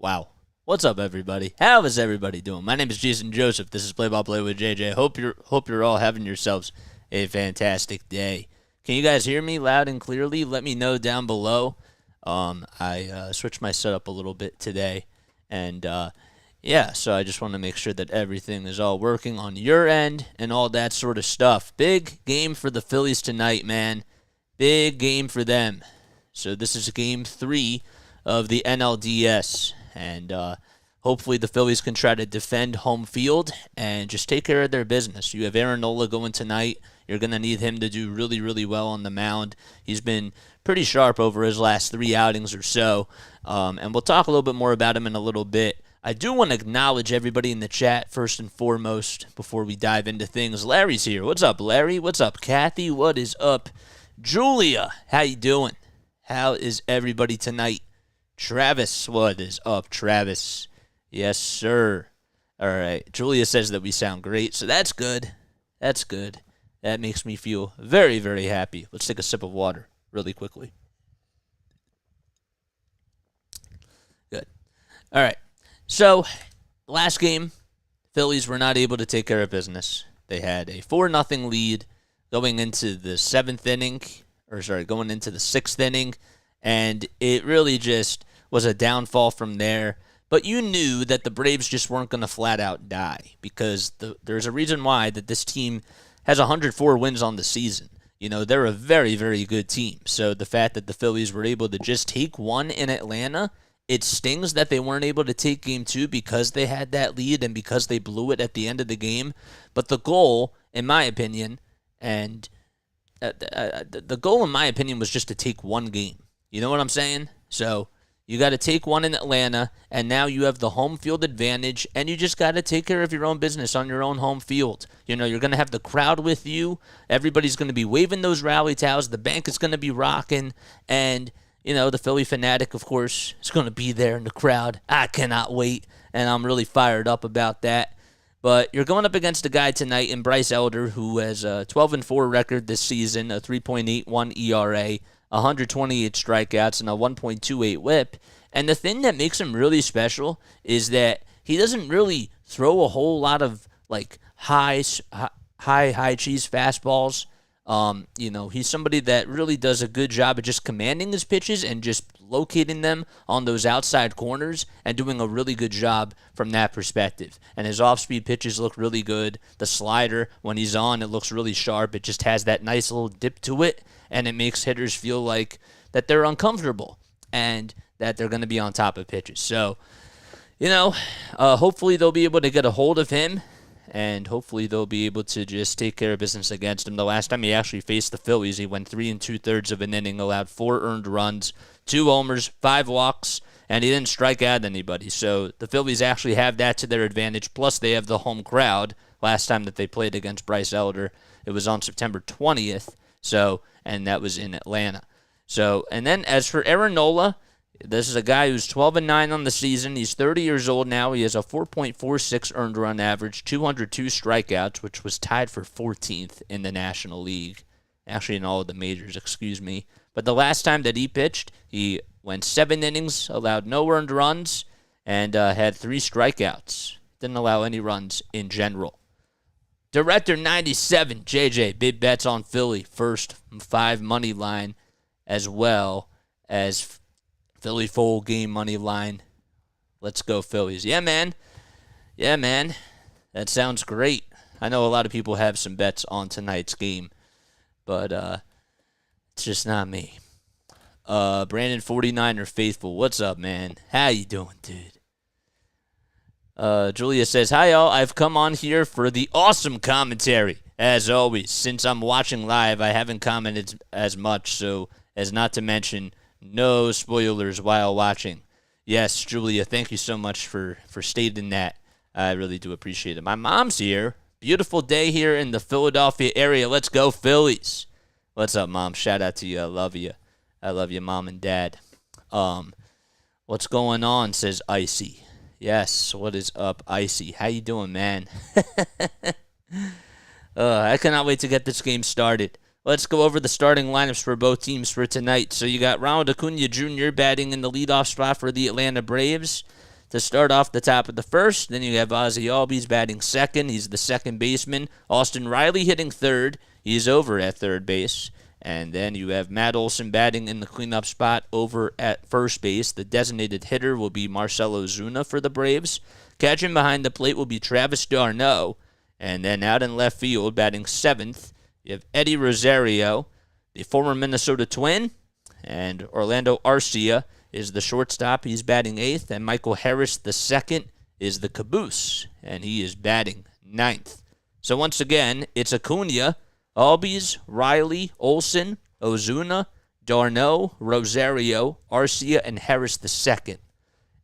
Wow. What's up, everybody? How is everybody doing? My name is Jason Joseph. This is Play by Play with JJ. Hope you're all having yourselves a fantastic day. Can you guys hear me loud and clearly? Let me know down below. I switched my setup a little bit today, and so I just want to make sure that everything is all working on your end and all that sort of stuff. Big game for the Phillies tonight, man. Big game for them. So this is Game 3 of the NLDS, and hopefully the Phillies can try to defend home field and just take care of their business. You have Aaron Nola going tonight. You're going to need him to do really, really well on the mound. He's been pretty sharp over his last 3 outings or so, and we'll talk a little bit more about him in a little bit. I do want to acknowledge everybody in the chat first and foremost before we dive into things. Larry's here. What's up, Larry? What's up, Kathy? What is up, Julia? How you doing? How is everybody tonight? Travis, what is up, Travis? Yes, sir. All right. Julia says that we sound great, so that's good. That's good. That makes me feel very, very happy. Let's take a sip of water really quickly. Good. All right. So, last game, Phillies were not able to take care of business. They had a 4-0 lead going into the 6th inning, and it really just was a downfall from there. But you knew that the Braves just weren't going to flat out die, because there's a reason why that this team has 104 wins on the season. You know, they're a very, very good team. So the fact that the Phillies were able to just take one in Atlanta, it stings that they weren't able to take Game 2 because they had that lead and because they blew it at the end of the game. But the goal, in my opinion, was just to take one game. You know what I'm saying? So you got to take one in Atlanta, and now you have the home field advantage, and you just got to take care of your own business on your own home field. You know, you're going to have the crowd with you. Everybody's going to be waving those rally towels. The bank is going to be rocking, and, you know, the Philly fanatic, of course, is going to be there in the crowd. I cannot wait, and I'm really fired up about that. But you're going up against a guy tonight in Bryce Elder, who has a 12-4 record this season, a 3.81 ERA, 128 strikeouts, and a 1.28 whip. And the thing that makes him really special is that he doesn't really throw a whole lot of like high cheese fastballs. You know, he's somebody that really does a good job of just commanding his pitches and just locating them on those outside corners and doing a really good job from that perspective. And his off-speed pitches look really good. The slider, when he's on, it looks really sharp. It just has that nice little dip to it, and it makes hitters feel like that they're uncomfortable and that they're going to be on top of pitches. So, you know, hopefully they'll be able to get a hold of him, and hopefully they'll be able to just take care of business against him. The last time he actually faced the Phillies, he went 3 2/3 of an inning, allowed 4 earned runs, 2 homers, 5 walks, and he didn't strike out anybody. So the Phillies actually have that to their advantage. Plus, they have the home crowd. Last time that they played against Bryce Elder, it was on September 20th. And that was in Atlanta. So, and then as for Aaron Nola, this is a guy who's 12-9 on the season. He's 30 years old now. He has a 4.46 earned run average, 202 strikeouts, which was tied for 14th in the National League. Actually, in all of the majors, excuse me. But the last time that he pitched, he went 7 innings, allowed no earned runs, and had 3 strikeouts. Didn't allow any runs in general. Director 97, JJ, big bets on Philly. First 5 money line, as well as Philly full game money line. Let's go Phillies. Yeah, man. That sounds great. I know a lot of people have some bets on tonight's game, but it's just not me. Brandon 49er Faithful, what's up, man? How you doing, dude? Julia says, hi, y'all. I've come on here for the awesome commentary. As always, since I'm watching live, I haven't commented as much, so as not to mention no spoilers while watching. Yes, Julia, thank you so much for stating that. I really do appreciate it. My mom's here. Beautiful day here in the Philadelphia area. Let's go, Phillies. What's up, Mom? Shout out to you. I love you. I love you, Mom and Dad. What's going on, says Icy. Yes, what is up, Icy? How you doing, man? I cannot wait to get this game started. Let's go over the starting lineups for both teams for tonight. So you got Ronald Acuna Jr. batting in the leadoff spot for the Atlanta Braves. to start off the top of the first. Then you have Ozzie Albies batting second. He's the second baseman. Austin Riley hitting third. He's over at third base. And then you have Matt Olson batting in the cleanup spot over at first base. The designated hitter will be Marcelo Zuna for the Braves. Catching behind the plate will be Travis d'Arnaud. And then out in left field, batting seventh, you have Eddie Rosario, the former Minnesota Twin. And Orlando Arcia is the shortstop. He's batting eighth. And Michael Harris, the second, is the caboose. And he is batting ninth. So once again, it's Acuna, Albies, Riley, Olson, Ozuna, d'Arnaud, Rosario, Arcia, and Harris II.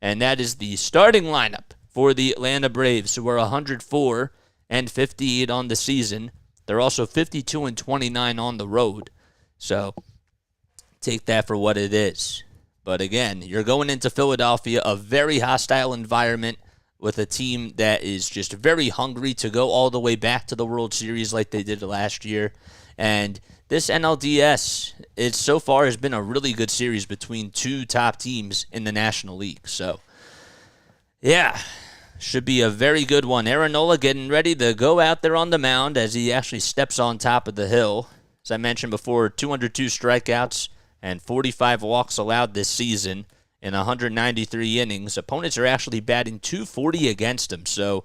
And that is the starting lineup for the Atlanta Braves, who are 104 and 58 on the season. They're also 52 and 29 on the road. So take that for what it is. But again, you're going into Philadelphia, a very hostile environment, with a team that is just very hungry to go all the way back to the World Series like they did last year. And this NLDS, it so far has been a really good series between two top teams in the National League. So, yeah, should be a very good one. Aaron Nola getting ready to go out there on the mound as he actually steps on top of the hill. As I mentioned before, 202 strikeouts and 45 walks allowed this season in 193 innings. Opponents are actually batting .240 against him, so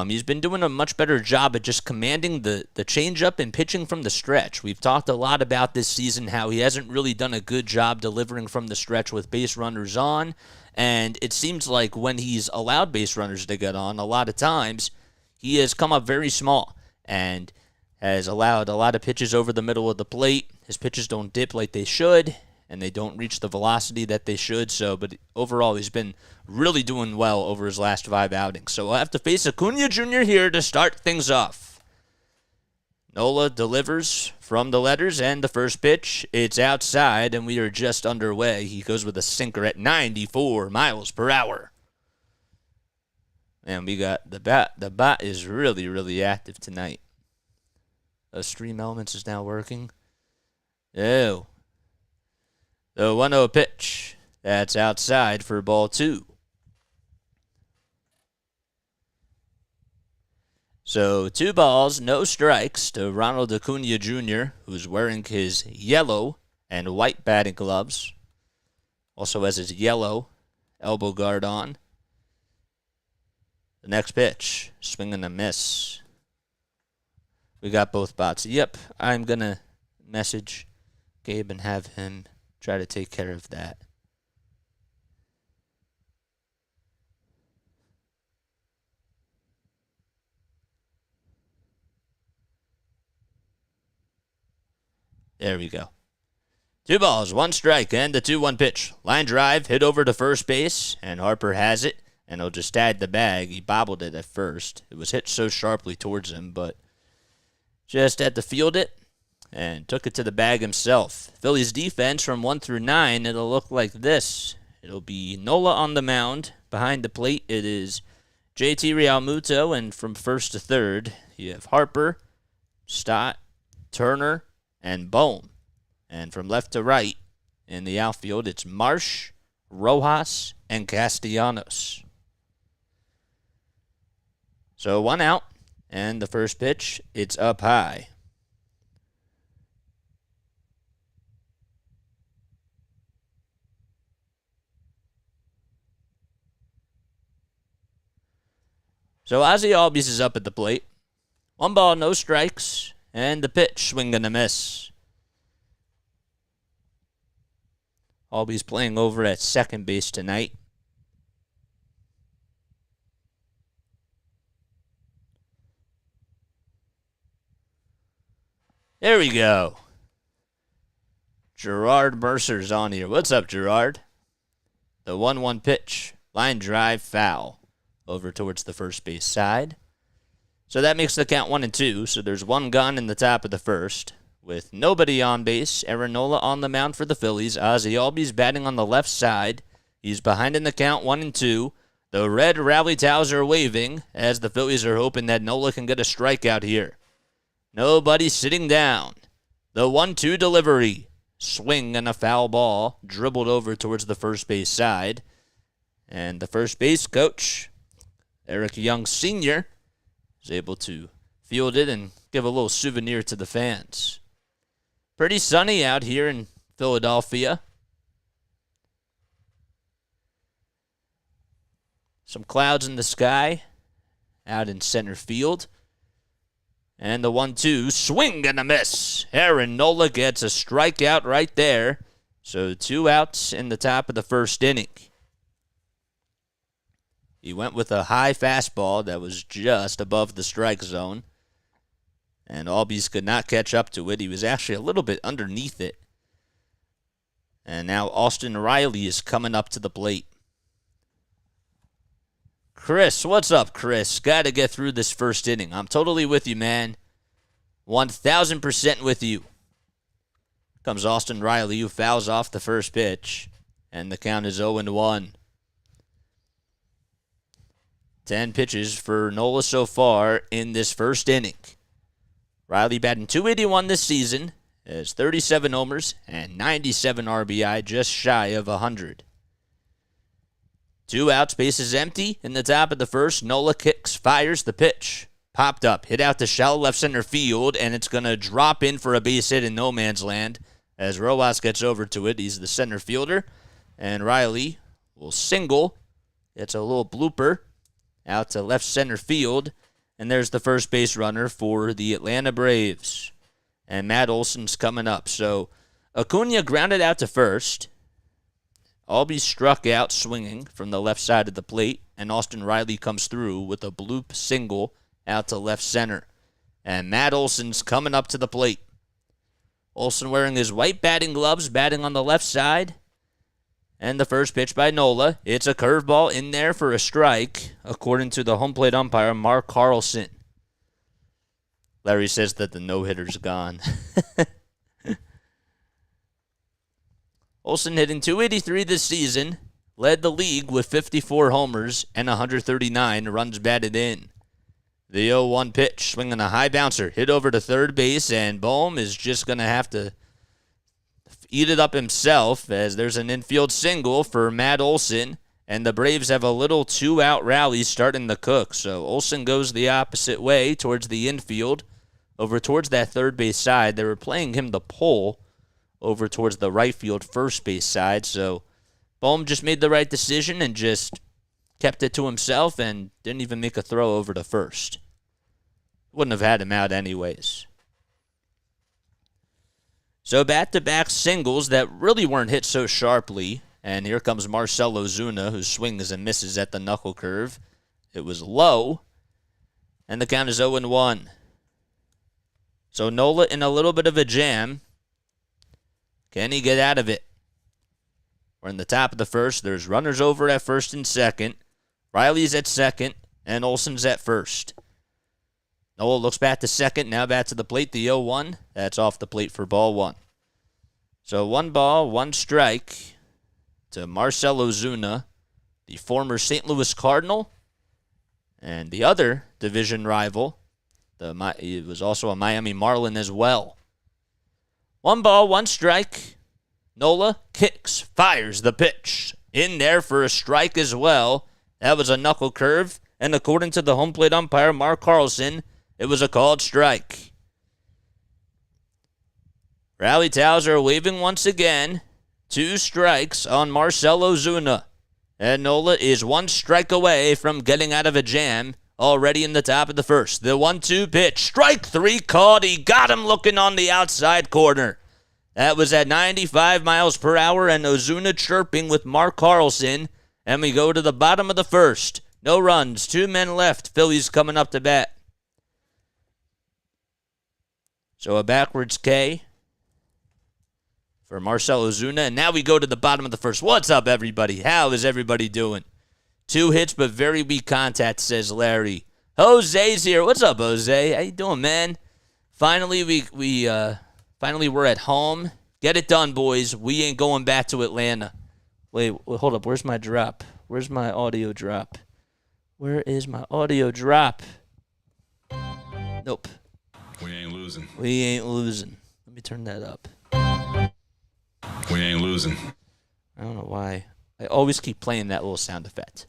he's been doing a much better job at just commanding the changeup and pitching from the stretch. We've talked a lot about this season how he hasn't really done a good job delivering from the stretch with base runners on, and it seems like when he's allowed base runners to get on, a lot of times he has come up very small and has allowed a lot of pitches over the middle of the plate. His pitches don't dip like they should, and they don't reach the velocity that they should. So, but overall, he's been really doing well over his last 5 outings. So we'll have to face Acuna Jr. here to start things off. Nola delivers from the letters, and the first pitch, it's outside, and we are just underway. He goes with a sinker at 94 miles per hour. And we got the bat. The bat is really, really active tonight. The Stream Elements is now working. Oh. The 1-0 pitch. That's outside for ball 2. So 2 balls, no strikes to Ronald Acuna Jr., who's wearing his yellow and white batting gloves. Also has his yellow elbow guard on. The next pitch, swing and a miss. We got both bots. Yep, I'm going to message Gabe and have him try to take care of that. There we go. 2 balls, 1 strike, and the 2-1 pitch. Line drive, hit over to first base, and Harper has it, and he'll just tag the bag. He bobbled it at first. It was hit so sharply towards him, but just had to field it and took it to the bag himself. Phillies defense from 1 through 9, it'll look like this. It'll be Nola on the mound. Behind the plate, it is JT Realmuto, and from first to third, you have Harper, Stott, Turner, and Bohm. And from left to right, in the outfield, it's Marsh, Rojas, and Castellanos. So 1 out, and the first pitch, it's up high. So Ozzie Albies is up at the plate. 1 ball, no strikes, and the pitch, swing and a miss. Albies playing over at second base tonight. There we go. Gerard Mercer's on here. What's up, Gerard? The 1-1 pitch. Line drive, foul. Over towards the first base side. So that makes the count 1-2. So there's 1 gone in the top of the first. With nobody on base, Aaron Nola on the mound for the Phillies. Ozzie Albies batting on the left side. He's behind in the count 1-2. The red rally towels are waving as the Phillies are hoping that Nola can get a strikeout here. Nobody sitting down. The 1-2 delivery. Swing and a foul ball. Dribbled over towards the first base side. And the first base coach, Eric Young Sr., is able to field it and give a little souvenir to the fans. Pretty sunny out here in Philadelphia. Some clouds in the sky out in center field. And the 1-2, swing and a miss. Aaron Nola gets a strikeout right there. So 2 outs in the top of the first inning. He went with a high fastball that was just above the strike zone. And Albies could not catch up to it. He was actually a little bit underneath it. And now Austin Riley is coming up to the plate. Chris, what's up, Chris? Got to get through this first inning. I'm totally with you, man. 1,000% with you. Comes Austin Riley, who fouls off the first pitch. And the count is 0-1. 10 pitches for Nola so far in this first inning. Riley batting .281 this season, has 37 homers and 97 RBI, just shy of 100. 2 outs, bases empty. In the top of the first, Nola kicks, fires the pitch. Popped up, hit out to shallow left center field, and it's going to drop in for a base hit in no man's land. As Rojas gets over to it, he's the center fielder. And Riley will single. It's a little blooper out to left center field. And there's the first base runner for the Atlanta Braves. And Matt Olson's coming up. So Acuna grounded out to first. Albies struck out swinging from the left side of the plate. And Austin Riley comes through with a bloop single out to left center. And Matt Olson's coming up to the plate. Olson wearing his white batting gloves, batting on the left side. And the first pitch by Nola. It's a curveball in there for a strike, according to the home plate umpire, Mark Carlson. Larry says that the no-hitter's gone. Olson hitting .283 this season, led the league with 54 homers and 139 runs batted in. The 0-1 pitch, swinging a high bouncer, hit over to third base, and Bohm is just going to have to eat it up himself as there's an infield single for Matt Olson, and the Braves have a little 2-out rally starting to cook. So Olson goes the opposite way towards the infield, over towards that third base side. They were playing him the pull over towards the right field first base side. So Bohm just made the right decision and just kept it to himself and didn't even make a throw over to first. Wouldn't have had him out anyways. So back-to-back singles that really weren't hit so sharply. And here comes Marcell Ozuna, who swings and misses at the knuckle curve. It was low. And the count is 0-1. So Nola in a little bit of a jam. Can he get out of it? We're in the top of the first. There's runners over at first and second. Riley's at second, and Olson's at first. Nola looks back to second, now back to the plate, the 0-1. That's off the plate for ball one. So 1 ball, 1 strike to Marcell Ozuna, the former St. Louis Cardinal, and the other division rival. He was also a Miami Marlin as well. 1 ball, 1 strike. Nola kicks, fires the pitch. In there for a strike as well. That was a knuckle curve, and according to the home plate umpire, Mark Carlson, it was a called strike. Rally towels are waving once again. 2 strikes on Marcell Ozuna. And Nola is 1 strike away from getting out of a jam already in the top of the first. The 1-2 pitch. Strike 3 called. He got him looking on the outside corner. That was at 95 miles per hour and Ozuna chirping with Mark Carlson. And we go to the bottom of the first. No runs. 2 men left. Phillies coming up to bat. So a backwards K for Marcell Ozuna. And now we go to the bottom of the first. What's up, everybody? How is everybody doing? 2 hits, but very weak contact, says Larry. Jose's here. What's up, Jose? How you doing, man? Finally, finally we're at home. Get it done, boys. We ain't going back to Atlanta. Wait, hold up. Where's my drop? Where's my audio drop? Where is my audio drop? Nope. We ain't losing. We ain't losing. Let me turn that up. We ain't losing. I don't know why I always keep playing that little sound effect.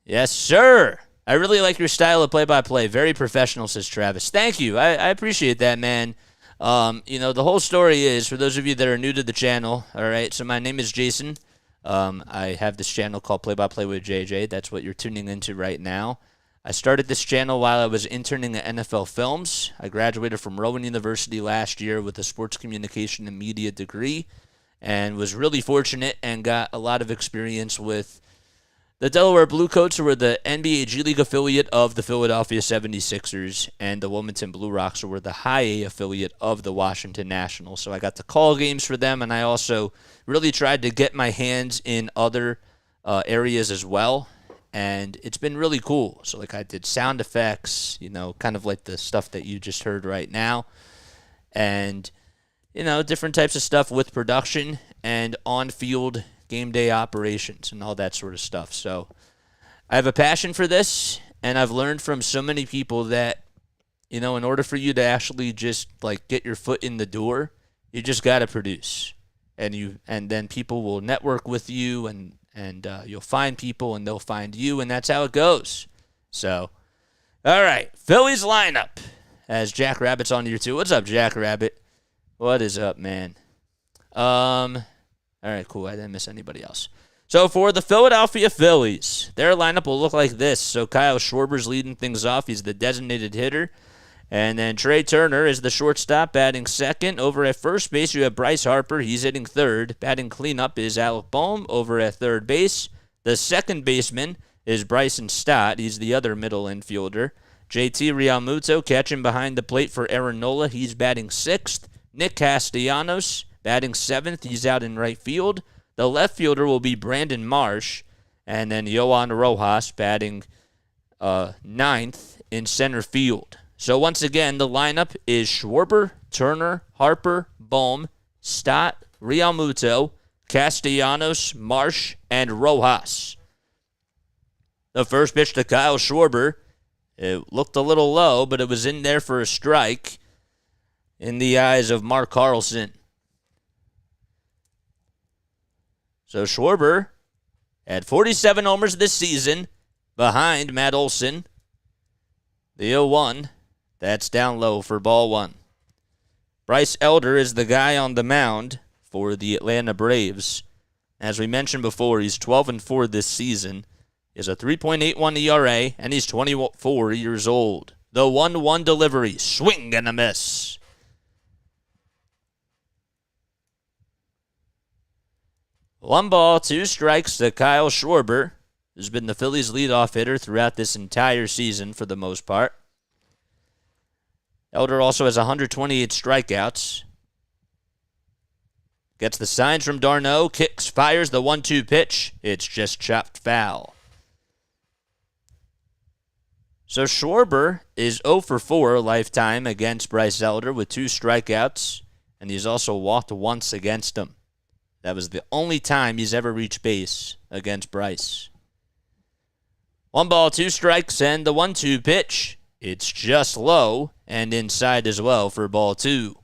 Yes, sir. I really like your style of play-by-play. Very professional, says Travis. Thank you. I appreciate that, man. The whole story is, for those of you that are new to the channel, all right, so my name is Jason. I have this channel called Play-by-Play with JJ. That's what you're tuning into right now. I started this channel while I was interning at NFL Films. I graduated from Rowan University last year with a sports communication and media degree and was really fortunate and got a lot of experience with the Delaware Bluecoats, who were the NBA G League affiliate of the Philadelphia 76ers, and the Wilmington Blue Rocks, who were the High A affiliate of the Washington Nationals. So I got to call games for them, and I also really tried to get my hands in other areas as well. And it's been really cool. So, like, I did sound effects, kind of like the stuff that you just heard right now. And, different types of stuff with production and on-field game day operations and all that sort of stuff. So, I have a passion for this, and I've learned from so many people that, in order for you to actually just, like, get your foot in the door, you just got to produce. And then people will network with you, and you'll find people, and they'll find you, and that's how it goes. So, all right, Phillies lineup. As Jack Rabbit's on here too. What's up, Jack Rabbit? What is up, man? All right, cool. I didn't miss anybody else. So for the Philadelphia Phillies, their lineup will look like this. So Kyle Schwarber's leading things off. He's the designated hitter. And then Trey Turner is the shortstop, batting second. Over at first base, you have Bryce Harper. He's hitting third. Batting cleanup is Alec Boehm over at third base. The second baseman is Bryson Stott. He's the other middle infielder. JT Realmuto catching behind the plate for Aaron Nola. He's batting sixth. Nick Castellanos batting seventh. He's out in right field. The left fielder will be Brandon Marsh. And then Yohan Rojas batting ninth in center field. So once again, the lineup is Schwarber, Turner, Harper, Boehm, Stott, Realmuto, Castellanos, Marsh, and Rojas. The first pitch to Kyle Schwarber, it looked a little low, but it was in there for a strike in the eyes of Mark Carlson. So Schwarber had 47 homers this season behind Matt Olson. The 0-1. That's down low for ball one. Bryce Elder is the guy on the mound for the Atlanta Braves. As we mentioned before, he's 12-4 this season. He has a 3.81 ERA, and he's 24 years old. The 1-1 delivery, swing and a miss. One ball, two strikes to Kyle Schwarber, who's been the Phillies' leadoff hitter throughout this entire season for the most part. Elder also has 128 strikeouts. Gets the signs from Darno, kicks, fires the 1-2 pitch. It's just chopped foul. So Schwarber is 0 for 4 lifetime against Bryce Elder with 2 strikeouts, and he's also walked once against him. That was the only time he's ever reached base against Bryce. 1 ball, 2 strikes, and the 1-2 pitch. It's just low and inside as well for ball 2.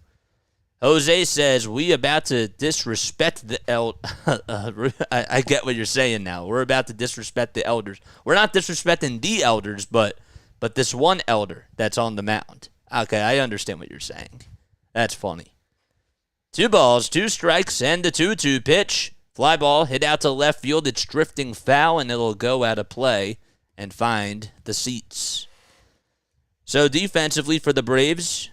Jose says, we about to disrespect the I get what you're saying now. We're about to disrespect the elders. We're not disrespecting the elders, but this one elder that's on the mound. Okay, I understand what you're saying. That's funny. 2 balls, 2 strikes, and the 2-2 pitch. Fly ball hit out to left field. It's drifting foul, and it'll go out of play and find the seats. So defensively for the Braves,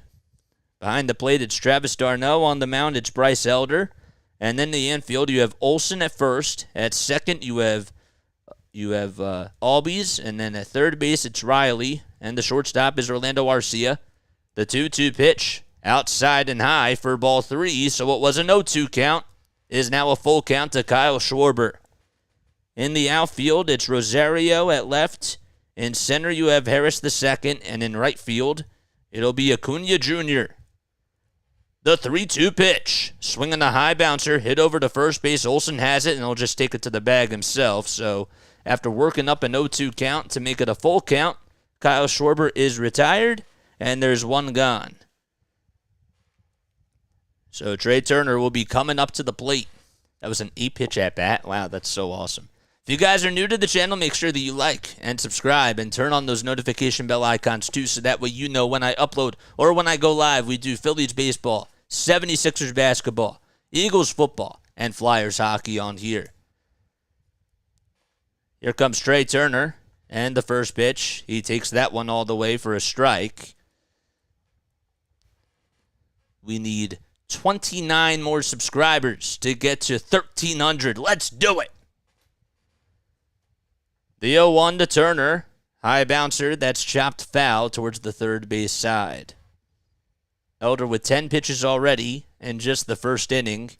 behind the plate it's Travis d'Arnaud. On the mound it's Bryce Elder. And then the infield you have Olson at first. At second you have Albies. And then at third base it's Riley. And the shortstop is Orlando Arcia. The 2-2 pitch outside and high for ball 3. So what was a 0-2 count is now a full count to Kyle Schwarber. In the outfield it's Rosario at left. In center, you have Harris II, and in right field, it'll be Acuna Jr. The 3-2 pitch. Swinging the high bouncer, hit over to first base. Olson has it, and he'll just take it to the bag himself. So after working up an 0-2 count to make it a full count, Kyle Schwarber is retired, and there's 1 gone. So Trey Turner will be coming up to the plate. That was an 8-pitch at-bat. Wow, that's so awesome. If you guys are new to the channel, make sure that you like and subscribe and turn on those notification bell icons too, so that way you know when I upload or when I go live. We do Phillies baseball, 76ers basketball, Eagles football, and Flyers hockey on here. Here comes Trey Turner, and the first pitch. He takes that one all the way for a strike. We need 29 more subscribers to get to 1,300. Let's do it. The 0-1 to Turner. High bouncer. That's chopped foul towards the third base side. Elder with 10 pitches already in just the first inning.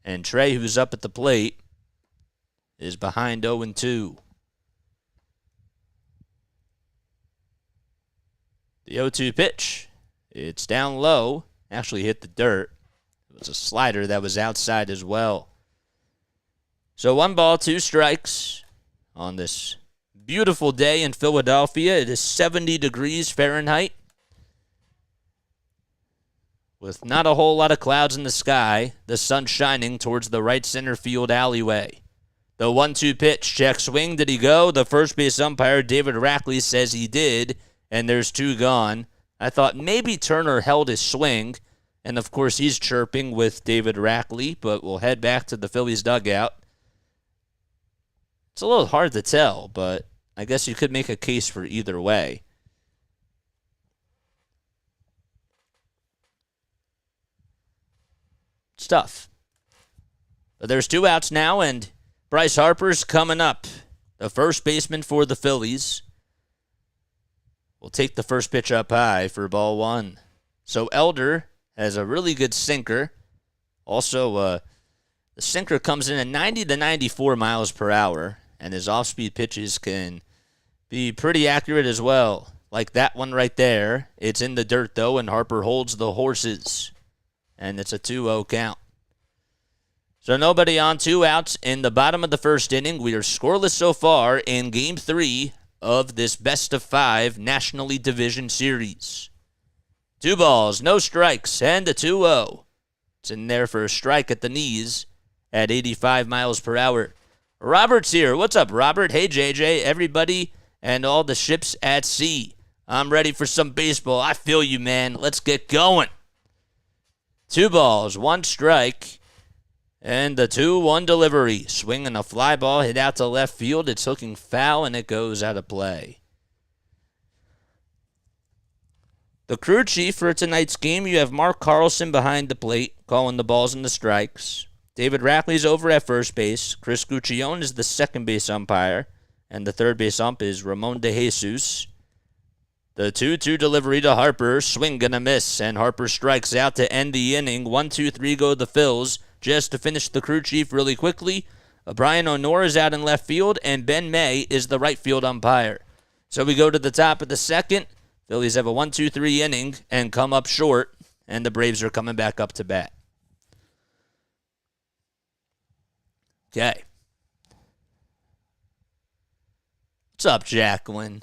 And Trey, who's up at the plate, is behind 0-2. The 0-2 pitch. It's down low. Actually hit the dirt. It was a slider that was outside as well. So 1 ball, 2 strikes on this beautiful day in Philadelphia. It is 70 degrees Fahrenheit with not a whole lot of clouds in the sky. The sun shining towards the right center field alleyway. The 1-2 pitch, check swing. Did he go? The first base umpire, David Rackley, says he did, and there's 2 gone. I thought maybe Turner held his swing, and of course he's chirping with David Rackley, but we'll head back to the Phillies dugout. It's a little hard to tell, but I guess you could make a case for either way. It's tough. But there's 2 outs now, and Bryce Harper's coming up, the first baseman for the Phillies. We'll take the first pitch up high for ball 1. So Elder has a really good sinker. Also, the sinker comes in at 90 to 94 miles per hour, and his off-speed pitches can be pretty accurate as well. Like that one right there. It's in the dirt, though, and Harper holds the horses. And it's a 2-0 count. So nobody on, 2 outs in the bottom of the first inning. We are scoreless so far in Game 3 of this best-of-5 National League Division Series. 2 balls, no strikes, and a 2-0. It's in there for a strike at the knees at 85 miles per hour. Robert's here. What's up, Robert? Hey, JJ, everybody, and all the ships at sea. I'm ready for some baseball. I feel you, man. Let's get going. 2 balls, 1 strike, and the 2-1 delivery. Swinging a fly ball, hit out to left field. It's hooking foul, and it goes out of play. The crew chief for tonight's game, you have Mark Carlson behind the plate, calling the balls and the strikes. David Rackley's over at first base. Chris Guccione is the second base umpire, and the third base ump is Ramon De Jesus. The 2-2 delivery to Harper. Swing gonna miss, and Harper strikes out to end the inning. 1-2-3 go the Phils. Just to finish the crew chief really quickly, Brian O'Nora is out in left field, and Ben May is the right field umpire. So we go to the top of the second. Phillies have a 1-2-3 inning and come up short, and the Braves are coming back up to bat. Okay. What's up, Jacqueline?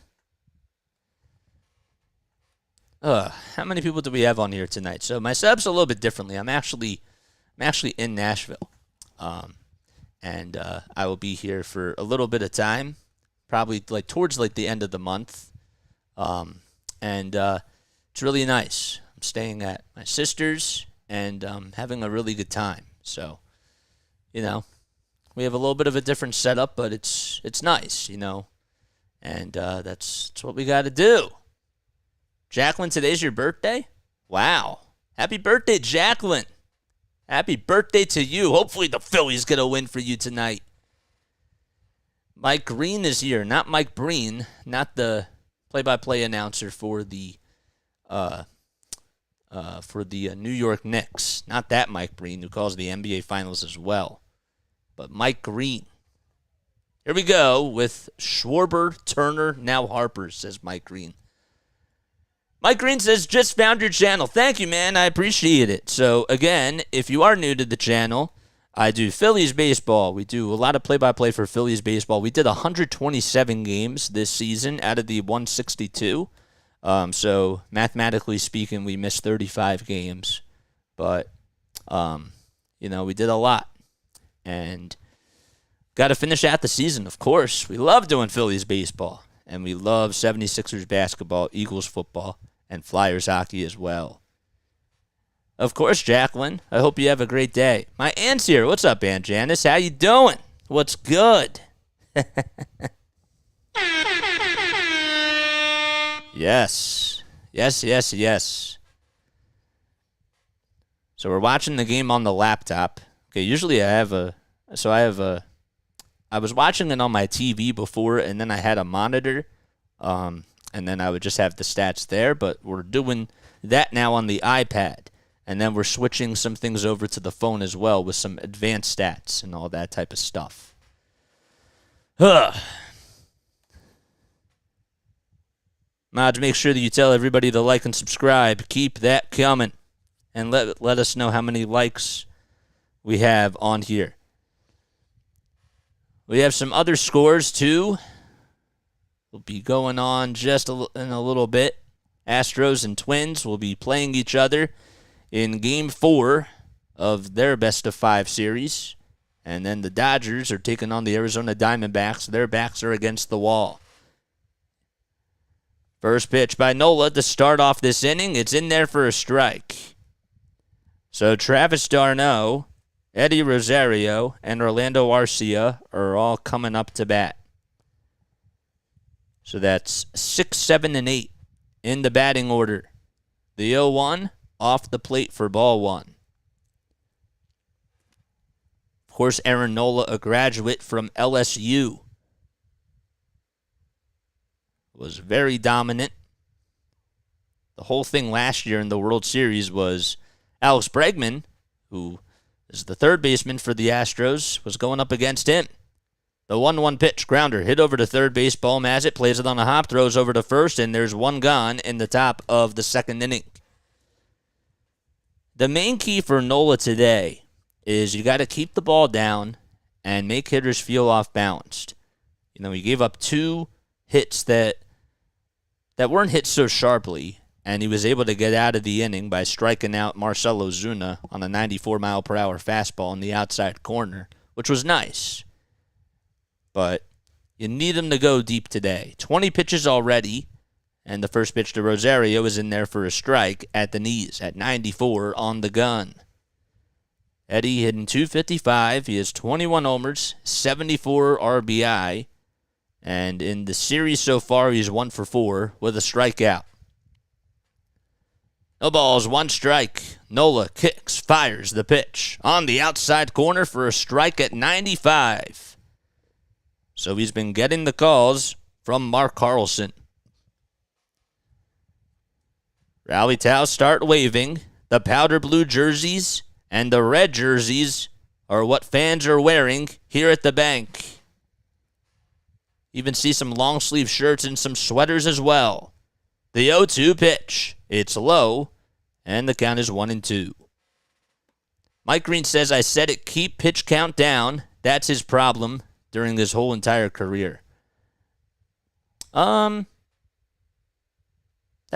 How many people do we have on here tonight? So my setup's a little bit differently. I'm actually in Nashville, and I will be here for a little bit of time, probably towards the end of the month, and it's really nice. I'm staying at my sister's and having a really good time. So, we have a little bit of a different setup, but it's nice, and that's what we got to do. Jacqueline, today's your birthday? Wow. Happy birthday, Jacqueline. Happy birthday to you. Hopefully the Phillies get a win for you tonight. Mike Green is here. Not Mike Breen. Not the play-by-play announcer for the New York Knicks. Not that Mike Breen, who calls the NBA Finals as well. But Mike Green. Here we go with Schwarber, Turner, now Harper, says Mike Green. Mike Green says, just found your channel. Thank you, man. I appreciate it. So, again, if you are new to the channel, I do Phillies baseball. We do a lot of play-by-play for Phillies baseball. We did 127 games this season out of the 162. So, mathematically speaking, we missed 35 games. But, we did a lot. And got to finish out the season, of course. We love doing Phillies baseball. And we love 76ers basketball, Eagles football, and Flyers hockey as well. Of course, Jacqueline. I hope you have a great day. My aunt's here. What's up, Aunt Janice? How you doing? What's good? Yes. Yes. So we're watching the game on the laptop. Okay, usually I was watching it on my TV before, and then I had a monitor, and then I would just have the stats there, but we're doing that now on the iPad, and then we're switching some things over to the phone as well with some advanced stats and all that type of stuff. Mods, make sure that you tell everybody to like and subscribe. Keep that coming. And let us know how many likes we have on here. We have some other scores, too. We'll be going on just in a little bit. Astros and Twins will be playing each other in Game 4 of their best-of-5 series. And then the Dodgers are taking on the Arizona Diamondbacks. Their backs are against the wall. First pitch by Nola to start off this inning. It's in there for a strike. So Travis d'Arnaud, Eddie Rosario, and Orlando Arcia are all coming up to bat. So that's 6, 7, and 8 in the batting order. The 0-1 off the plate for ball one. Of course, Aaron Nola, a graduate from LSU, was very dominant. The whole thing last year in the World Series was Alex Bregman, who is the third baseman for the Astros, was going up against him. The 1-1 pitch, grounder, hit over to third base. Ball Mazet plays it on a hop, throws over to first, and there's one gone in the top of the second inning. The main key for Nola today is you got to keep the ball down and make hitters feel off-balanced. You know, he gave up 2 hits that weren't hit so sharply, and he was able to get out of the inning by striking out Marcell Ozuna on a 94-mile-per-hour fastball in the outside corner, which was nice. But you need him to go deep today. 20 pitches already, and the first pitch to Rosario is in there for a strike at the knees at 94 on the gun. Eddie hitting .255. He has 21 homers, 74 RBI, and in the series so far, he's 1 for 4 with a strikeout. No balls, 1 strike. Nola kicks, fires the pitch on the outside corner for a strike at 95. So he's been getting the calls from Mark Carlson. Rally towels start waving. The powder blue jerseys and the red jerseys are what fans are wearing here at the bank. Even see some long sleeve shirts and some sweaters as well. The 0-2 pitch. It's low, and the count is 1-2. Mike Green says, I said it, keep pitch count down. That's his problem during his whole entire career. That's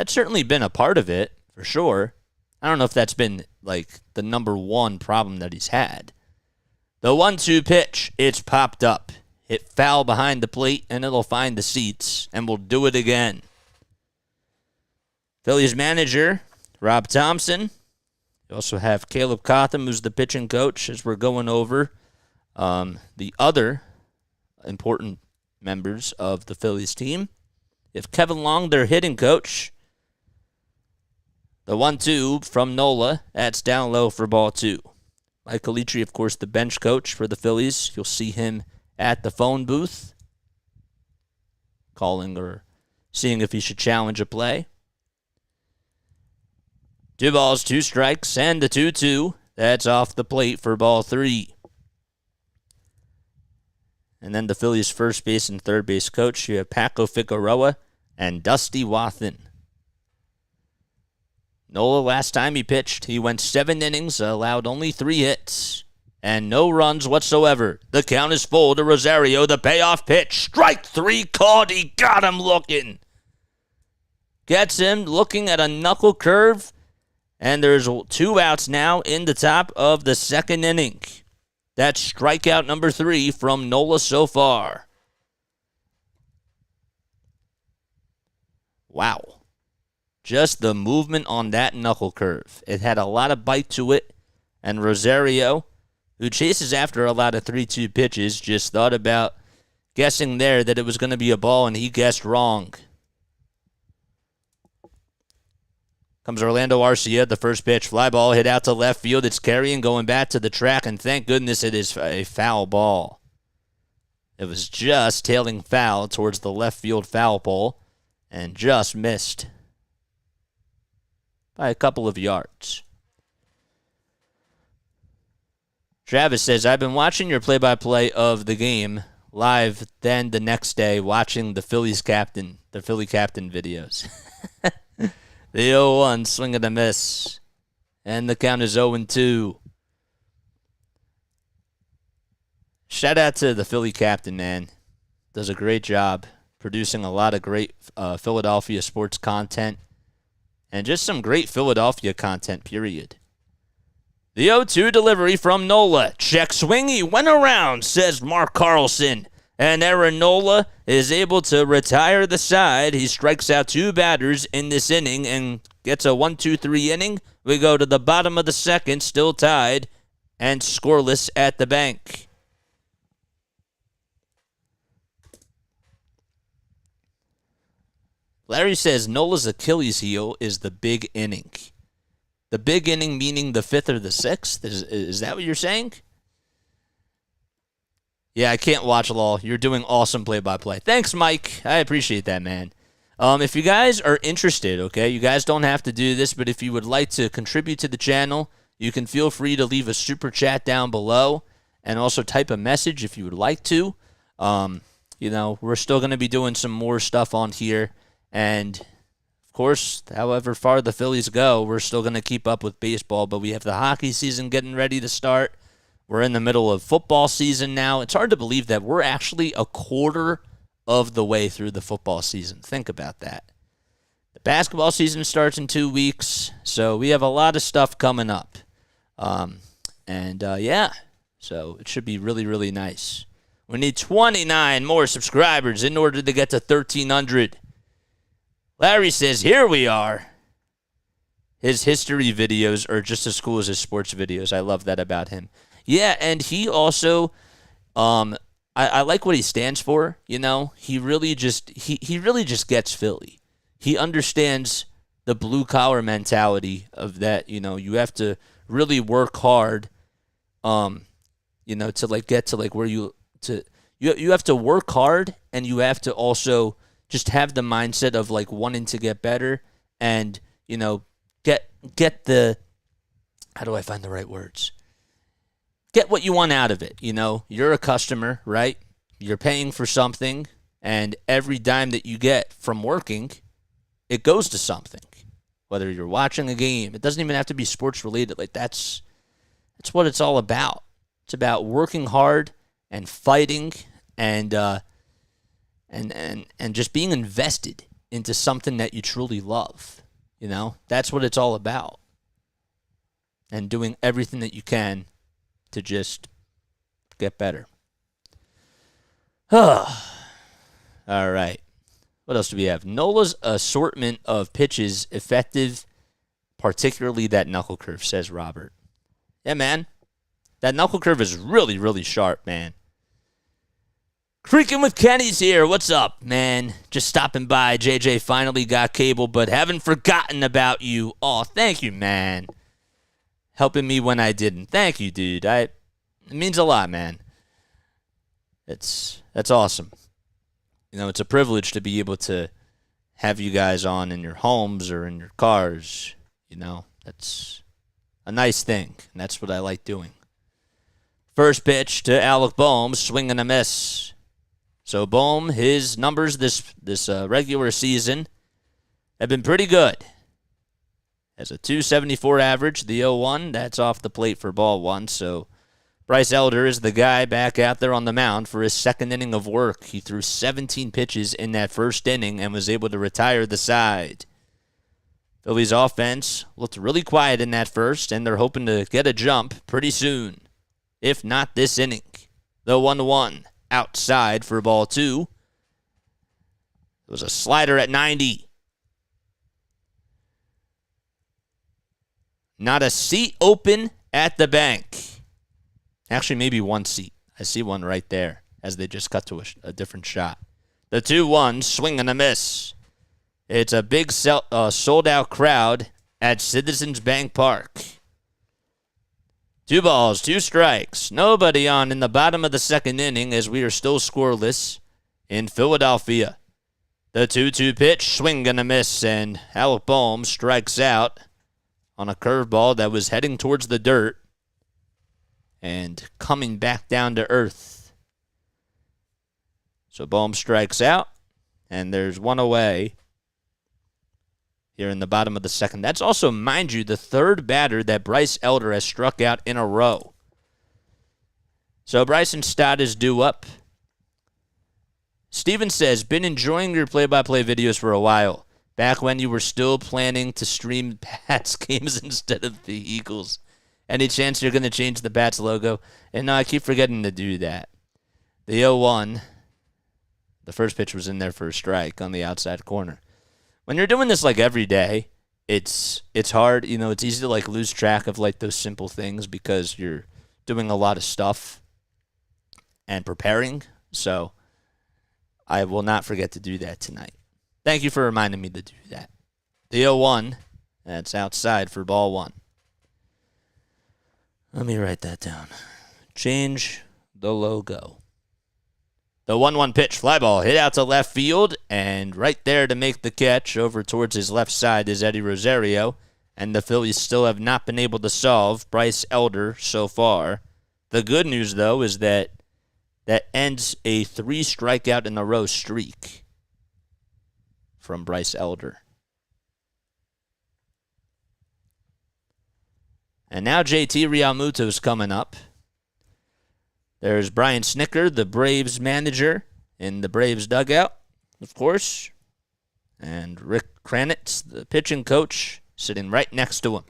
certainly been a part of it, for sure. I don't know if that's been, like, the number one problem that he's had. The 1-2 pitch, it's popped up. Hit foul behind the plate, and it'll find the seats, and we'll do it again. Phillies manager, Rob Thompson. You also have Caleb Cotham, who's the pitching coach, as we're going over the other important members of the Phillies team. If Kevin Long, their hitting coach. The 1-2 from Nola, that's down low for ball 2. Mike LINKTREE, of course, the bench coach for the Phillies. You'll see him at the phone booth, calling or seeing if he should challenge a play. 2 balls, 2 strikes, and the 2-2. That's off the plate for ball 3. And then the Phillies' first base and third base coach, you have Paco Figueroa and Dusty Wathan. Nola, last time he pitched, he went 7 innings, allowed only 3 hits, and no runs whatsoever. The count is full to Rosario, the payoff pitch. Strike 3 called, he got him looking. Gets him looking at a knuckle curve, and there's 2 outs now in the top of the second inning. That's strikeout number 3 from Nola so far. Wow. Just the movement on that knuckle curve. It had a lot of bite to it. And Rosario, who chases after a lot of 3-2 pitches, just thought about guessing there that it was going to be a ball, and he guessed wrong. Comes Orlando Arcia, the first pitch. Fly ball hit out to left field. It's carrying, going back to the track, and thank goodness it is a foul ball. It was just tailing foul towards the left field foul pole and just missed by a couple of yards. Travis says, I've been watching your play-by-play of the game live, then the next day watching the Philly captain videos. The 0-1 swing and a miss. And the count is 0-2. Shout out to the Philly captain, man. Does a great job producing a lot of great Philadelphia sports content. And just some great Philadelphia content, period. The 0-2 delivery from Nola. Check swing. He went around, says Mark Carlson. And Aaron Nola is able to retire the side. He strikes out 2 batters in this inning and gets a 1-2-3 inning. We go to the bottom of the second, still tied and scoreless at the bank. Larry says Nola's Achilles heel is the big inning. The big inning meaning the 5th or the 6th? Is that what you're saying? Yeah, I can't watch Law. You're doing awesome play-by-play. Thanks, Mike. I appreciate that, man. If you guys are interested, okay, you guys don't have to do this, but if you would like to contribute to the channel, you can feel free to leave a super chat down below and also type a message if you would like to. We're still going to be doing some more stuff on here. And, of course, however far the Phillies go, we're still going to keep up with baseball, but we have the hockey season getting ready to start. We're in the middle of football season now. It's hard to believe that we're actually a quarter of the way through the football season. Think about that. The basketball season starts in 2 weeks, so we have a lot of stuff coming up. So it should be really, really nice. We need 29 more subscribers in order to get to 1,300. Larry says, here we are. His history videos are just as cool as his sports videos. I love that about him. Yeah, and he also, I like what he stands for. He really just gets Philly. He understands the blue collar mentality of that. You have to really work hard, to get to where you have to work hard, and you have to also just have the mindset of wanting to get better, and get the, how do I find the right words? Get what you want out of it. You're a customer, right? You're paying for something, and every dime that you get from working, it goes to something. Whether you're watching a game, it doesn't even have to be sports related. That's what it's all about. It's about working hard and fighting and just being invested into something that you truly love. That's what it's all about. And doing everything that you can to just get better. All right. What else do we have? Nola's assortment of pitches effective, particularly that knuckle curve, says Robert. Yeah, man. That knuckle curve is really, really sharp, man. Creaking with Kenny's here. What's up, man? Just stopping by. JJ finally got cable, but haven't forgotten about you. Oh, thank you, man. Helping me when I didn't. Thank you, dude. It means a lot, man. That's awesome. It's a privilege to be able to have you guys on in your homes or in your cars. That's a nice thing, and that's what I like doing. First pitch to Alec Bohm, swing and a miss. So Bohm, his numbers this regular season have been pretty good. Has a 274 average, the 0-1. That's off the plate for ball 1. So Bryce Elder is the guy back out there on the mound for his second inning of work. He threw 17 pitches in that first inning and was able to retire the side. Phillies offense looked really quiet in that first, and they're hoping to get a jump pretty soon. if not this inning. The 1-1 outside for ball 2. It was a slider at 90. Not a seat open at the bank. Actually, maybe one seat. I see one right there as they just cut to a different shot. The 2-1, swing and a miss. It's a big sold-out crowd at Citizens Bank Park. 2 balls, 2 strikes. Nobody on in the bottom of the second inning as we are still scoreless in Philadelphia. The 2-2 pitch, swing and a miss, and Alec Bohm strikes out on a curveball that was heading towards the dirt and coming back down to earth. So Bohm strikes out, and there's one away here in the bottom of the second. That's also, mind you, the third batter that Bryce Elder has struck out in a row. So Bryson Stott is due up. Steven says, been enjoying your play-by-play videos for a while. Back when you were still planning to stream Pats games instead of the Eagles. Any chance you're going to change the Pats logo? And no, I keep forgetting to do that. The 0-1, the first pitch was in there for a strike on the outside corner. When you're doing this like every day, it's hard. You know, it's easy to like lose track of like those simple things because you're doing a lot of stuff and preparing. So I will not forget to do that tonight. Thank you for reminding me to do that. The 0-1, that's outside for ball 1. Let me write that down. Change the logo. The 1-1 pitch, fly ball, hit out to left field, and right there to make the catch over towards his left side is Eddie Rosario, and the Phillies still have not been able to solve Bryce Elder so far. The good news, though, is that ends a 3-strikeout-in-a-row streak from Bryce Elder. And now JT Realmuto's coming up. There's Brian Snitker, the Braves manager, in the Braves dugout, of course. And Rick Kranitz, the pitching coach, sitting right next to him.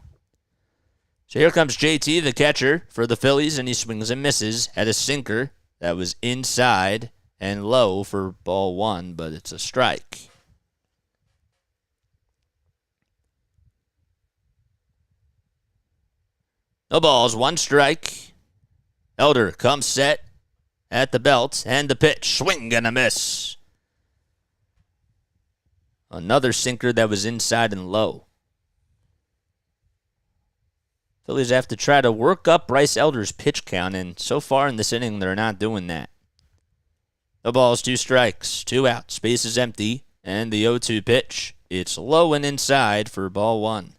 So here comes JT, the catcher for the Phillies, and he swings and misses at a sinker that was inside and low for ball 1, but it's a strike. No balls, 1 strike. Elder comes set at the belt, and the pitch, swing and a miss. Another sinker that was inside and low. Phillies have to try to work up Bryce Elder's pitch count, and so far in this inning, they're not doing that. No balls, 2 strikes, 2 outs, base is empty, and the 0-2 pitch. It's low and inside for ball 1.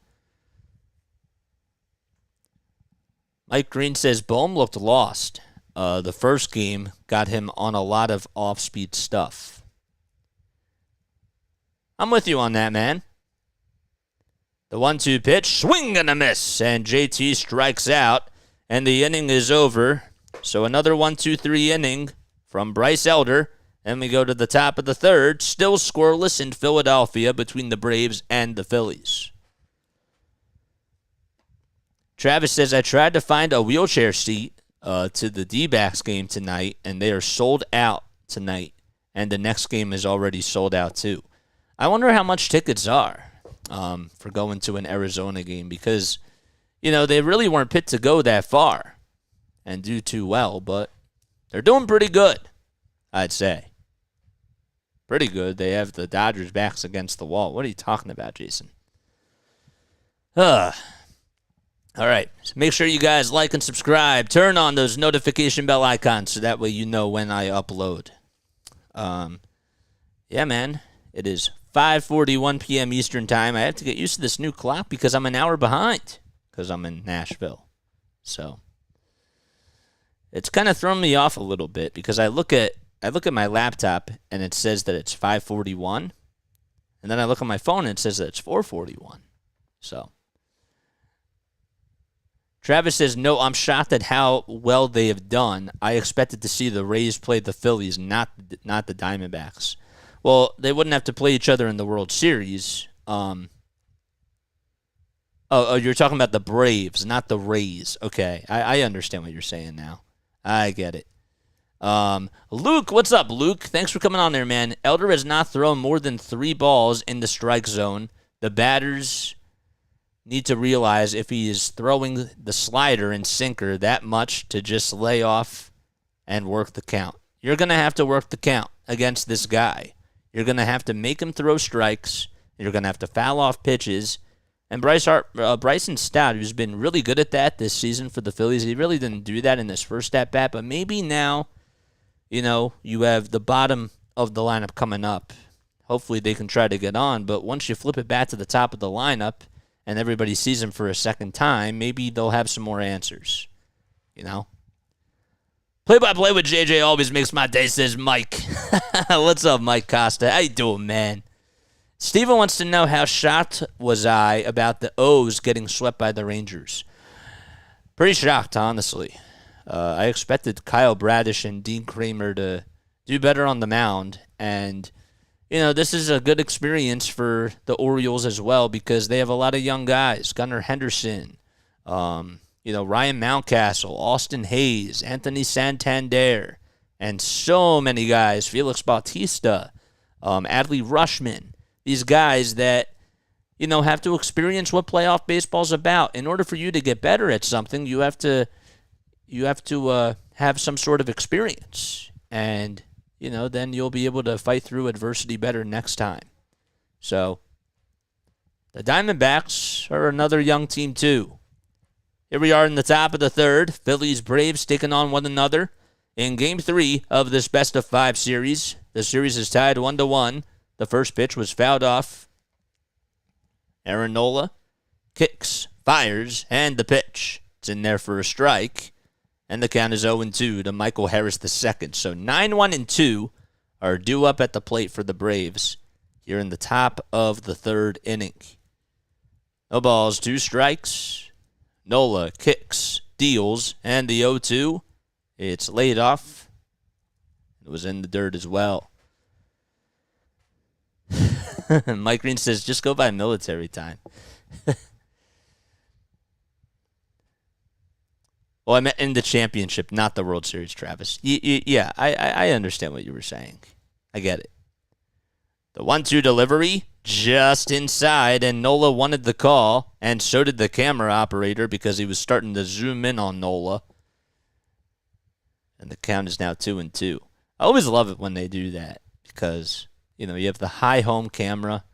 Mike Green says Bohm looked lost. The first game got him on a lot of off-speed stuff. I'm with you on that, man. The 1-2 pitch, swing and a miss, and JT strikes out, and the inning is over. So another 1-2-3 inning from Bryce Elder, and we go to the top of the third, still scoreless in Philadelphia between the Braves and the Phillies. Travis says, I tried to find a wheelchair seat to the D-backs game tonight, and they are sold out tonight, and the next game is already sold out too. I wonder how much tickets are for going to an Arizona game because, you know, they really weren't picked to go that far and do too well, but they're doing pretty good, I'd say. Pretty good. They have the Dodgers' backs against the wall. What are you talking about, Jason? All right, so make sure you guys like and subscribe. Turn on those notification bell icons so that way you know when I upload. Yeah, man, it is 5:41 p.m. Eastern Time. I have to get used to this new clock because I'm an hour behind because I'm in Nashville. So it's kind of thrown me off a little bit because I look at my laptop and it says that it's 5:41, and then I look on my phone and it says that it's 4:41. So Travis says, no, I'm shocked at how well they have done. I expected to see the Rays play the Phillies, not the Diamondbacks. Well, they wouldn't have to play each other in the World Series. Oh, you're talking about the Braves, not the Rays. Okay, I understand what you're saying now. I get it. Luke, what's up, Luke? Thanks for coming on there, man. Elder has not thrown more than 3 balls in the strike zone. The batters need to realize if he is throwing the slider and sinker that much to just lay off and work the count. You're going to have to work the count against this guy. You're going to have to make him throw strikes. You're going to have to foul off pitches. And Bryson Stott, who's been really good at that this season for the Phillies, he really didn't do that in his first at-bat, but maybe now, you have the bottom of the lineup coming up. Hopefully they can try to get on, but once you flip it back to the top of the lineup and everybody sees him for a second time, maybe they'll have some more answers, Play-by-play with JJ always makes my day, says Mike. What's up, Mike Costa? How you doing, man? Steven wants to know how shocked was I about the O's getting swept by the Rangers. Pretty shocked, honestly. I expected Kyle Bradish and Dean Kramer to do better on the mound, and this is a good experience for the Orioles as well because they have a lot of young guys. Gunnar Henderson, Ryan Mountcastle, Austin Hayes, Anthony Santander, and so many guys. Felix Bautista, Adley Rushman. These guys that, have to experience what playoff baseball's about. In order for you to get better at something, you have to have some sort of experience. And, then you'll be able to fight through adversity better next time. So, the Diamondbacks are another young team too. Here we are in the top of the third. Phillies Braves taking on one another in Game 3 of this best-of-5 series. The series is tied 1-1. The first pitch was fouled off. Aaron Nola kicks, fires, and the pitch. It's in there for a strike. And the count is 0-2 to Michael Harris II. So 9-1-2 are due up at the plate for the Braves here in the top of the third inning. No balls, 2 strikes. Nola kicks, deals, and the 0-2. It's laid off. It was in the dirt as well. Mike Green says, just go by military time. Well, I meant in the championship, not the World Series, Travis. Yeah, I understand what you were saying. I get it. The 1-2 delivery just inside, and Nola wanted the call, and so did the camera operator because he was starting to zoom in on Nola. And the count is now 2-2. I always love it when they do that because, you have the high home camera,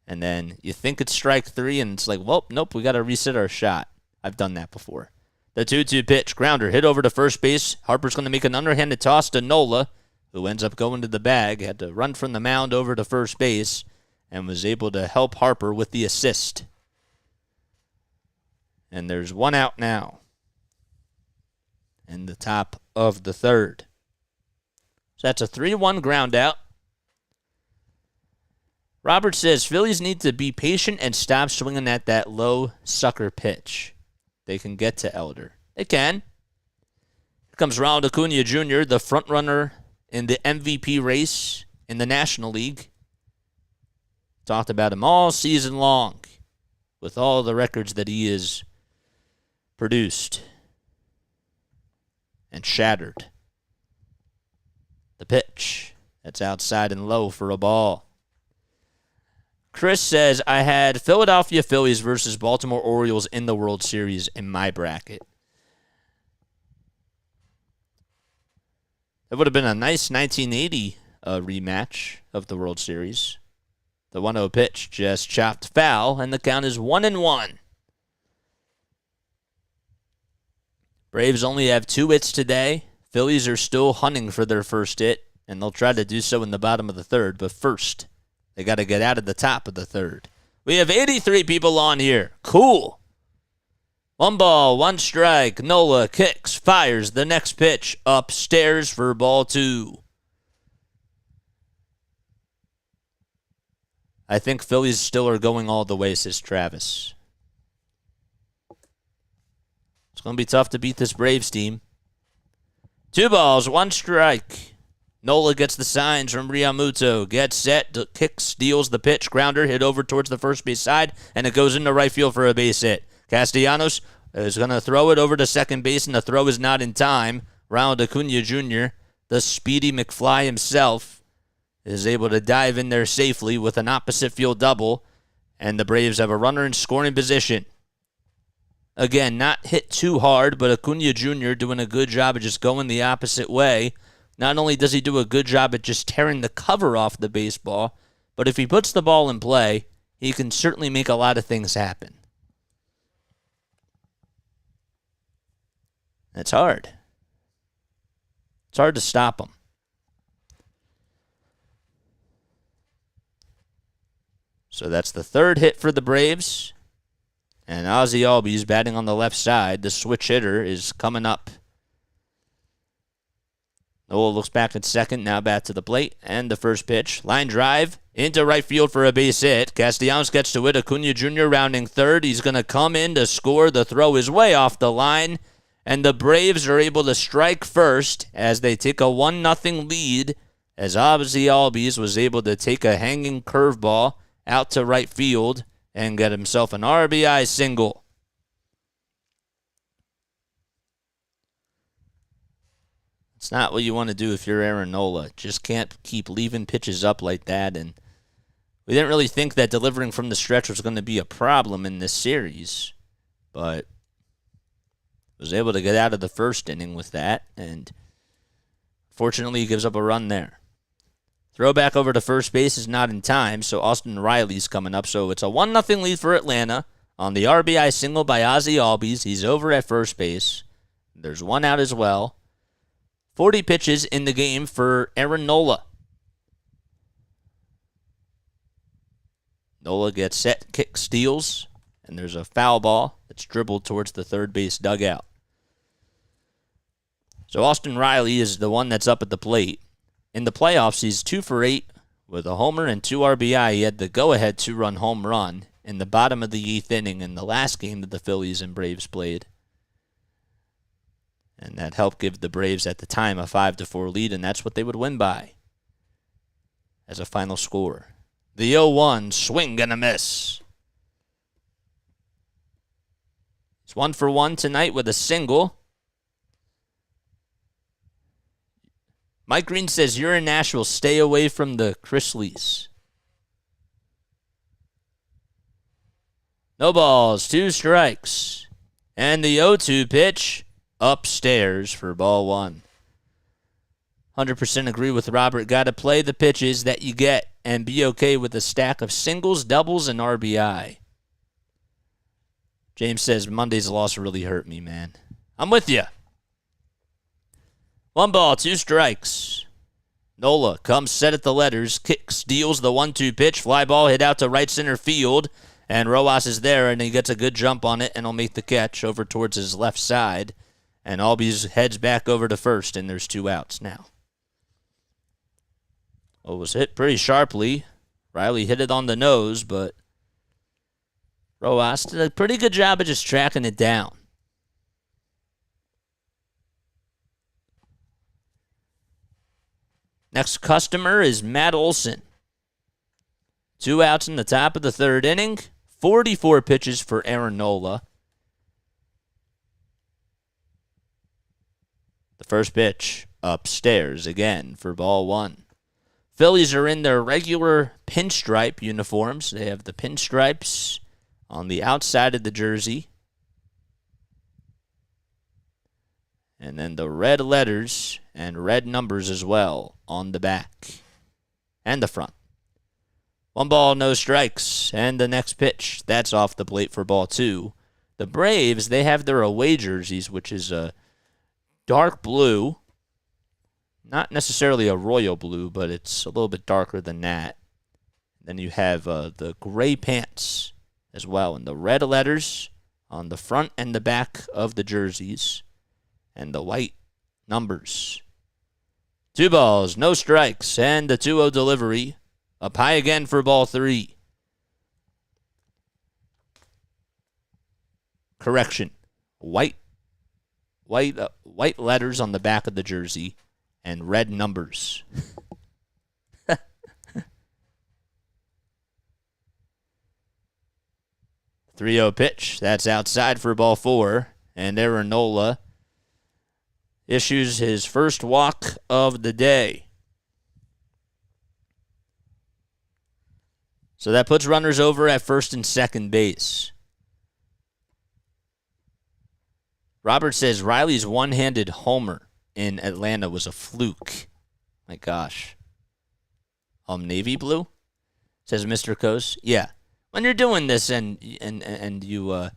and then you think it's strike 3, and it's like, well, nope, we got to reset our shot. I've done that before. The 2-2 pitch, grounder, hit over to first base. Harper's going to make an underhanded toss to Nola, who ends up going to the bag, had to run from the mound over to first base, and was able to help Harper with the assist. And there's 1 out now in the top of the third. So that's a 3-1 ground out. Robert says, Phillies need to be patient and stop swinging at that low sucker pitch. They can get to Elder. They can. Here comes Ronald Acuna Jr., the front runner in the MVP race in the National League. Talked about him all season long with all the records that he has produced and shattered. The pitch. That's outside and low for a ball. Chris says, I had Philadelphia Phillies versus Baltimore Orioles in the World Series in my bracket. It would have been a nice 1980 rematch of the World Series. The 1-0 pitch just chopped foul, and the count is 1-1. Braves only have 2 hits today. Phillies are still hunting for their first hit, and they'll try to do so in the bottom of the third. But first, they got to get out of the top of the third. We have 83 people on here. Cool. 1 ball, 1 strike. Nola kicks, fires the next pitch upstairs for ball 2. I think Phillies still are going all the way, says Travis. It's going to be tough to beat this Braves team. 2 balls, 1 strike. Nola gets the signs from Realmuto. Gets set, kicks, steals the pitch. Grounder hit over towards the first base side, and it goes into right field for a base hit. Castellanos is going to throw it over to second base, and the throw is not in time. Ronald Acuna Jr., the speedy McFly himself, is able to dive in there safely with an opposite field double, and the Braves have a runner in scoring position. Again, not hit too hard, but Acuna Jr. doing a good job of just going the opposite way. Not only does he do a good job at just tearing the cover off the baseball, but if he puts the ball in play, he can certainly make a lot of things happen. It's hard. It's hard to stop him. So that's the third hit for the Braves. And Ozzie Albies batting on the left side. The switch hitter is coming up. Nola looks back at second, now back to the plate, and the first pitch. Line drive into right field for a base hit. Castellanos gets to it. Acuna Jr. rounding third. He's going to come in to score. The throw is way off the line, and the Braves are able to strike first as they take a 1-0 lead, as Ozzie Albies was able to take a hanging curveball out to right field and get himself an RBI single. It's not what you want to do if you're Aaron Nola. Just can't keep leaving pitches up like that. And we didn't really think that delivering from the stretch was going to be a problem in this series. But was able to get out of the first inning with that. And fortunately, he gives up a run there. Throw back over to first base is not in time, so Austin Riley's coming up. So it's a 1-0 lead for Atlanta on the RBI single by Ozzie Albies. He's over at first base. There's one out as well. 40 pitches in the game for Aaron Nola. Nola gets set, kick, steals, and there's a foul ball that's dribbled towards the third base dugout. So Austin Riley is the one that's up at the plate. In the playoffs, he's 2 for 8 with a homer and 2 RBI. He had the go-ahead 2-run home run in the bottom of the 8th inning in the last game that the Phillies and Braves played. And that helped give the Braves at the time a 5-4 lead, and that's what they would win by as a final score. The 0-1, swing and a miss. He's 1 for 1 tonight with a single. Mike Green says, you're in Nashville, stay away from the Chrisleys. No balls, 2 strikes. And the 0-2 pitch. Upstairs for ball 1. 100% agree with Robert. Got to play the pitches that you get and be okay with a stack of singles, doubles, and RBI. James says, Monday's loss really hurt me, man. I'm with you. 1 ball, 2 strikes. Nola comes set at the letters, kicks, steals the 1-2 pitch, fly ball hit out to right center field, and Rojas is there, and he gets a good jump on it, and he'll make the catch over towards his left side. And Albies heads back over to first, and there's 2 outs now. It was hit pretty sharply. Riley hit it on the nose, but Rojas did a pretty good job of just tracking it down. Next customer is Matt Olson. 2 outs in the top of the 3rd inning. 44 pitches for Aaron Nola. The first pitch upstairs again for ball 1. Phillies are in their regular pinstripe uniforms. They have the pinstripes on the outside of the jersey. And then the red letters and red numbers as well on the back and the front. 1 ball, no strikes. And the next pitch, that's off the plate for ball 2. The Braves, they have their away jerseys, which is a dark blue. Not necessarily a royal blue, but it's a little bit darker than that. Then you have the gray pants as well, and the red letters on the front and the back of the jerseys, and the white numbers. 2 balls, no strikes, and the 2-0 delivery. Up high again for ball 3. Correction. White letters on the back of the jersey and red numbers. 3-0 pitch. That's outside for ball 4. And Aaron Nola issues his first walk of the day. So that puts runners over at first and second base. Robert says Riley's one-handed homer in Atlanta was a fluke. My gosh. Navy blue? Says Mr. Coase. Yeah. When you're doing this and you are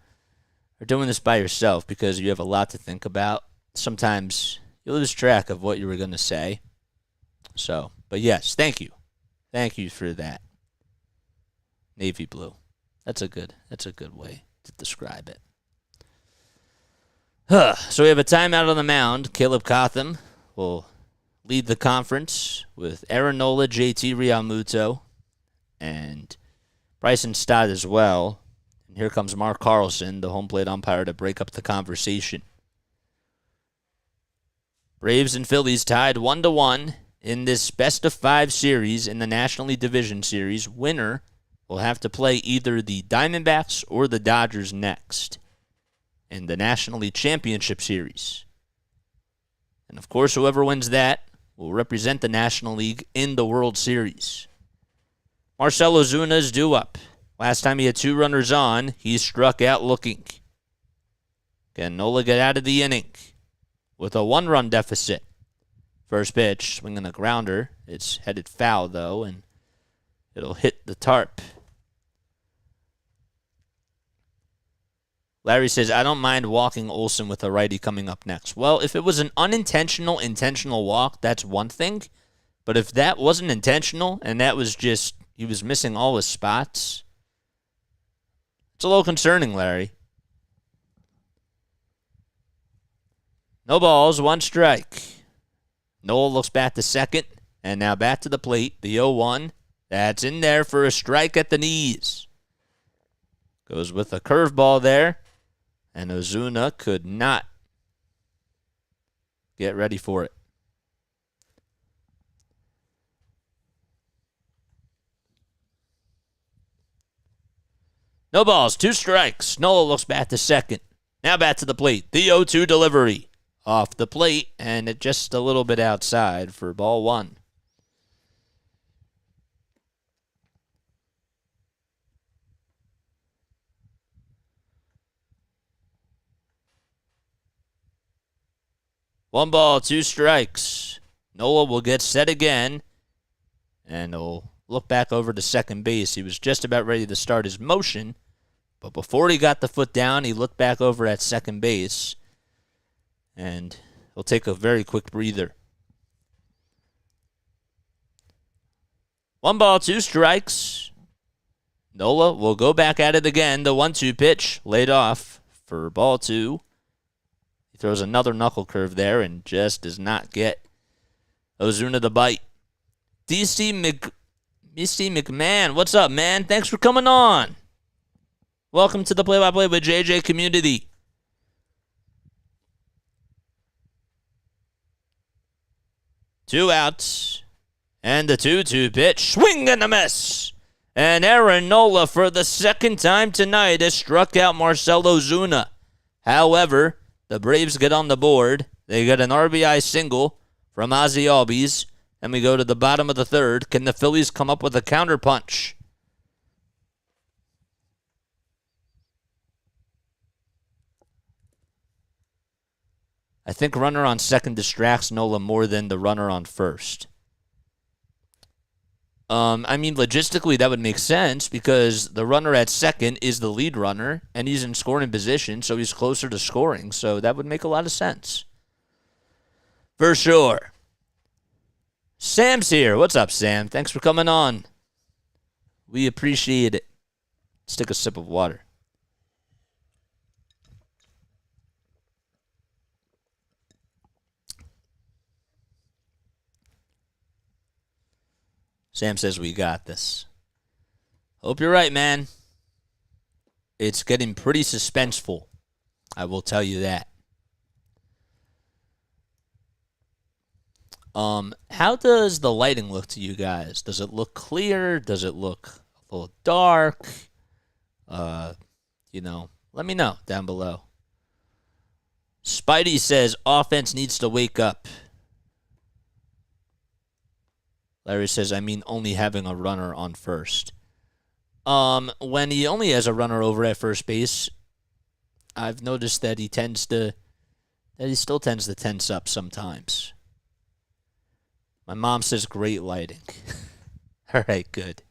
doing this by yourself because you have a lot to think about, sometimes you lose track of what you were going to say. So, but yes, thank you. Thank you for that. Navy blue. That's a good way to describe it. So we have a timeout on the mound. Caleb Cotham will lead the conference with Aaron Nola, JT Realmuto, and Bryson Stott as well. And here comes Mark Carlson, the home plate umpire, to break up the conversation. Braves and Phillies tied 1-1 in this best-of-5 series in the National League Division Series. Winner will have to play either the Diamondbacks or the Dodgers next in the National League Championship Series. And, of course, whoever wins that will represent the National League in the World Series. Marcell Ozuna is due up. Last time he had 2 runners on, he struck out looking. Can Nola get out of the inning with a 1-run deficit? First pitch, swinging a grounder. It's headed foul, though, and it'll hit the tarp. Larry says, I don't mind walking Olsen with a righty coming up next. Well, if it was an intentional walk, that's one thing. But if that wasn't intentional and that was just, he was missing all his spots, it's a little concerning, Larry. No balls, 1 strike. Nola looks back to second, and now back to the plate. The 0-1. That's in there for a strike at the knees. Goes with a curveball there. And Ozuna could not get ready for it. No balls, 2 strikes. Nola looks back to second. Now back to the plate. The 0-2 delivery. Off the plate, and it just a little bit outside for ball 1. One ball, 2 strikes. Nola will get set again, and he'll look back over to second base. He was just about ready to start his motion, but before he got the foot down, he looked back over at second base, and he'll take a very quick breather. 1 ball, 2 strikes. Nola will go back at it again. The 1-2 pitch laid off for ball 2. He throws another knuckle curve there and just does not get Ozuna the bite. DC McMahon, what's up, man? Thanks for coming on. Welcome to the Play-by-Play with JJ community. Two outs, and the 2-2 pitch, swing and a miss. And Aaron Nola, for the second time tonight, has struck out Marcell Ozuna. However, the Braves get on the board. They get an RBI single from Ozzy Albies, and we go to the bottom of the 3rd. Can the Phillies come up with a counterpunch? I think runner on second distracts Nola more than the runner on first. I mean, logistically, that would make sense because the runner at second is the lead runner, and he's in scoring position, so he's closer to scoring. So that would make a lot of sense. For sure. Sam's here. What's up, Sam? Thanks for coming on. We appreciate it. Let's take a sip of water. Sam says we got this. Hope you're right, man. It's getting pretty suspenseful. I will tell you that. How does the lighting look to you guys? Does it look clear? Does it look a little dark? Let me know down below. Spidey says offense needs to wake up. Larry says, I mean only having a runner on first. When he only has a runner over at first base, I've noticed that he still tends to tense up sometimes. My mom says great lighting. All right, good.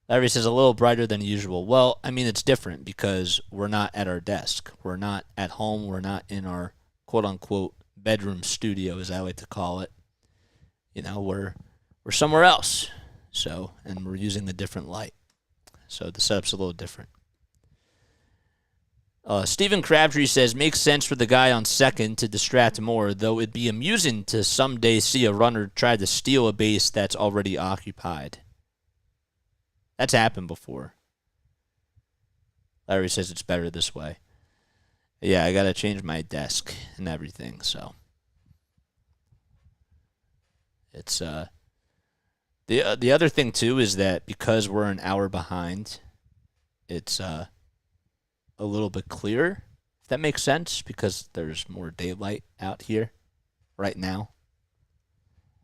Larry says a little brighter than usual. Well, I mean, it's different because we're not at our desk. We're not at home. We're not in our quote-unquote bedroom studio, as I like to call it. We're somewhere else. So, and we're using a different light. So the setup's a little different. Stephen Crabtree says, makes sense for the guy on second to distract more, though it'd be amusing to someday see a runner try to steal a base that's already occupied. That's happened before. Larry says it's better this way. Yeah, I got to change my desk and everything, so. It's, the other thing, too, is that because we're an hour behind, it's, a little bit clearer, if that makes sense, because there's more daylight out here right now.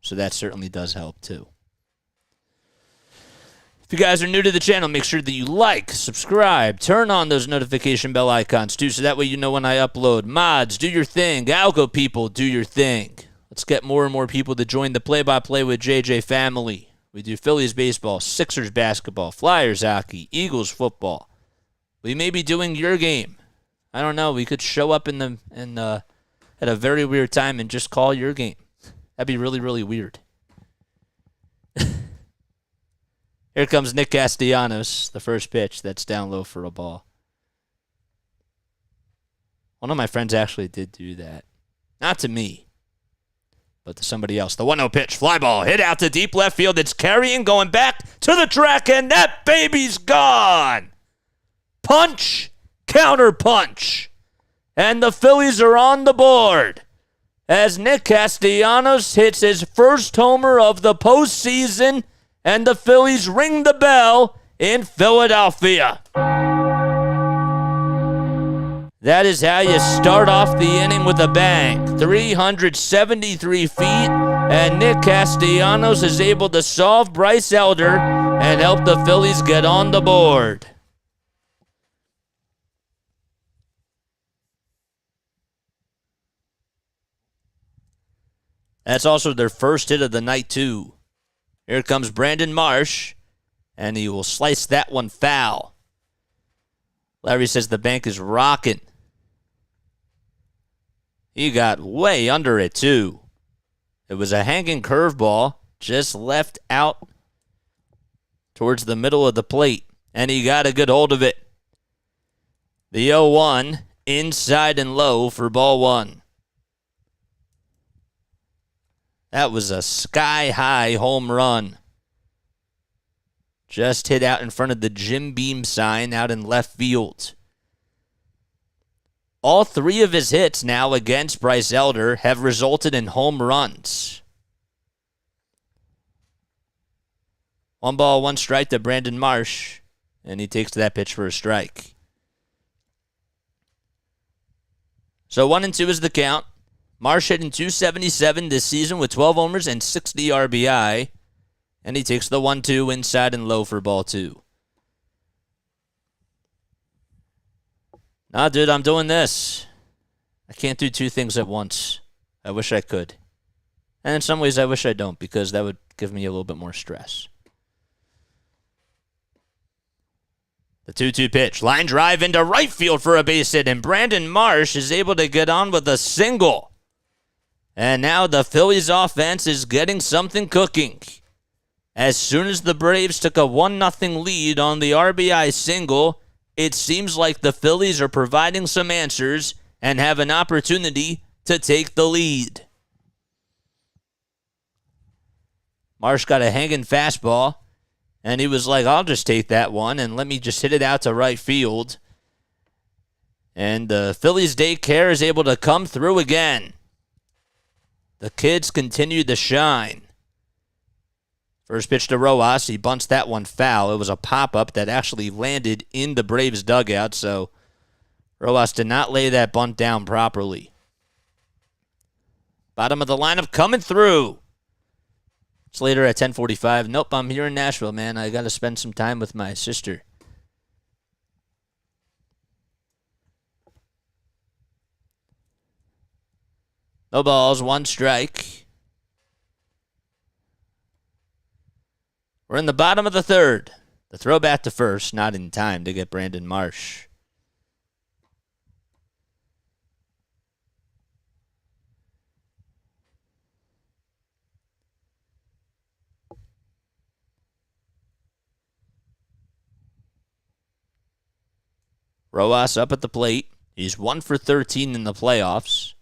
So that certainly does help too. If you guys are new to the channel, make sure that you like, subscribe, turn on those notification bell icons too, so that way you know when I upload. Mods, do your thing. Algo people, do your thing. Let's get more and more people to join the play-by-play with JJ family. We do Phillies baseball, Sixers basketball, Flyers hockey, Eagles football. We may be doing your game. I don't know. We could show up at a very weird time and just call your game. That'd be really, really weird. Here comes Nick Castellanos, the first pitch. That's down low for a ball. One of my friends actually did do that. Not to me, but to somebody else. The 1-0 pitch, fly ball, hit out to deep left field. It's carrying, going back to the track, and that baby's gone. Punch, counter punch. And the Phillies are on the board as Nick Castellanos hits his first homer of the postseason, and the Phillies ring the bell in Philadelphia. That is how you start off the inning with a bang. 373 feet, and Nick Castellanos is able to solve Bryce Elder and help the Phillies get on the board. That's also their first hit of the night, too. Here comes Brandon Marsh, and he will slice that one foul. Larry says the bank is rocking. He got way under it, too. It was a hanging curveball, just left out towards the middle of the plate, and he got a good hold of it. The 0-1, inside and low for ball one. That was a sky-high home run. Just hit out in front of the Jim Beam sign out in left field. All three of his hits now against Bryce Elder have resulted in home runs. 1 ball, 1 strike to Brandon Marsh, and he takes that pitch for a strike. So 1-2 is the count. Marsh hitting .277 this season with 12 homers and 60 RBI. And he takes the 1-2 inside and low for ball two. Nah, dude, I'm doing this. I can't do two things at once. I wish I could. And in some ways, I wish I don't, because that would give me a little bit more stress. The 2-2 pitch. Line drive into right field for a base hit, and Brandon Marsh is able to get on with a single. And now the Phillies offense is getting something cooking. As soon as the Braves took a 1-0 lead on the RBI single, it seems like the Phillies are providing some answers and have an opportunity to take the lead. Marsh got a hanging fastball, and he was like, I'll just take that one and let me just hit it out to right field. And the Phillies daycare is able to come through again. The kids continue to shine. First pitch to Rojas. He bunts that one foul. It was a pop-up that actually landed in the Braves dugout, so Rojas did not lay that bunt down properly. Bottom of the lineup coming through. It's later at 10:45. Nope, I'm here in Nashville, man. I got to spend some time with my sister. No balls, one strike. We're in the bottom of the third. The throw back to first, not in time to get Brandon Marsh. Rojas up at the plate. He's 1 for 13 in the playoffs.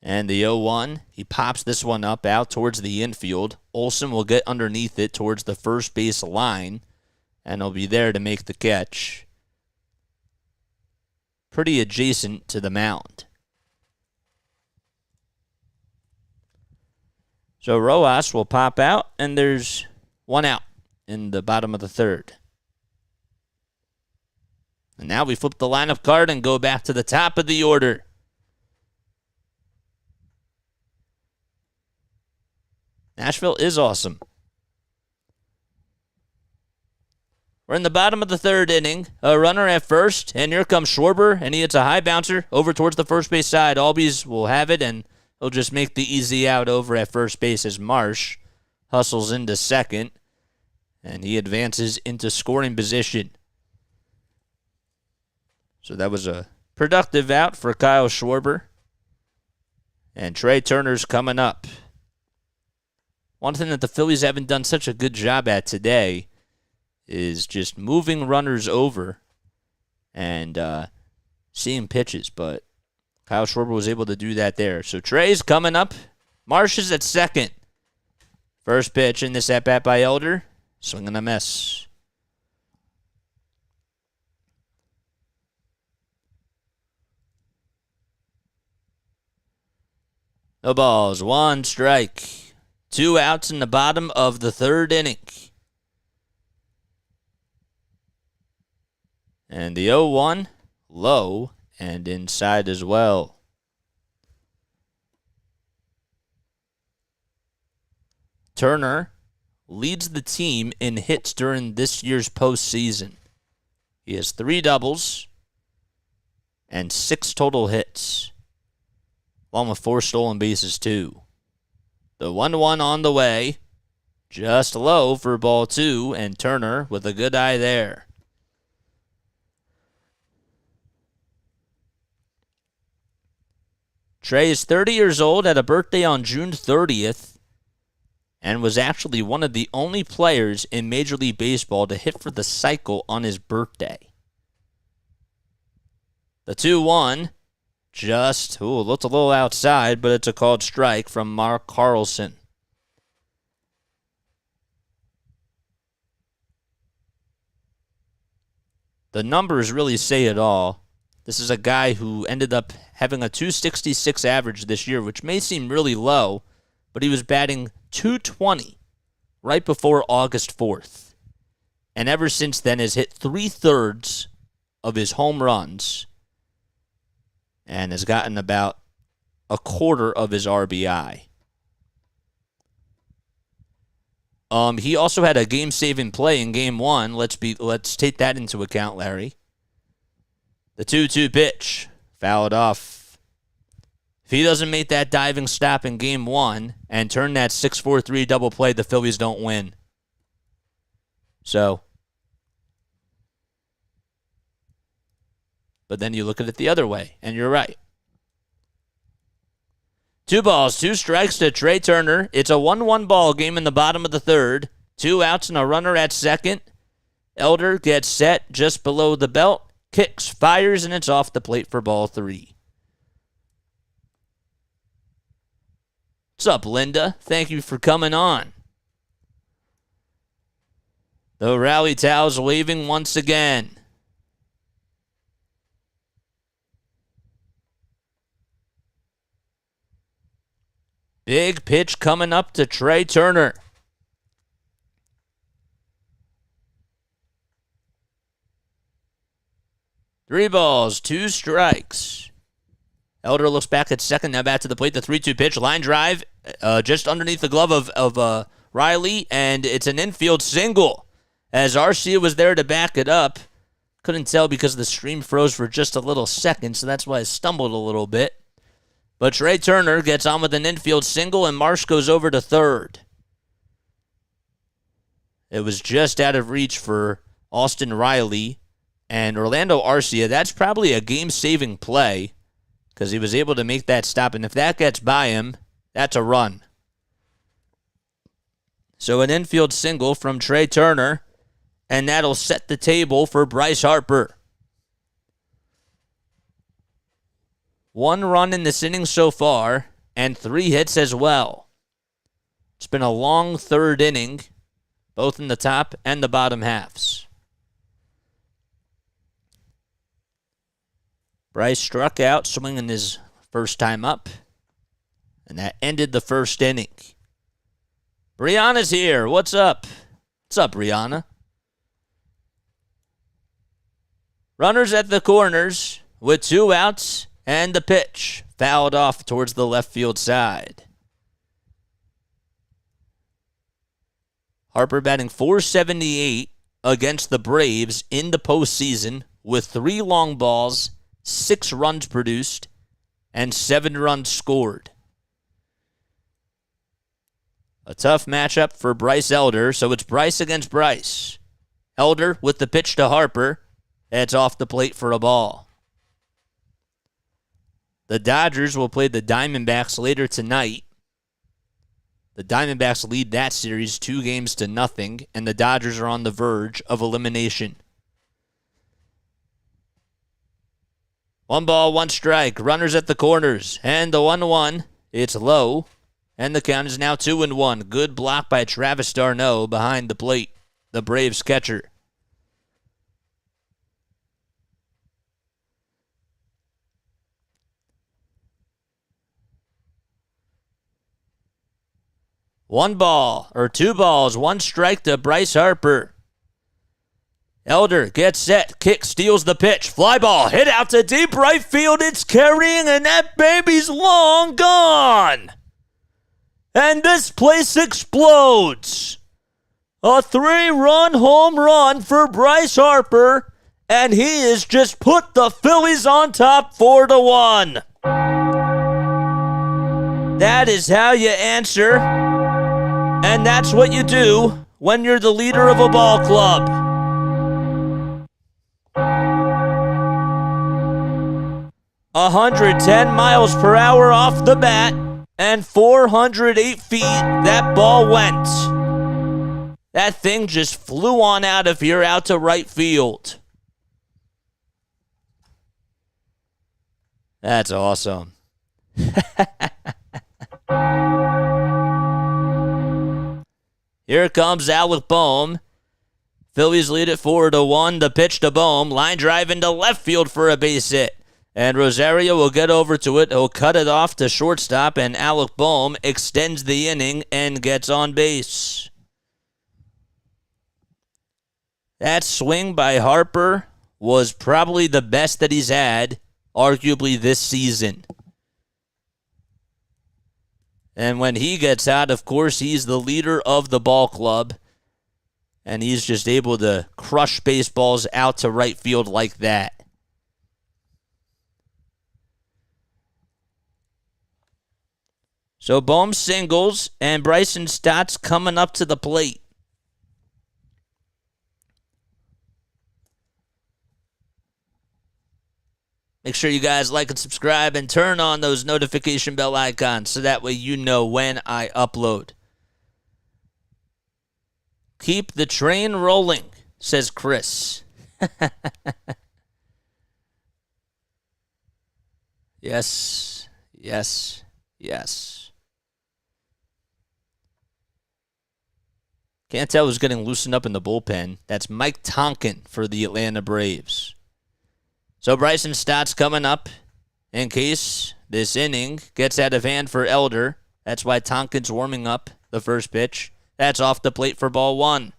And the 0-1, he pops this one up out towards the infield. Olsen will get underneath it towards the first base line, and he'll be there to make the catch. Pretty adjacent to the mound. So Rojas will pop out, and there's one out in the bottom of the third. And now we flip the lineup card and go back to the top of the order. Nashville is awesome. We're in the bottom of the third inning. A runner at first, and here comes Schwarber, and he hits a high bouncer over towards the first base side. Albies will have it, and he'll just make the easy out over at first base as Marsh hustles into second, and he advances into scoring position. So that was a productive out for Kyle Schwarber. And Trey Turner's coming up. One thing that the Phillies haven't done such a good job at today is just moving runners over and seeing pitches, but Kyle Schwarber was able to do that there. So Trey's coming up. Marsh is at second. First pitch in this at-bat by Elder. Swing and a miss. No balls, one strike. 2 outs in the bottom of the third inning. And the 0-1, low and inside as well. Turner leads the team in hits during this year's postseason. He has 3 doubles and 6 total hits, along with 4 stolen bases too. The 1-1 on the way, just low for ball 2, and Turner with a good eye there. Trey is 30 years old, had a birthday on June 30th, and was actually one of the only players in Major League Baseball to hit for the cycle on his birthday. The 2-1. Just, looked a little outside, but it's a called strike from Mark Carlson. The numbers really say it all. This is a guy who ended up having a .266 average this year, which may seem really low, but he was batting .220 right before August 4th. And ever since then has hit 3/3 of his home runs and has gotten about a quarter of his RBI. He also had a game-saving play in Game 1. Let's take that into account, Larry. The 2-2 pitch, fouled off. If he doesn't make that diving stop in Game 1 and turn that 6-4-3 double play, the Phillies don't win. So, but then you look at it the other way, and you're right. 2 balls, 2 strikes to Trey Turner. It's a 1-1 ball game in the bottom of the third. 2 outs and a runner at second. Elder gets set just below the belt, kicks, fires, and it's off the plate for ball 3. What's up, Linda? Thank you for coming on. The rally towels waving once again. Big pitch coming up to Trey Turner. Three balls, two strikes. Elder looks back at second, now back to the plate. The 3-2 pitch, line drive, just underneath the glove of Riley, and it's an infield single. As Arcia was there to back it up, couldn't tell because the stream froze for just a little second, so that's why I stumbled a little bit. But Trey Turner gets on with an infield single, and Marsh goes over to third. It was just out of reach for Austin Riley. And Orlando Arcia, that's probably a game-saving play because he was able to make that stop. And if that gets by him, that's a run. So an infield single from Trey Turner, and that'll set the table for Bryce Harper. 1 run in this inning so far, and 3 hits as well. It's been a long third inning, both in the top and the bottom halves. Bryce struck out, swinging his first time up, and that ended the first inning. Brianna's here. What's up? What's up, Brianna? Runners at the corners with 2 outs and the pitch fouled off towards the left field side. Harper batting .478 against the Braves in the postseason with 3 long balls, 6 runs produced, and 7 runs scored. A tough matchup for Bryce Elder, so it's Bryce against Bryce. Elder with the pitch to Harper. It's off the plate for a ball. The Dodgers will play the Diamondbacks later tonight. The Diamondbacks lead that series 2-0, and the Dodgers are on the verge of elimination. 1 ball, 1 strike. Runners at the corners. And the 1-1. It's low. And the count is now 2-1. Good block by Travis d'Arnaud behind the plate, the Braves catcher. Two balls, 1 strike to Bryce Harper. Elder gets set, kick, steals the pitch. Fly ball, hit out to deep right field. It's carrying, and that baby's long gone. And this place explodes. A 3-run home run for Bryce Harper, and he has just put the Phillies on top 4-1. That is how you answer, and that's what you do when you're the leader of a ball club. 110 miles per hour off the bat, and 408 feet that ball went. That thing just flew on out of here out to right field. That's awesome. Here comes Alec Boehm. Phillies lead it 4-1. The pitch to Boehm. Line drive into left field for a base hit. And Rosario will get over to it. He'll cut it off to shortstop, and Alec Boehm extends the inning and gets on base. That swing by Harper was probably the best that he's had, arguably this season. And when he gets out, of course, he's the leader of the ball club, and he's just able to crush baseballs out to right field like that. So Boehm singles, and Bryson Stott's coming up to the plate. Make sure you guys like and subscribe and turn on those notification bell icons so that way you know when I upload. Keep the train rolling, says Chris. Yes, yes, yes. Can't tell who's getting loosened up in the bullpen. That's Mike Tonkin for the Atlanta Braves. So Bryson Stott's coming up in case this inning gets out of hand for Elder, That's why Tonkin's warming up the first pitch. That's off the plate for ball 1.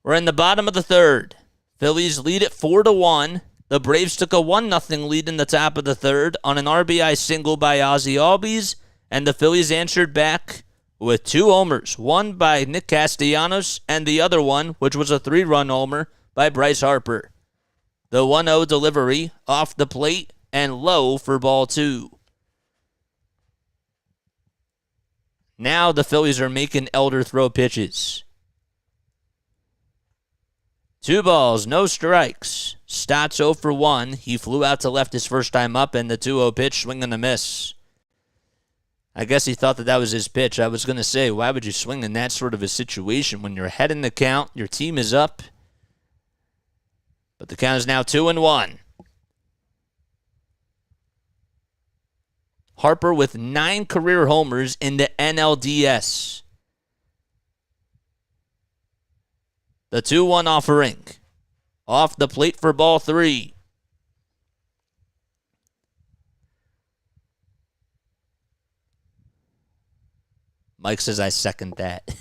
We're in the bottom of the third. Phillies lead it 4-1. The Braves took a 1-0 lead in the top of the third on an RBI single by Ozzie Albies, and the Phillies answered back with 2 homers, one by Nick Castellanos and the other one, which was a 3-run homer, by Bryce Harper. The 1-0 delivery off the plate and low for ball 2. Now the Phillies are making Elder throw pitches. 2 balls, no strikes. Stotts 0 for 1. He flew out to left his first time up, and the 2-0 pitch, swing and a miss. I guess he thought that was his pitch. I was going to say, why would you swing in that sort of a situation when you're ahead in the count, your team is up? But the count is now 2-1. Harper with 9 career homers in the NLDS. The 2-1 offering. Off the plate for ball 3. Mike says I second that.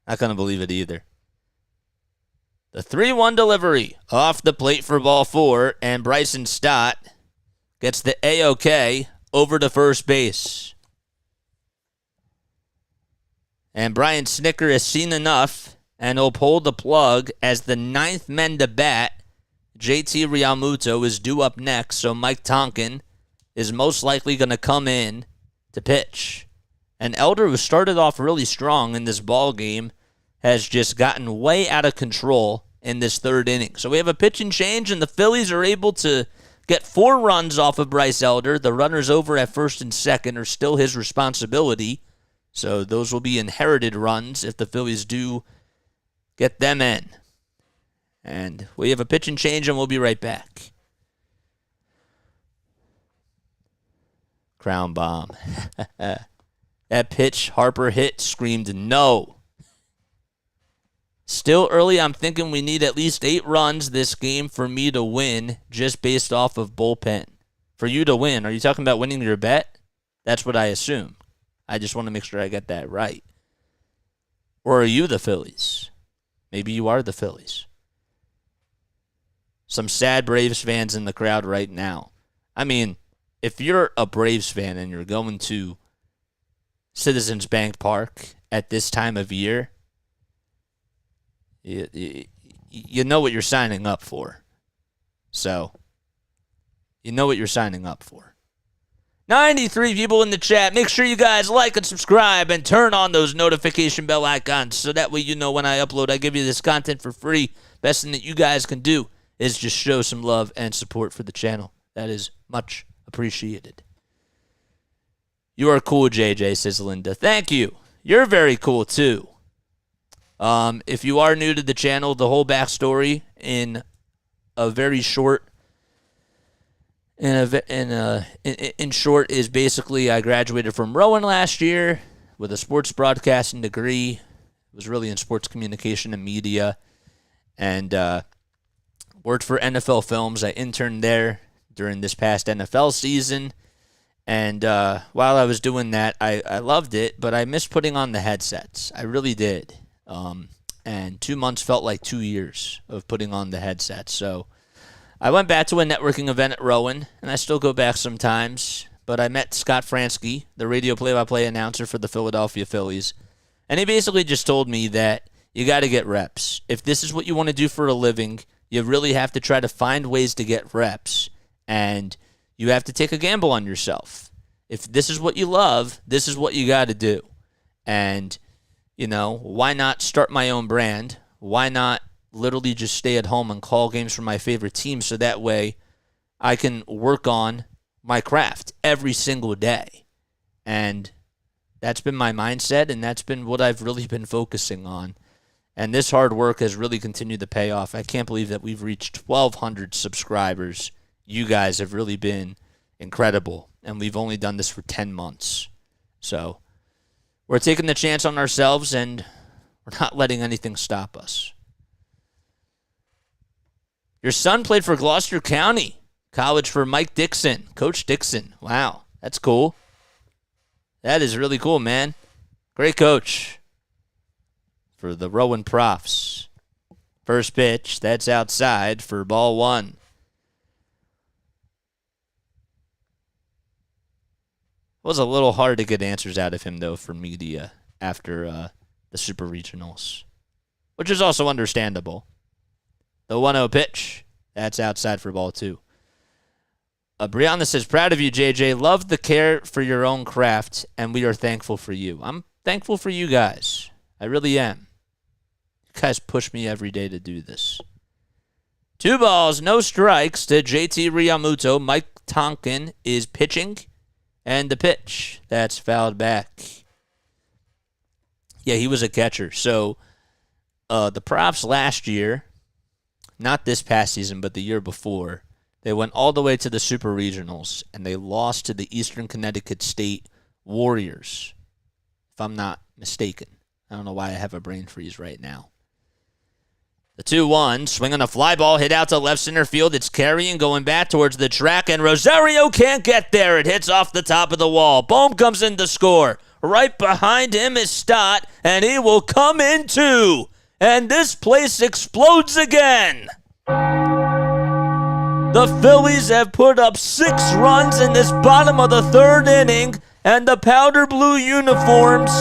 I couldn't believe it either. The 3-1 delivery off the plate for ball 4, and Bryson Stott gets the A-OK over to first base. And Brian Snitker has seen enough, and he'll pull the plug as the 9th man to bat. JT Realmuto is due up next, so Mike Tonkin is most likely going to come in to pitch. And Elder, who started off really strong in this ball game, has just gotten way out of control in this third inning. So we have a pitching change, and the Phillies are able to get 4 runs off of Bryce Elder. The runners over at first and second are still his responsibility. So those will be inherited runs if the Phillies do get them in. And we have a pitching change, and we'll be right back. Crown bomb. That pitch Harper hit screamed no. Still early, I'm thinking we need at least 8 runs this game for me to win, just based off of bullpen. For you to win, are you talking about winning your bet? That's what I assume. I just want to make sure I get that right. Or are you the Phillies? Maybe you are the Phillies. Some sad Braves fans in the crowd right now. I mean, if you're a Braves fan and you're going to Citizens Bank Park at this time of year, you know what you're signing up for. So, you know what you're signing up for. 93 people in the chat. Make sure you guys like and subscribe and turn on those notification bell icons so that way you know when I upload. I give you this content for free. Best thing that you guys can do is just show some love and support for the channel. That is much appreciated. You are cool, JJ, says Linda. Thank you. You're very cool, too. If you are new to the channel, the whole backstory in a very short, in short, is basically I graduated from Rowan last year with a sports broadcasting degree. It was really in sports communication and media, and worked for NFL Films. I interned there during this past NFL season, and while I was doing that, I loved it, but I missed putting on the headsets. I really did. And 2 months felt like 2 years of putting on the headset. So I went back to a networking event at Rowan, and I still go back sometimes. But I met Scott Fransky, the radio play-by-play announcer for the Philadelphia Phillies, and he basically just told me that you got to get reps. If this is what you want to do for a living, you really have to try to find ways to get reps, and you have to take a gamble on yourself. If this is what you love, this is what you got to do. And you know, why not start my own brand? Why not literally just stay at home and call games for my favorite team so that way I can work on my craft every single day? And that's been my mindset, and that's been what I've really been focusing on. And this hard work has really continued to pay off. I can't believe that we've reached 1,200 subscribers. You guys have really been incredible, and we've only done this for 10 months. So we're taking the chance on ourselves, and we're not letting anything stop us. Your son played for Gloucester County. College for Mike Dixon. Coach Dixon. Wow, that's cool. That is really cool, man. Great coach for the Rowan Profs. First pitch, that's outside for ball one. It was a little hard to get answers out of him, though, for media after the Super Regionals, which is also understandable. The 1-0 pitch, that's outside for ball two. Brianna says, proud of you, JJ. Love the care for your own craft, and we are thankful for you. I'm thankful for you guys. I really am. You guys push me every day to do this. 2 balls, no strikes to JT Realmuto. Mike Tonkin is pitching, and the pitch, that's fouled back. Yeah, he was a catcher. So the Profs last year, not this past season, but the year before, they went all the way to the Super Regionals, and they lost to the Eastern Connecticut State Warriors, if I'm not mistaken. I don't know why I have a brain freeze right now. The 2-1, swing on a fly ball, hit out to left center field. It's carrying, going back towards the track, and Rosario can't get there. It hits off the top of the wall. Bohm comes in to score. Right behind him is Stott, and he will come in too. And this place explodes again. The Phillies have put up 6 runs in this bottom of the 3rd inning, and the powder blue uniforms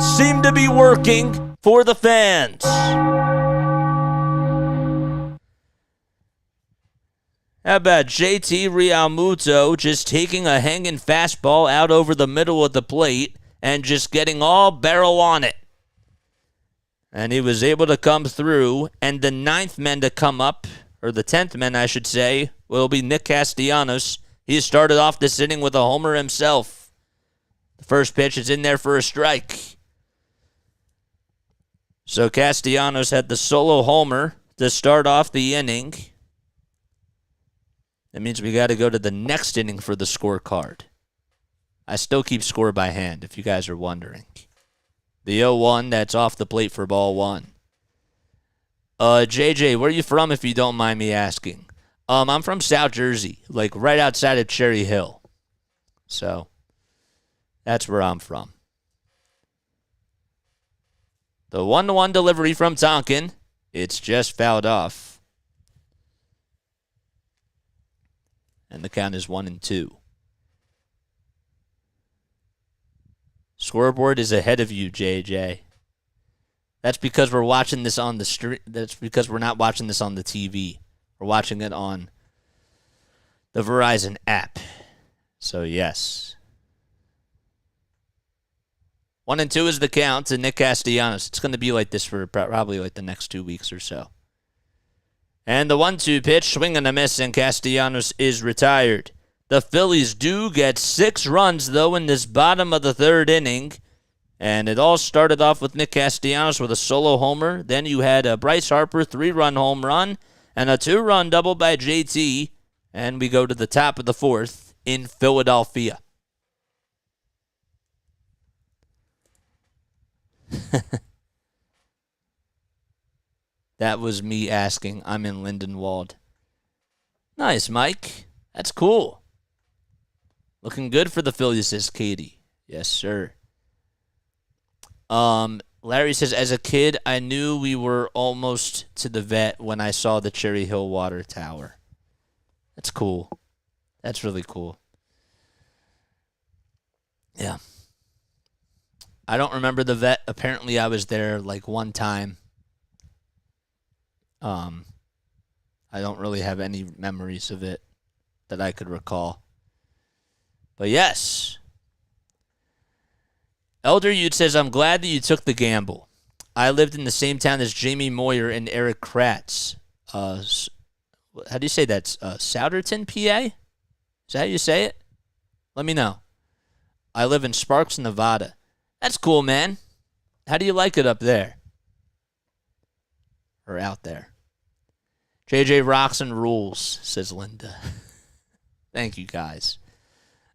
seem to be working for the fans. How about JT Realmuto just taking a hanging fastball out over the middle of the plate and just getting all barrel on it? And he was able to come through, and the 9th man to come up, or the 10th man, I should say, will be Nick Castellanos. He started off this inning with a homer himself. The first pitch is in there for a strike. So Castellanos had the solo homer to start off the inning. That means we got to go to the next inning for the scorecard. I still keep score by hand, if you guys are wondering. The 0-1, that's off the plate for ball one. JJ, where are you from, if you don't mind me asking? I'm from South Jersey, like right outside of Cherry Hill. So, that's where I'm from. The 1-1 delivery from Tonkin. It's just fouled off. And the count is 1-2. Scoreboard is ahead of you, JJ. That's because we're watching this on the street. That's because we're not watching this on the TV. We're watching it on the Verizon app. So, yes. 1-2 is the count to Nick Castellanos. It's going to be like this for probably like the next 2 weeks or so. And the 1-2 pitch, swing and a miss, and Castellanos is retired. The Phillies do get 6 runs, though, in this bottom of the 3rd inning. And it all started off with Nick Castellanos with a solo homer. Then you had a Bryce Harper 3-run home run and a 2-run double by JT. And we go to the top of the 4th in Philadelphia. That was me asking. I'm in Lindenwold. Nice, Mike. That's cool. Looking good for the Phillies, says Katie. Yes, sir. Larry says, as a kid, I knew we were almost to the vet when I saw the Cherry Hill Water Tower. That's cool. That's really cool. Yeah. I don't remember the vet. Apparently, I was there like one time. I don't really have any memories of it that I could recall. But yes. Elder Youth says, I'm glad that you took the gamble. I lived in the same town as Jamie Moyer and Eric Kratz. How do you say that? Souderton, PA? Is that how you say it? Let me know. I live in Sparks, Nevada. That's cool, man. How do you like it up there? Or out there? JJ rocks and rules, says Linda. Thank you, guys.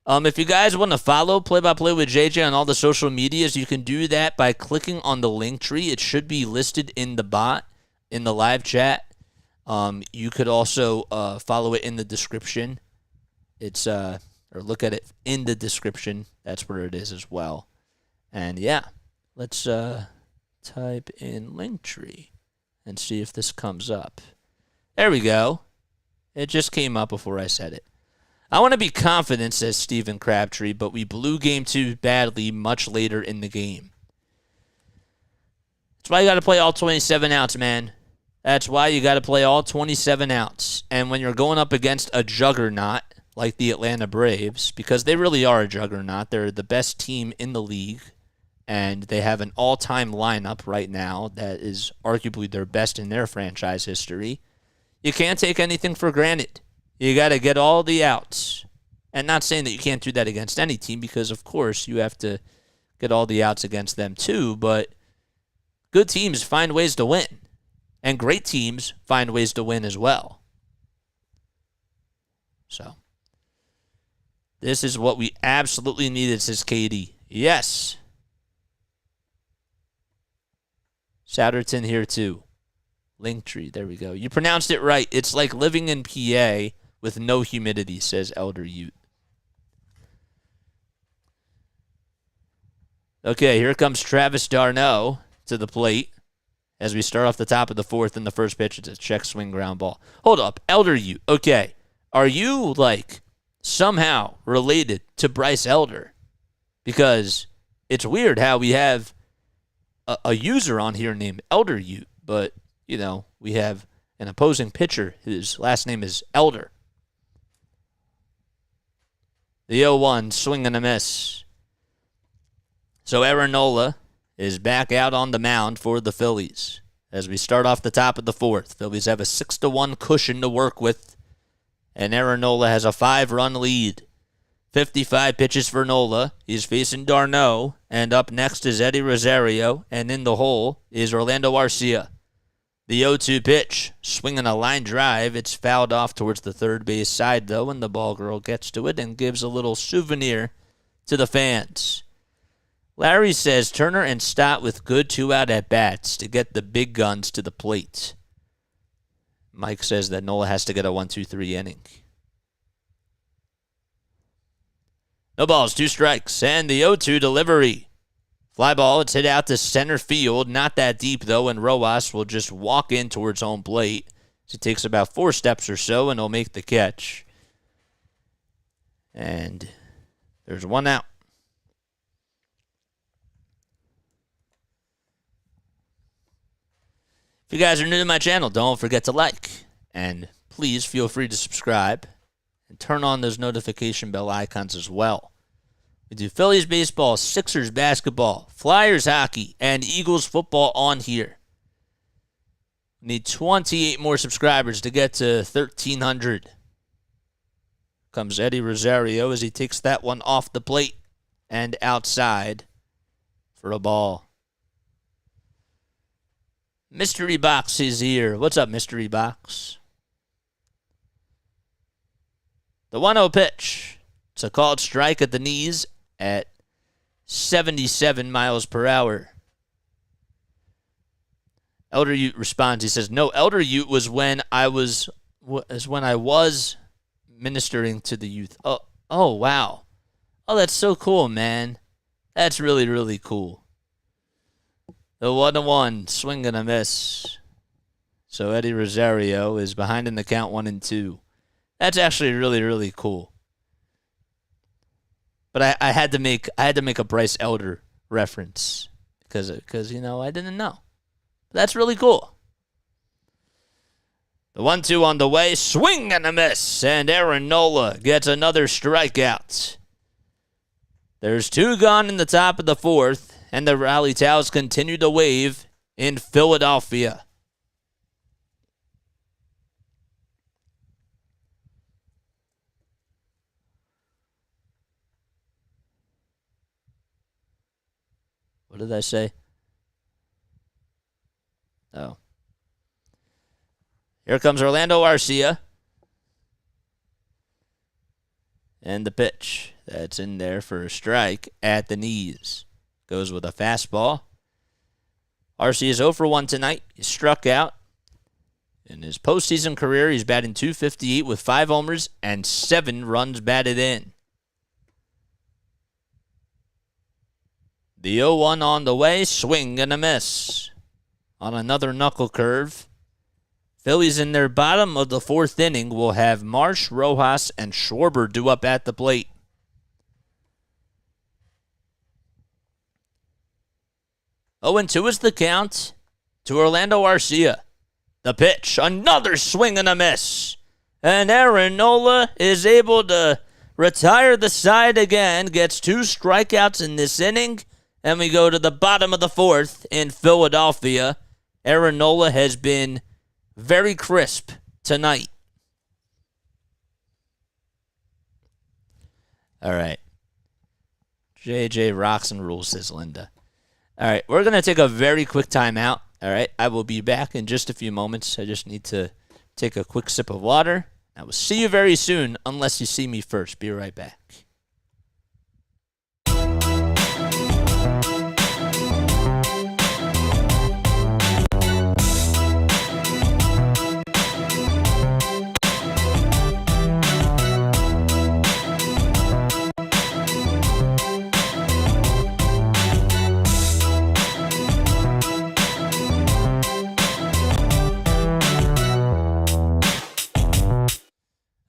If you guys want to follow Play-by-Play with JJ on all the social medias, you can do that by clicking on the link tree. It should be listed in the bot, in the live chat. You could also follow it in the description. It's or look at it in the description. That's where it is as well. And yeah, let's type in LINKTREE and see if this comes up. There we go. It just came up before I said it. I want to be confident, says Stephen Crabtree, but we blew game 2 badly much later in the game. That's why you got to play all 27 outs, man. That's why you got to play all 27 outs. And when you're going up against a juggernaut like the Atlanta Braves, because they really are a juggernaut, they're the best team in the league, and they have an all-time lineup right now that is arguably their best in their franchise history. You can't take anything for granted. You got to get all the outs. And not saying that you can't do that against any team, because, of course, you have to get all the outs against them too, but good teams find ways to win. And great teams find ways to win as well. So, this is what we absolutely needed, says Katie. Yes. Souderton here too. LINKTREE, there we go. You pronounced it right. It's like living in PA with no humidity, says Elder Ute. Okay, here comes Travis d'Arnaud to the plate as we start off the top of the 4th, in the first pitch. It's a check swing ground ball. Hold up, Elder Ute. Okay, are you, like, somehow related to Bryce Elder? Because it's weird how we have a user on here named Elder Ute, but, you know, we have an opposing pitcher whose last name is Elder. The 0-1, swing and a miss. So Aaron Nola is back out on the mound for the Phillies as we start off the top of the 4th. Phillies have a 6-1 cushion to work with, and Aaron Nola has a 5-run lead. 55 pitches for Nola. He's facing d'Arnaud, and up next is Eddie Rosario, and in the hole is Orlando Arcia. The 0-2 pitch, swinging a line drive. It's fouled off towards the third base side, though, and the ball girl gets to it and gives a little souvenir to the fans. Larry says Turner and Stott with good 2-out at-bats to get the big guns to the plate. Mike says that Nola has to get a 1-2-3 inning. No balls, 2 strikes, and the 0-2 delivery. Fly ball, it's hit out to center field. Not that deep, though, and Rojas will just walk in towards home plate. It takes about 4 steps or so, and he'll make the catch. And there's 1 out. If you guys are new to my channel, don't forget to like. And please feel free to subscribe. And turn on those notification bell icons as well. We do Phillies baseball, Sixers basketball, Flyers hockey, and Eagles football on here. We need 28 more subscribers to get to 1,300. Comes Eddie Rosario as he takes that one off the plate and outside for a ball. Mystery Box is here. What's up, Mystery Box? The 1-0 pitch. It's a called strike at the knees at 77 miles per hour. Elder Ute responds. He says, "No, Elder Ute was when I was ministering to the youth." Oh, wow. Oh, that's so cool, man. That's really, really cool. The 1-1, swing and a miss. So Eddie Rosario is behind in the count 1-2. That's actually really, really cool. But I had to make a Bryce Elder reference because I didn't know. That's really cool. The 1-2 on the way, swing and a miss, and Aaron Nola gets another strikeout. There's 2 gone in the top of the 4th, and the rally towels continue to wave in Philadelphia. What did I say? Oh. Here comes Orlando Arcia. And the pitch. That's in there for a strike at the knees. Goes with a fastball. Arcia is 0 for 1 tonight. He struck out. In his postseason career, he's batting .258 with 5 homers and 7 runs batted in. The 0-1 on the way, swing and a miss. On another knuckle curve. Phillies in their bottom of the 4th inning will have Marsh, Rojas, and Schwarber due up at the plate. 0-2 is the count to Orlando Arcia. The pitch, another swing and a miss. And Aaron Nola is able to retire the side again, gets 2 strikeouts in this inning, and we go to the bottom of the 4th in Philadelphia. Aaron Nola has been very crisp tonight. All right. JJ rocks and rules, says Linda. All right, we're going to take a very quick timeout. All right, I will be back in just a few moments. I just need to take a quick sip of water. I will see you very soon, unless you see me first. Be right back.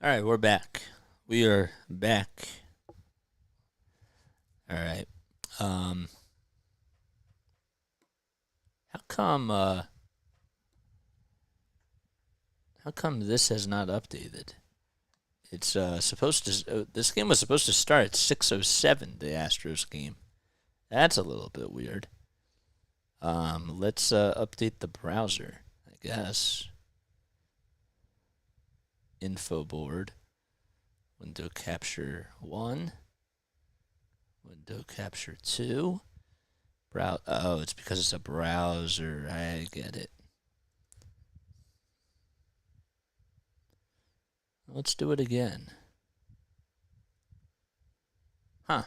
All right, we're back. We are back. All right. How come this has not updated? It's supposed to. This game was supposed to start at 6:07. The Astros game. That's a little bit weird. Let's update the browser, I guess. Info board. Window capture 1. Window capture 2. Oh, it's because it's a browser. I get it. Let's do it again. Huh.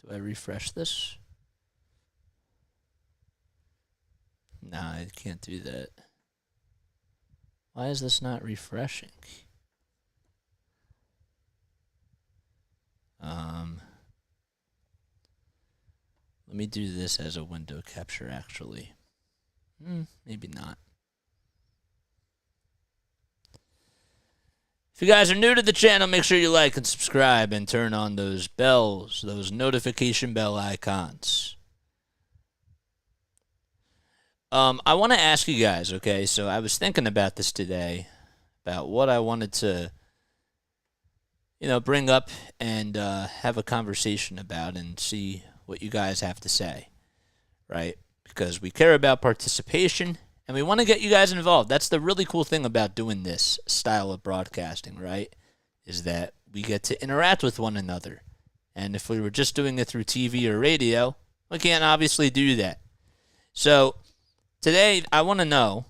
Do I refresh this? No, I can't do that. Why is this not refreshing? Let me do this as a window capture, actually. Maybe not. If you guys are new to the channel, make sure you like and subscribe and turn on those bells, those notification bell icons. I want to ask you guys, okay, so I was thinking about this today, about what I wanted to, bring up and have a conversation about and see what you guys have to say, right? Because we care about participation and we want to get you guys involved. That's the really cool thing about doing this style of broadcasting, right? Is that we get to interact with one another. And if we were just doing it through TV or radio, we can't obviously do that. So today, I want to know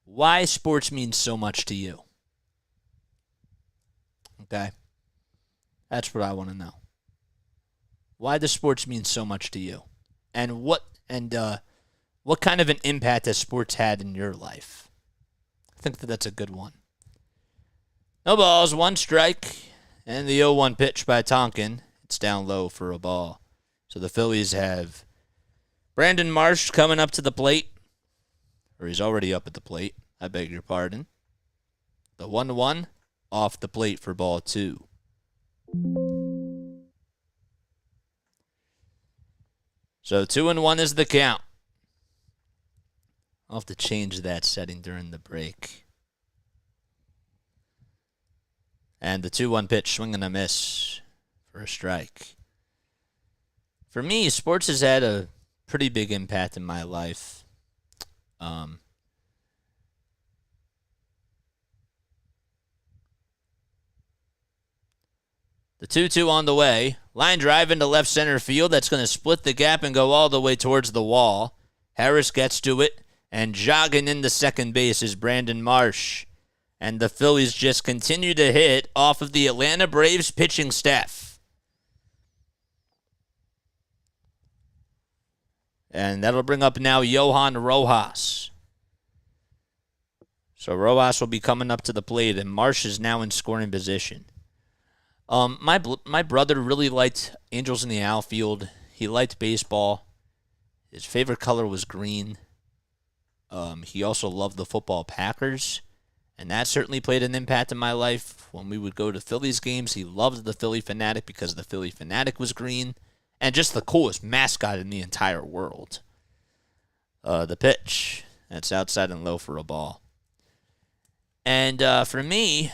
why sports means so much to you. Okay? That's what I want to know. Why does sports mean so much to you? And what kind of an impact has sports had in your life? I think that's a good one. No balls, 1 strike, and the 0-1 pitch by Tonkin. It's down low for a ball. So the Phillies have Brandon Marsh coming up to the plate. Or he's already up at the plate. I beg your pardon. The 1-1 off the plate for ball 2. So 2-1 is the count. I'll have to change that setting during the break. And the 2-1 pitch, swing and a miss for a strike. For me, sports has had a pretty big impact in my life. The 2-2 on the way. Line drive into left center field. That's going to split the gap and go all the way towards the wall. Harris gets to it. And jogging into second base is Brandon Marsh. And the Phillies just continue to hit off of the Atlanta Braves pitching staff. And that'll bring up now Johan Rojas. So Rojas will be coming up to the plate, and Marsh is now in scoring position. My brother really liked Angels in the Outfield. He liked baseball. His favorite color was green. He also loved the football Packers, and that certainly played an impact in my life. When we would go to Phillies games, he loved the Philly Fanatic because the Philly Fanatic was green, and just the coolest mascot in the entire world. The pitch. That's outside and low for a ball. And for me,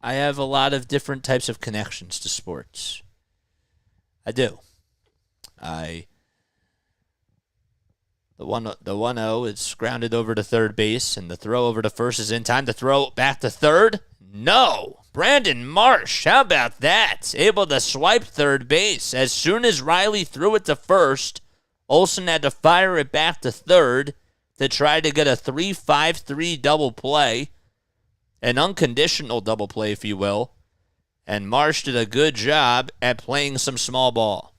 I have a lot of different types of connections to sports. I do. The 1-0 is grounded over to third base, and the throw over to first is in time. The throw back to third? No. Brandon Marsh, how about that? Able to swipe third base. As soon as Riley threw it to first, Olsen had to fire it back to third to try to get a 3-5-3 double play. An unconditional double play, if you will. And Marsh did a good job at playing some small ball.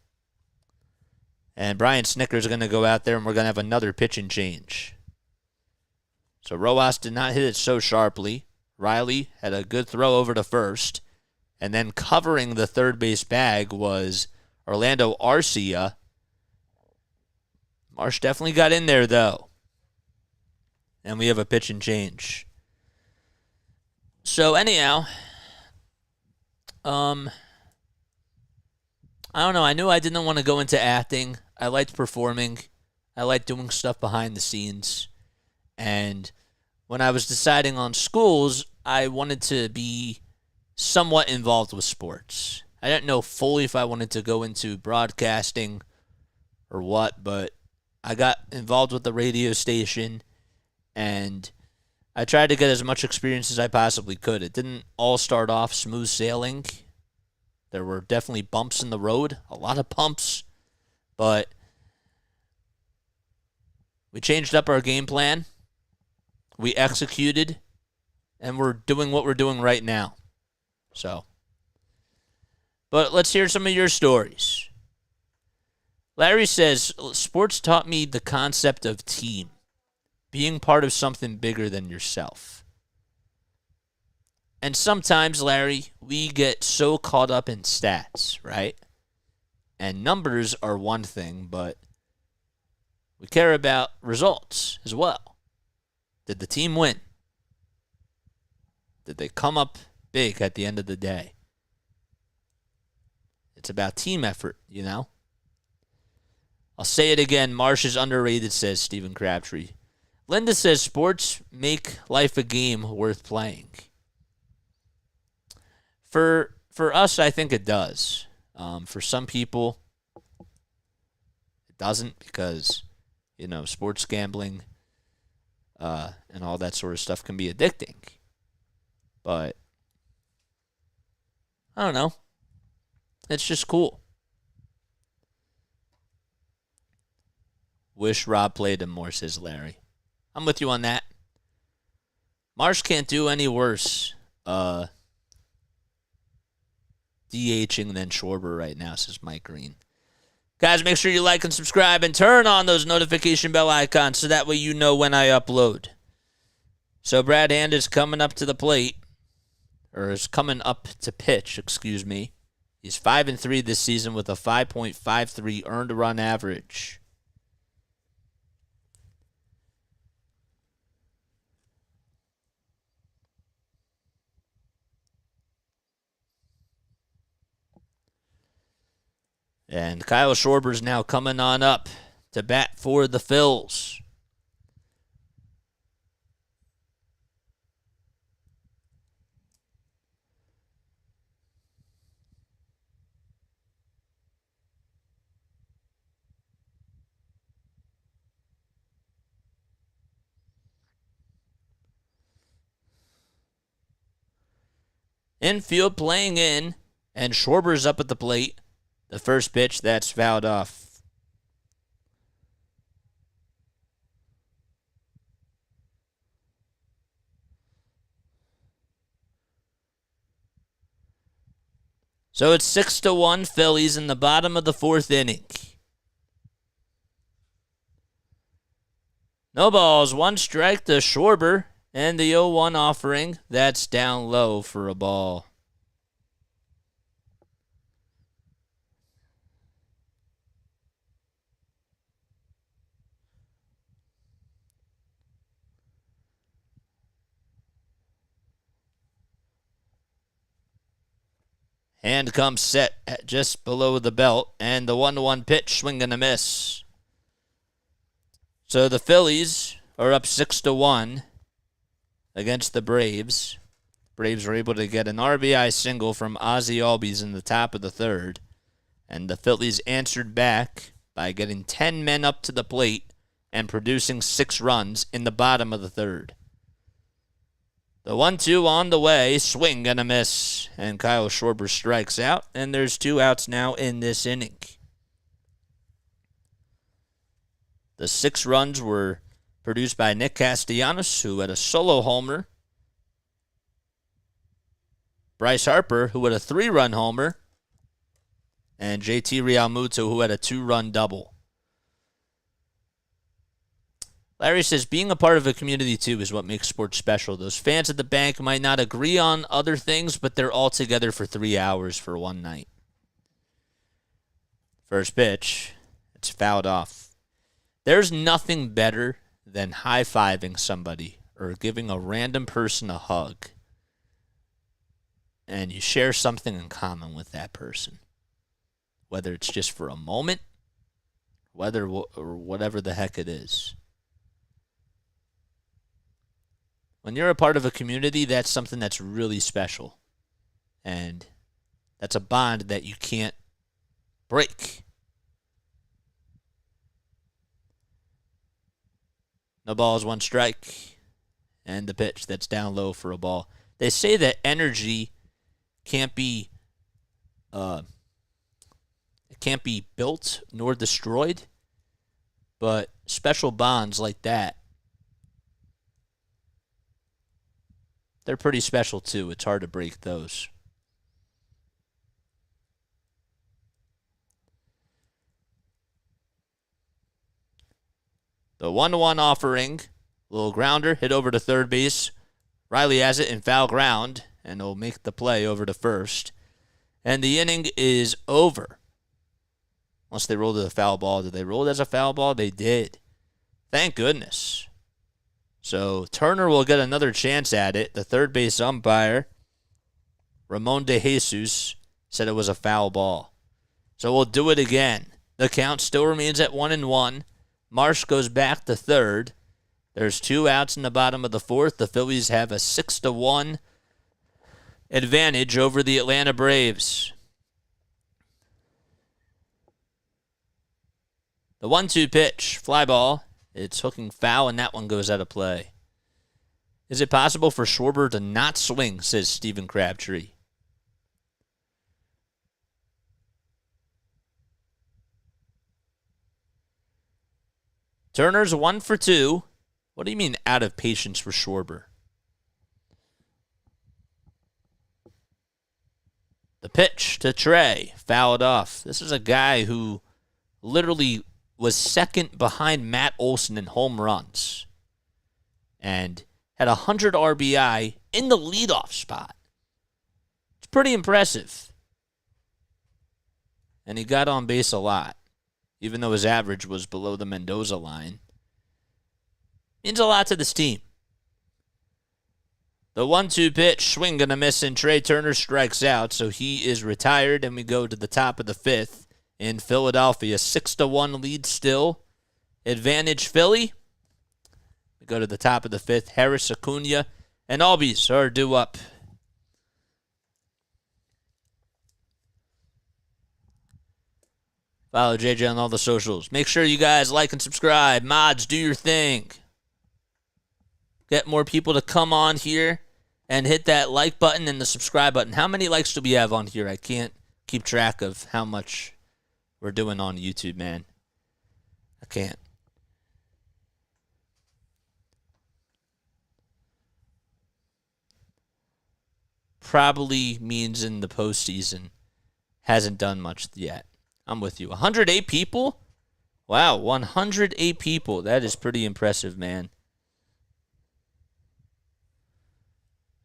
And Brian Snitker's going to go out there, and we're going to have another pitching change. So Rojas did not hit it so sharply. Riley had a good throw over to first. And then covering the third base bag was Orlando Arcia. Marsh definitely got in there, though. And we have a pitching change. So anyhow, I don't know. I knew I didn't want to go into acting. I liked performing. I liked doing stuff behind the scenes. And when I was deciding on schools, I wanted to be somewhat involved with sports. I didn't know fully if I wanted to go into broadcasting or what, but I got involved with the radio station, and I tried to get as much experience as I possibly could. It didn't all start off smooth sailing. There were definitely bumps in the road, a lot of bumps, but we changed up our game plan. We executed, and we're doing what we're doing right now. So, but let's hear some of your stories. Larry says, sports taught me the concept of team, being part of something bigger than yourself. And sometimes, Larry, we get so caught up in stats, right? And numbers are one thing, but we care about results as well. Did the team win? Did they come up big at the end of the day? It's about team effort, you know? I'll say it again. Marsh is underrated, says Stephen Crabtree. Linda says sports make life a game worth playing. For us, I think it does. For some people, it doesn't because, sports gambling and all that sort of stuff can be addicting. But, I don't know. It's just cool. Wish Rob played him more, says Larry. I'm with you on that. Marsh can't do any worse DHing than Schwarber right now, says Mike Green. Guys, make sure you like and subscribe and turn on those notification bell icons so that way you know when I upload. So Brad Hand is coming up to the plate, or is coming up to pitch, excuse me. He's 5-3 this season with a 5.53 earned run average. And Kyle Schwarber's now coming on up to bat for the Phils. Infield playing in, and Schwarber's up at the plate. The first pitch, that's fouled off. So it's 6-1 Phillies in the bottom of the fourth inning. No balls, 1 strike to Schwarber, and the 0-1 offering. That's down low for a ball. Hand comes set at just below the belt, and the 1-1 pitch, swing and a miss. So the Phillies are up 6-1 against the Braves. Braves were able to get an RBI single from Ozzie Albies in the top of the third, and the Phillies answered back by getting 10 men up to the plate and producing 6 runs in the bottom of the third. The 1-2 on the way, swing and a miss, and Kyle Schwarber strikes out, and there's 2 outs now in this inning. The 6 runs were produced by Nick Castellanos, who had a solo homer, Bryce Harper, who had a 3-run homer, and JT Realmuto, who had a 2-run double. Larry says, being a part of a community, too, is what makes sports special. Those fans at the bank might not agree on other things, but they're all together for 3 hours for one night. First pitch, it's fouled off. There's nothing better than high-fiving somebody or giving a random person a hug, and you share something in common with that person, whether it's just for a moment, or whatever the heck it is. When you're a part of a community, that's something that's really special. And that's a bond that you can't break. No balls, 1 strike. And the pitch that's down low for a ball. They say that energy can't be built nor destroyed, but special bonds like that, they're pretty special, too. It's hard to break those. The 1-1 offering. Little grounder, hit over to third base. Riley has it in foul ground, and will make the play over to first. And the inning is over. Unless they rolled it as a foul ball. Did they roll it as a foul ball? They did. Thank goodness. So Turner will get another chance at it. The third base umpire, Ramon De Jesus, said it was a foul ball. So we'll do it again. The count still remains at 1-1. Marsh goes back to third. There's 2 outs in the bottom of the fourth. The Phillies have a 6-1 advantage over the Atlanta Braves. The 1-2 pitch, fly ball. It's hooking foul, and that one goes out of play. Is it possible for Schwarber to not swing, says Stephen Crabtree. Turner's 1 for 2. What do you mean out of patience for Schwarber? The pitch to Trey, fouled off. This is a guy who literally was second behind Matt Olson in home runs and had 100 RBI in the leadoff spot. It's pretty impressive. And he got on base a lot, even though his average was below the Mendoza line. Means a lot to this team. The 1-2 pitch, swing and a miss, and Trey Turner strikes out, so he is retired, and we go to the top of the fifth. In Philadelphia, 6-1 lead still. Advantage Philly. We go to the top of the fifth. Harris, Acuna, and Albies are due up. Follow JJ on all the socials. Make sure you guys like and subscribe. Mods, do your thing. Get more people to come on here and hit that like button and the subscribe button. How many likes do we have on here? I can't keep track of how much we're doing on YouTube, man. I can't. Probably means in the postseason hasn't done much yet. I'm with you. 108 people? Wow, 108 people. That is pretty impressive, man.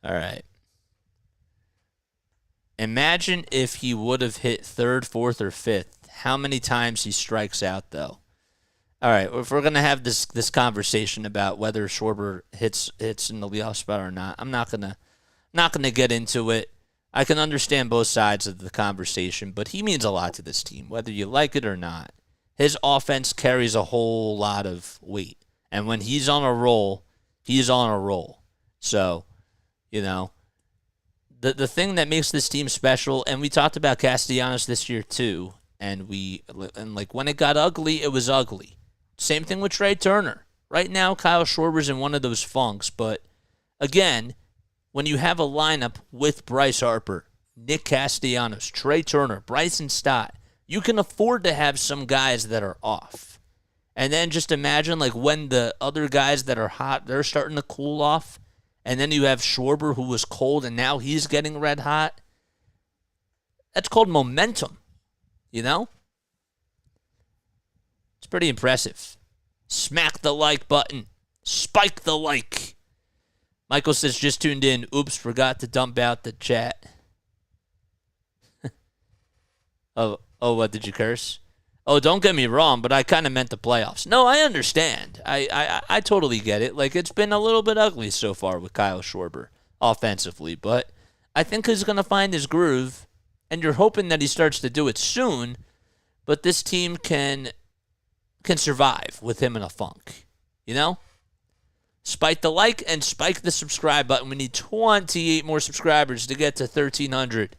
All right. Imagine if he would have hit third, fourth, or fifth. How many times he strikes out, though? All right, if we're gonna have this conversation about whether Schwarber hits in the leadoff spot or not, I'm not gonna get into it. I can understand both sides of the conversation, but he means a lot to this team, whether you like it or not. His offense carries a whole lot of weight, and when he's on a roll, he's on a roll. So, you know, the thing that makes this team special, and we talked about Castellanos this year too, and like when it got ugly, it was ugly. Same thing with Trey Turner. Right now, Kyle Schwarber's in one of those funks, but again, when you have a lineup with Bryce Harper, Nick Castellanos, Trey Turner, Bryson Stott, you can afford to have some guys that are off. And then just imagine like when the other guys that are hot, they're starting to cool off. And then you have Schwarber, who was cold, and now he's getting red hot. That's called momentum, you know? It's pretty impressive. Smack the like button. Spike the like. Michael says, just tuned in. Oops, forgot to dump out the chat. Oh, what, did you curse? Oh, don't get me wrong, but I kind of meant the playoffs. No, I understand. I totally get it. Like, it's been a little bit ugly so far with Kyle Schwarber offensively, but I think he's going to find his groove, and you're hoping that he starts to do it soon, but this team can survive with him in a funk, you know? Spike the like and spike the subscribe button. We need 28 more subscribers to get to 1,300.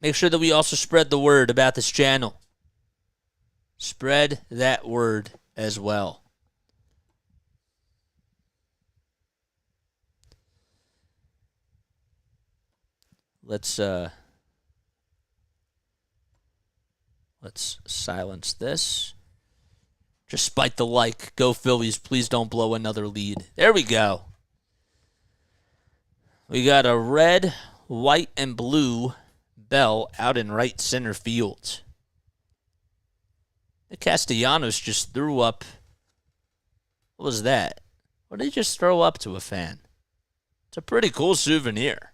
Make sure that we also spread the word about this channel. Spread that word as well. Let's silence this. Just spike the like. Go Phillies. Please don't blow another lead. There we go. We got a red, white, and blue Bell out in right center field. The Castellanos just threw up. What was that? What did he just throw up to a fan? It's a pretty cool souvenir.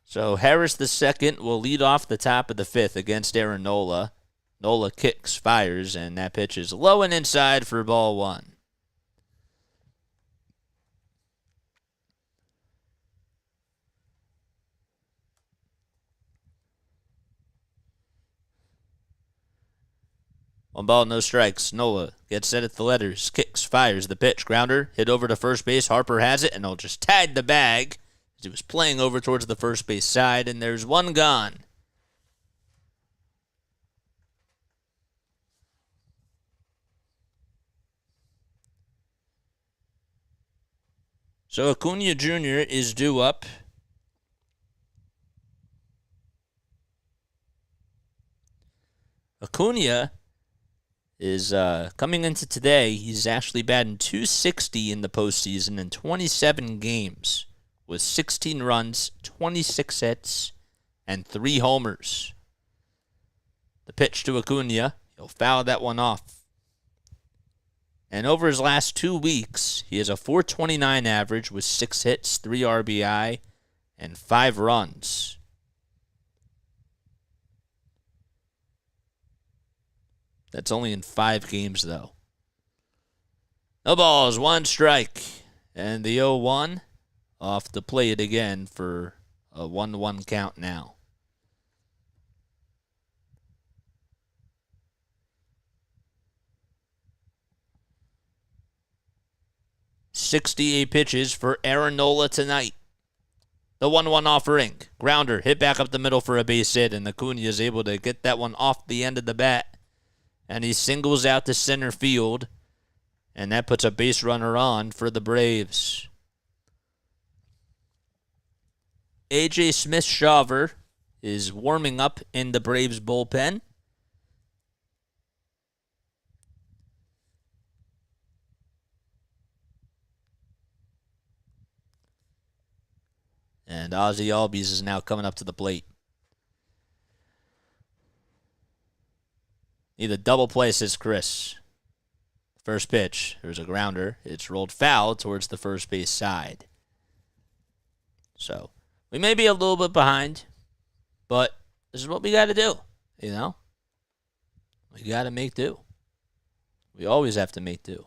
So Harris II will lead off the top of the fifth against Aaron Nola. Nola kicks, fires, and that pitch is low and inside for ball one. One ball, no strikes. Nola gets set at the letters, kicks, fires the pitch. Grounder, hit over to first base. Harper has it, and he'll just tag the bag as he was playing over towards the first base side, and there's one gone. So Acuna Jr. is due up. Acuna is coming into today. He's actually batting .260 in the postseason in 27 games with 16 runs, 26 hits, and 3 homers. The pitch to Acuna, he'll foul that one off. And over his last 2 weeks, he has a .429 average with 6 hits, 3 RBI, and 5 runs. That's only in 5 games, though. No balls, 1 strike. And the 0-1 off the plate again for a 1-1 count now. .68 pitches for Aaron Nola tonight. The 1-1 offering. Grounder hit back up the middle for a base hit, and Acuna is able to get that one off the end of the bat. And he singles out to center field, and that puts a base runner on for the Braves. A.J. Smith-Shawver is warming up in the Braves bullpen. And Ozzie Albies is now coming up to the plate. Need a double play, says Chris. First pitch. There's a grounder. It's rolled foul towards the first base side. So we may be a little bit behind, but this is what we got to do, you know? We got to make do. We always have to make do.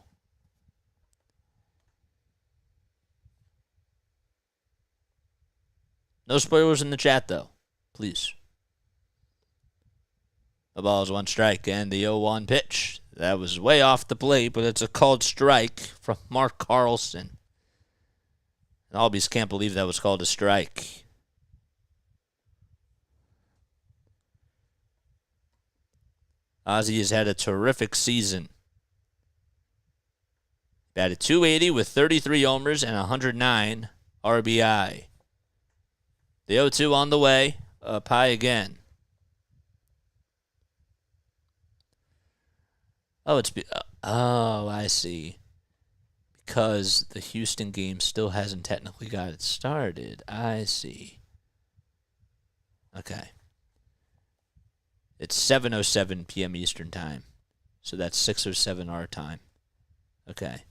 No spoilers in the chat, though. Please. The ball is 1 strike, and the 0-1 pitch. That was way off the plate, but it's a called strike from Mark Carlson. And Albies can't believe that was called a strike. Ozzie has had a terrific season. Batted .280 with 33 homers and 109 RBI. The 0-2 on the way. Up high again. Oh, I see. Because the Houston game still hasn't technically got it started. I see. Okay. It's 7:07 p.m. Eastern time. So that's 6:07 our time. Okay.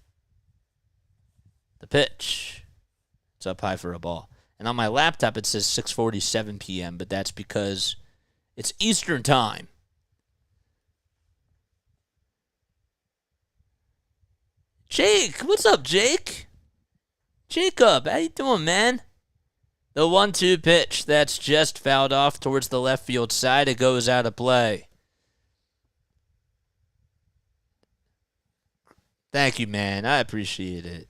The pitch. It's up high for a ball. And on my laptop it says 6:47 p.m., but that's because it's Eastern time. Jake, what's up, Jake? Jacob, how you doing, man? The 1-2 pitch, that's just fouled off towards the left field side. It goes out of play. Thank you, man. I appreciate it.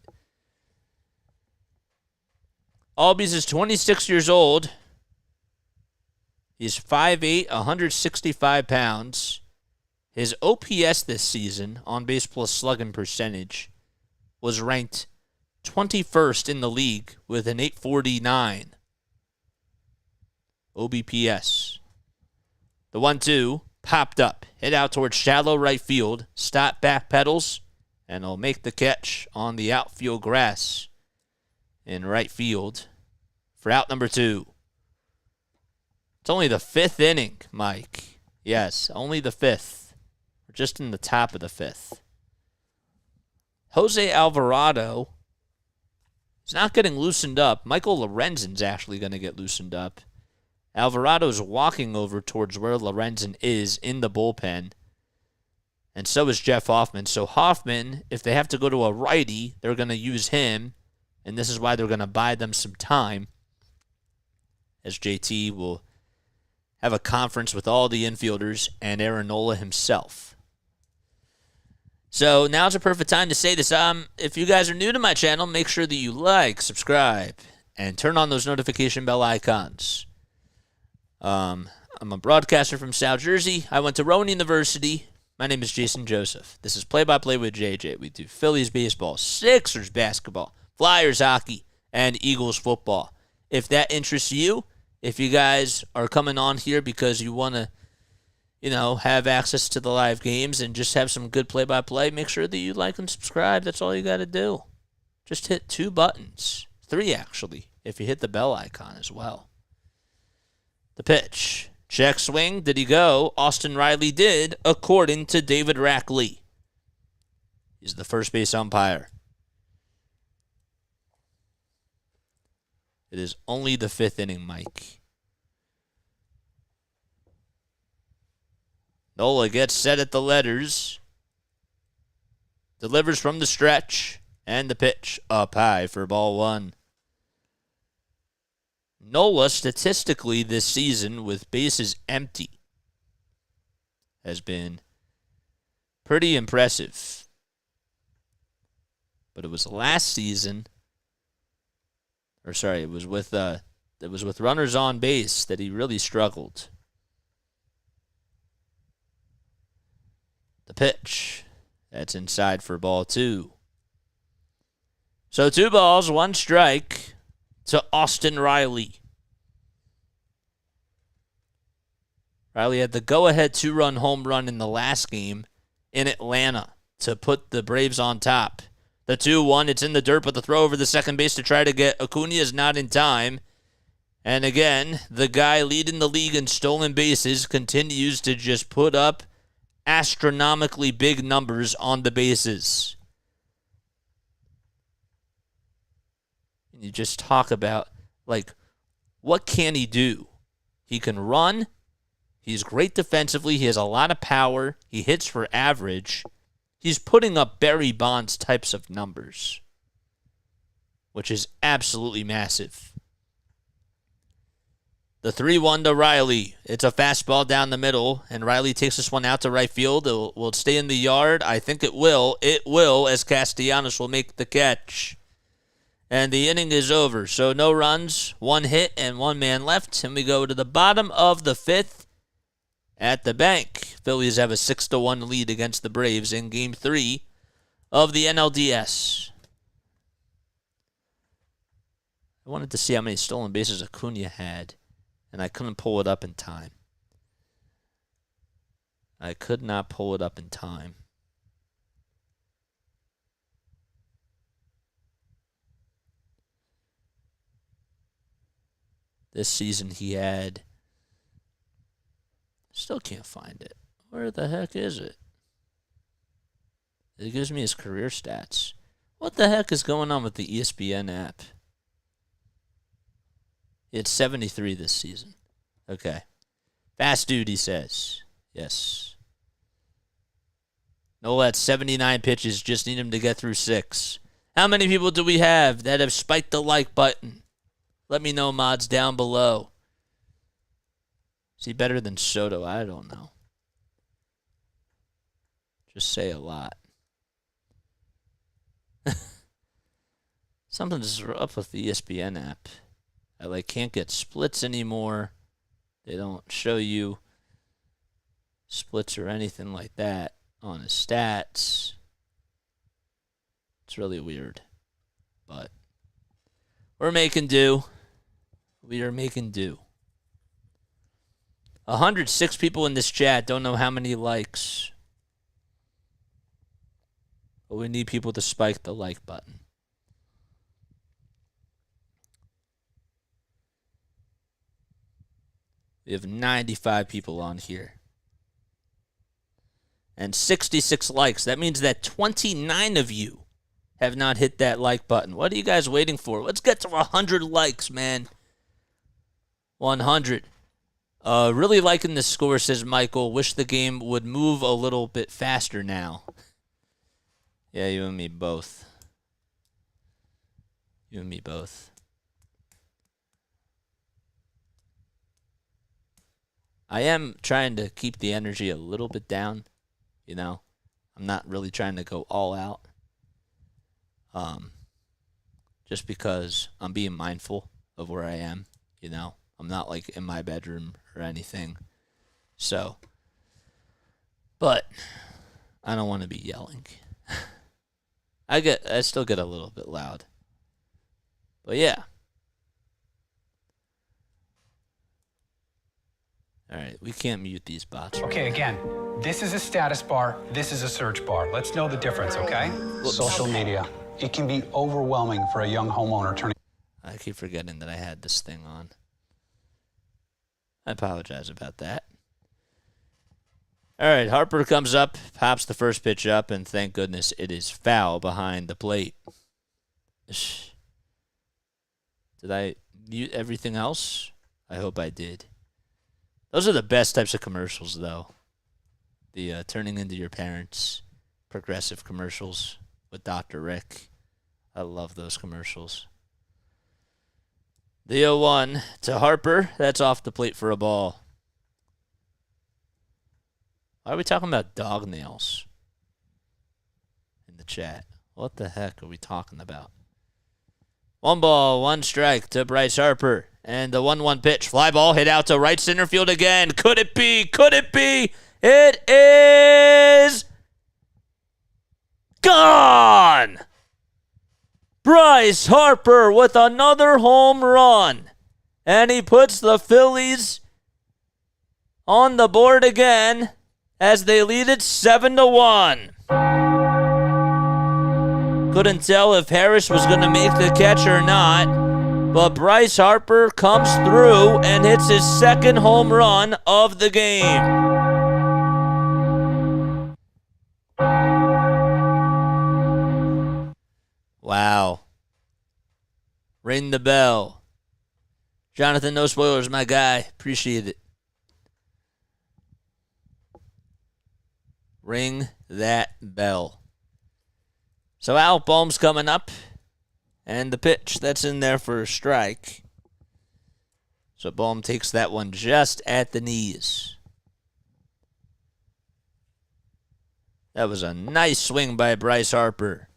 Albies is 26 years old. He's 5'8", 165 pounds. His OPS this season, on base plus slugging percentage, was ranked 21st in the league with an 849 OBPS. The 1-2 popped up, hit out towards shallow right field, stop back pedals, and he'll make the catch on the outfield grass in right field for out number 2. It's only the 5th inning, Mike. Yes, only the 5th. We're just in the top of the 5th. Jose Alvarado is not getting loosened up. Michael Lorenzen's actually going to get loosened up. Alvarado's walking over towards where Lorenzen is in the bullpen. And so is Jeff Hoffman. So Hoffman, if they have to go to a righty, they're going to use him. And this is why they're going to buy them some time, as JT will have a conference with all the infielders and Aaron Nola himself. So now's a perfect time to say this. If you guys are new to my channel, make sure that you like, subscribe, and turn on those notification bell icons. I'm a broadcaster from South Jersey. I went to Rowan University. My name is Jason Joseph. This is Play-by-Play with JJ. We do Phillies baseball, Sixers basketball, Flyers hockey, and Eagles football. If that interests you, if you guys are coming on here because you want to, have access to the live games and just have some good play-by-play, make sure that you like and subscribe. That's all you got to do. Just hit 2 buttons. 3, actually, if you hit the bell icon as well. The pitch. Check swing. Did he go? Austin Riley did, according to David Rackley. He's the first base umpire. It is only the 5th inning, Mike. Nola gets set at the letters. Delivers from the stretch. And the pitch up high for ball 1. Nola, statistically this season, with bases empty, has been pretty impressive. But it was last season, it was with runners on base that he really struggled. The pitch, that's inside for ball 2. So 2 balls, 1 strike to Austin Riley. Riley had the go-ahead 2-run home run in the last game in Atlanta to put the Braves on top. The 2-1, it's in the dirt, but the throw over the second base to try to get Acuna is not in time. And again, the guy leading the league in stolen bases continues to just put up astronomically big numbers on the bases. And you just talk about, like, what can he do? He can run. He's great defensively. He has a lot of power. He hits for average. He's putting up Barry Bonds types of numbers, which is absolutely massive. The 3-1 to Riley. It's a fastball down the middle, and Riley takes this one out to right field. Will it stay in the yard? I think it will. It will, as Castellanos will make the catch. And the inning is over. So no runs, 1 hit, and 1 man left. And we go to the bottom of the 5th at the bank. Phillies have a 6-1 lead against the Braves in Game 3 of the NLDS. I wanted to see how many stolen bases Acuna had, and I couldn't pull it up in time. I could not pull it up in time. This season he had... Still can't find it. Where the heck is it? It gives me his career stats. What the heck is going on with the ESPN app? It's 73 this season. Okay. Fast dude, he says. Yes. Nola at 79 pitches. Just need him to get through 6. How many people do we have that have spiked the like button? Let me know, mods, down below. Is he better than Soto? I don't know. Just say a lot. Something's up with the ESPN app. I can't get splits anymore. They don't show you splits or anything like that on his stats. It's really weird. But we're making do. We are making do. 106 people in this chat. Don't know how many likes. But we need people to spike the like button. We have 95 people on here. And 66 likes. That means that 29 of you have not hit that like button. What are you guys waiting for? Let's get to 100 likes, man. 100. Really liking the score, says Michael. Wish the game would move a little bit faster now. Yeah, you and me both. You and me both. I am trying to keep the energy a little bit down, you know. I'm not really trying to go all out. Just because I'm being mindful of where I am, you know. I'm not like in my bedroom or anything. So, but I don't want to be yelling. I still get a little bit loud. But yeah. All right, we can't mute these bots. Okay, again, this is a status bar, this is a search bar. Let's know the difference, okay? Social media. It can be overwhelming for a young homeowner turning... I keep forgetting that I had this thing on. I apologize about that. All right, Harper comes up, pops the first pitch up, and thank goodness it is foul behind the plate. Did I mute everything else? I hope I did. Those are the best types of commercials, though. The turning into your parents, progressive commercials with Dr. Rick. I love those commercials. The 0-1 to Harper. That's off the plate for a ball. Why are we talking about dog nails in the chat? What the heck are we talking about? 1 ball, 1 strike to Bryce Harper. And the 1-1 pitch. Fly ball hit out to right center field again. Could it be? Could it be? It is gone! Bryce Harper with another home run. And he puts the Phillies on the board again as they lead it 7-1. Couldn't tell if Harris was going to make the catch or not. But Bryce Harper comes through and hits his second home run of the game. Ring the bell. Jonathan, no spoilers, my guy. Appreciate it. Ring that bell. So Alec Boehm's coming up. And the pitch, that's in there for a strike. So Boehm takes that one just at the knees. That was a nice swing by Bryce Harper.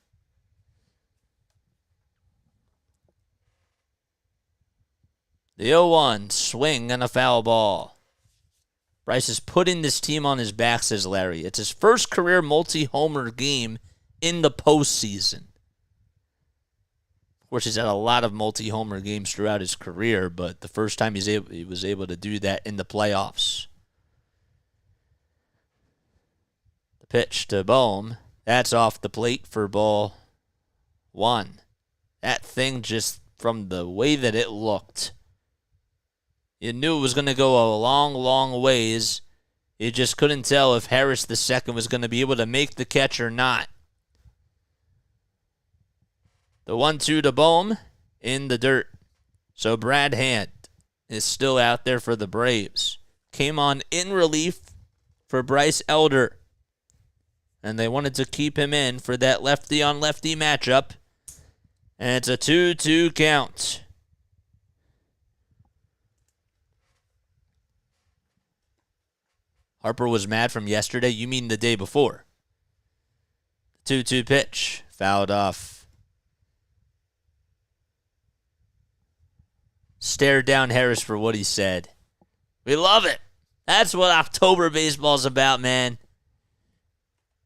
The 0-1 swing and a foul ball. Bryce is putting this team on his back, says Larry. It's his first career multi-homer game in the postseason. Of course, he's had a lot of multi-homer games throughout his career, but the first time he was able to do that in the playoffs. The pitch to Boehm. That's off the plate for ball 1. That thing, just from the way that it looked, you knew it was going to go a long, long ways. You just couldn't tell if Harris II was going to be able to make the catch or not. The 1-2 to Boehm in the dirt. So Brad Hand is still out there for the Braves. Came on in relief for Bryce Elder. And they wanted to keep him in for that lefty-on-lefty matchup. And it's a 2-2 count. Harper was mad from yesterday. You mean the day before? 2-2 pitch. Fouled off. Stared down Harris for what he said. We love it. That's what October baseball's about, man.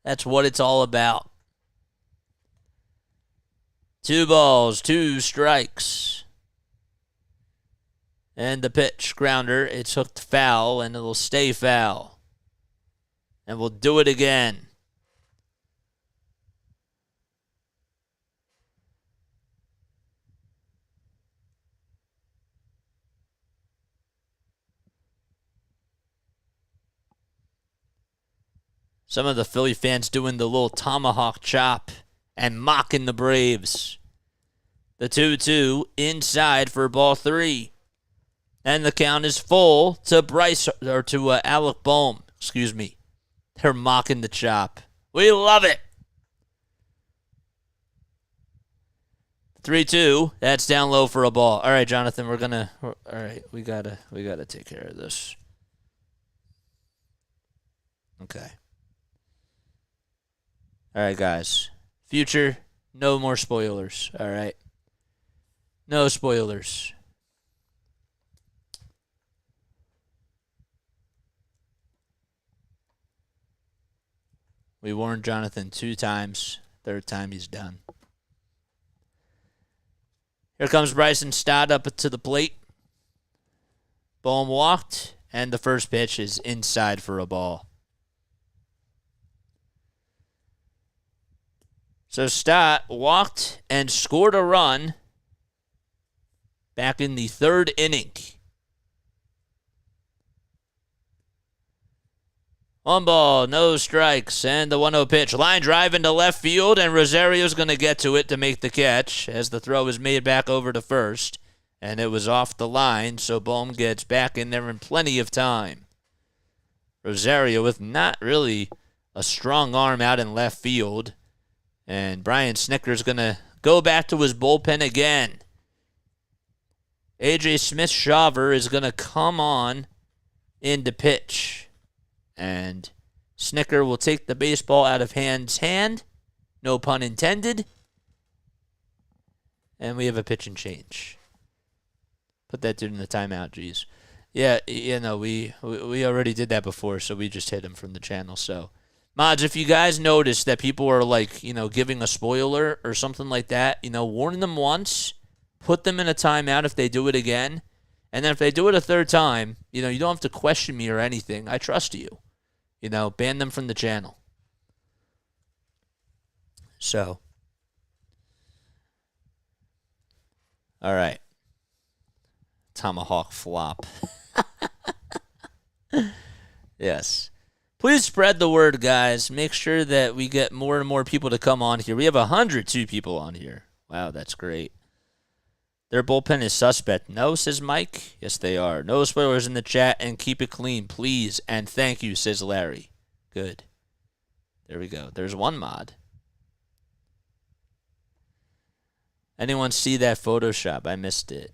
That's what it's all about. 2 balls, 2 strikes. And the pitch, grounder. It's hooked foul, and it'll stay foul. And we'll do it again. Some of the Philly fans doing the little tomahawk chop and mocking the Braves. The 2-2 inside for ball 3. And the count is full to Alec Boehm. Excuse me. They're mocking the chop. We love it. 3-2. That's down low for a ball. All right, Jonathan, all right, we gotta take care of this. Okay. All right, guys. Future, no more spoilers. All right. No spoilers. We warned Jonathan 2 times. 3rd time, he's done. Here comes Bryson Stott up to the plate. Boehm walked, and the first pitch is inside for a ball. So Stott walked and scored a run back in the 3rd inning. 1 ball, no strikes, and the 1-0 pitch. Line drive into left field, and Rosario's going to get to it to make the catch as the throw is made back over to first, and it was off the line, so Boehm gets back in there in plenty of time. Rosario with not really a strong arm out in left field, and Brian Snitker's going to go back to his bullpen again. A.J. Smith-Shawver is going to come on in to pitch. And Snitker will take the baseball out of Hand's hand. No pun intended. And we have a pitch and change. Put that dude in the timeout, geez. Yeah, we already did that before, so we just hit him from the channel. So, mods, if you guys notice that people are giving a spoiler or something like that, warn them once, put them in a timeout if they do it again, and then if they do it a 3rd time, you don't have to question me or anything. I trust you. Ban them from the channel. So, all right. Tomahawk flop. Yes. Please spread the word, guys. Make sure that we get more and more people to come on here. We have 102 people on here. Wow, that's great. Their bullpen is suspect. No, says Mike. Yes, they are. No spoilers in the chat, and keep it clean, please. And thank you, says Larry. Good. There we go. There's one mod. Anyone see that Photoshop? I missed it.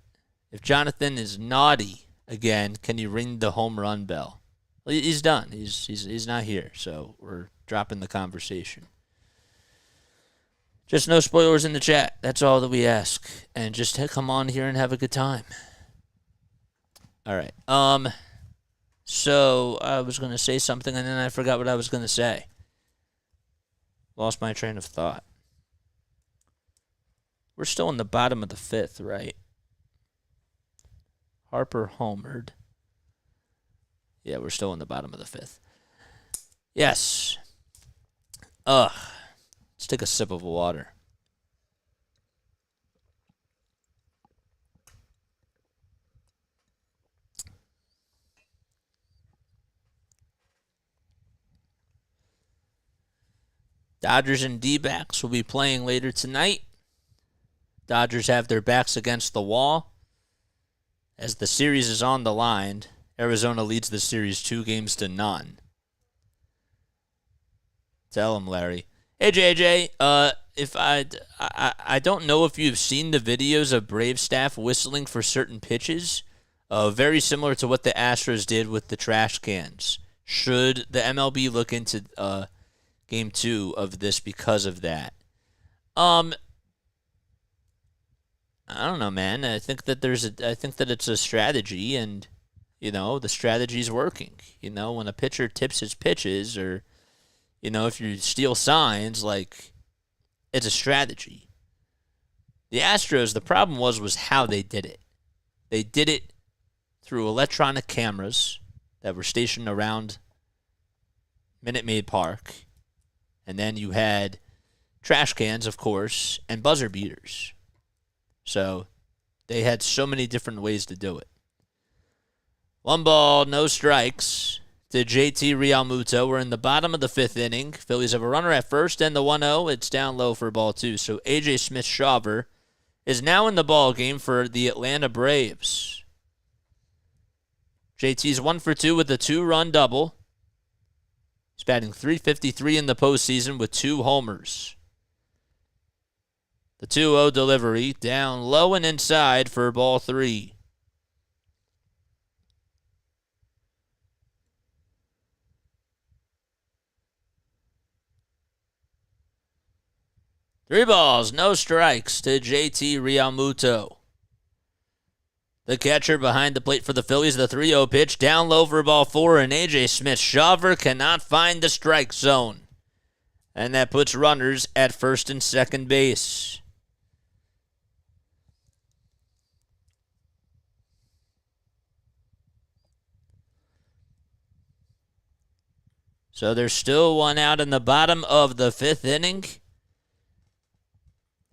If Jonathan is naughty again, can you ring the home run bell? Well, he's done. He's not here, so we're dropping the conversation. Just no spoilers in the chat. That's all that we ask. And just come on here and have a good time. All right. So I was going to say something, and then I forgot what I was going to say. Lost my train of thought. We're still in the bottom of the fifth, right? Harper homered. Yeah, we're still in the bottom of the fifth. Yes. Let's take a sip of water. Dodgers and D-backs will be playing later tonight. Dodgers have their backs against the wall. As the series is on the line, Arizona leads the series 2-0. Tell him, Larry. Hey, JJ, if I don't know if you've seen the videos of Brave staff whistling for certain pitches. Very similar to what the Astros did with the trash cans. Should the MLB look into Game 2 of this because of that? I don't know, man. I think that it's a strategy, and the strategy's working. When a pitcher tips his pitches, or if you steal signs, like, it's a strategy. The Astros, the problem was how they did it. They did it through electronic cameras that were stationed around Minute Maid Park, and then you had trash cans, of course, and buzzer beaters. So they had so many different ways to do it. 1 ball, no strikes to JT Realmuto. We're in the bottom of the fifth inning. Phillies have a runner at first and the 1-0. It's down low for ball 2. So A.J. Smith-Shawver is now in the ball game for the Atlanta Braves. JT's 1 for 2 with a 2-run double. He's batting .353 in the postseason with 2 homers. The 2-0 delivery down low and inside for ball 3. Three balls, no strikes to JT Realmuto. The catcher behind the plate for the Phillies, the 3-0 pitch, down low for ball 4, and A.J. Smith-Shawver cannot find the strike zone. And that puts runners at first and second base. So there's still 1 out in the bottom of the fifth inning.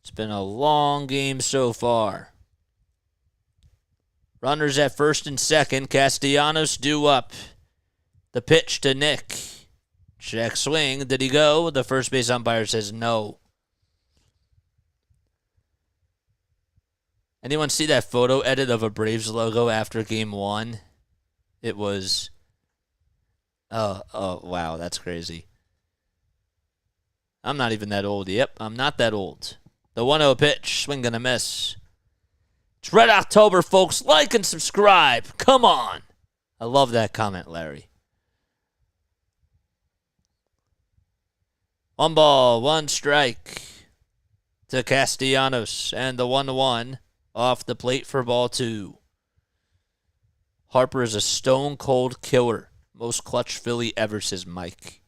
It's been a long game so far. Runners at first and second. Castellanos due up. The pitch to Nick. Check swing. Did he go? The first base umpire says no. Anyone see that photo edit of a Braves logo after game 1? It was... Oh, wow, that's crazy. I'm not even that old. Yep, I'm not that old. The 1-0 pitch, swing and a miss. It's Red October, folks. Like and subscribe. Come on. I love that comment, Larry. 1 ball, 1 strike to Castellanos, and the 1-1 off the plate for ball 2. Harper is a stone-cold killer. Most clutch Philly ever, says Mike.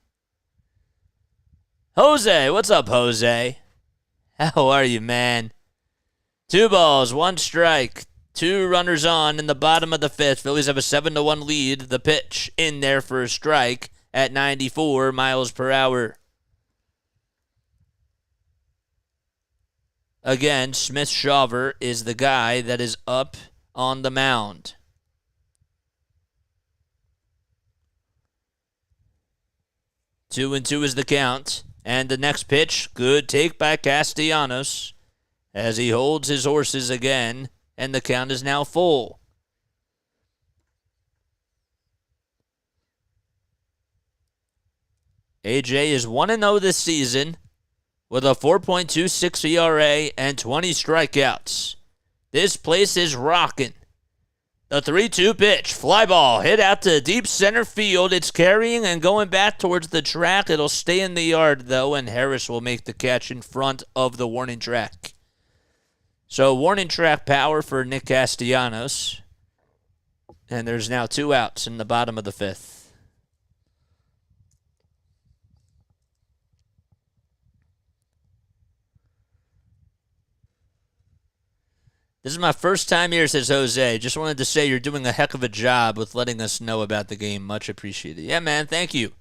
Jose, what's up, Jose? How are you, man? 2 balls, 1 strike, 2 runners on in the bottom of the fifth. Phillies have a 7-1 lead. The pitch in there for a strike at 94 miles per hour. Again, Smith-Shawver is the guy that is up on the mound. 2-2 is the count. And the next pitch, good take by Castellanos as he holds his horses again and the count is now full. AJ is 1-0 this season with a 4.26 ERA and 20 strikeouts. This place is rocking. The 3-2 pitch, fly ball, hit out to deep center field. It's carrying and going back towards the track. It'll stay in the yard, though, and Harris will make the catch in front of the warning track. So warning track power for Nick Castellanos. And there's now 2 outs in the bottom of the 5th. This is my first time here, says Jose. Just wanted to say you're doing a heck of a job with letting us know about the game. Much appreciated. Yeah, man, thank you.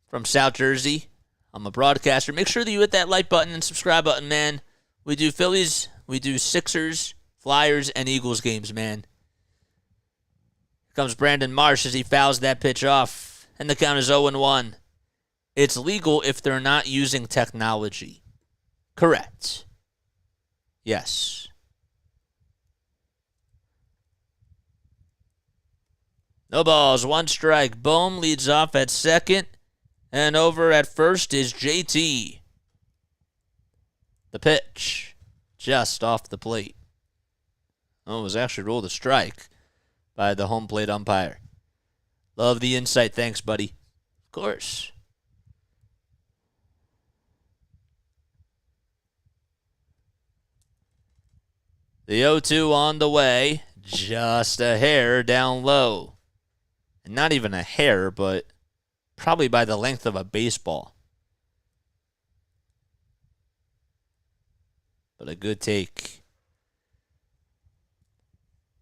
From South Jersey, I'm a broadcaster. Make sure that you hit that like button and subscribe button, man. We do Phillies, we do Sixers, Flyers, and Eagles games, man. Here comes Brandon Marsh as he fouls that pitch off, and the count is 0-1. It's legal if they're not using technology. Correct. Yes. No balls, 1 strike. Bohm leads off at second, and over at first is JT. The pitch, just off the plate. Oh, it was actually ruled a strike by the home plate umpire. Love the insight. Thanks, buddy. Of course. The 0-2 on the way, just a hair down low. And not even a hair, but probably by the length of a baseball. But a good take.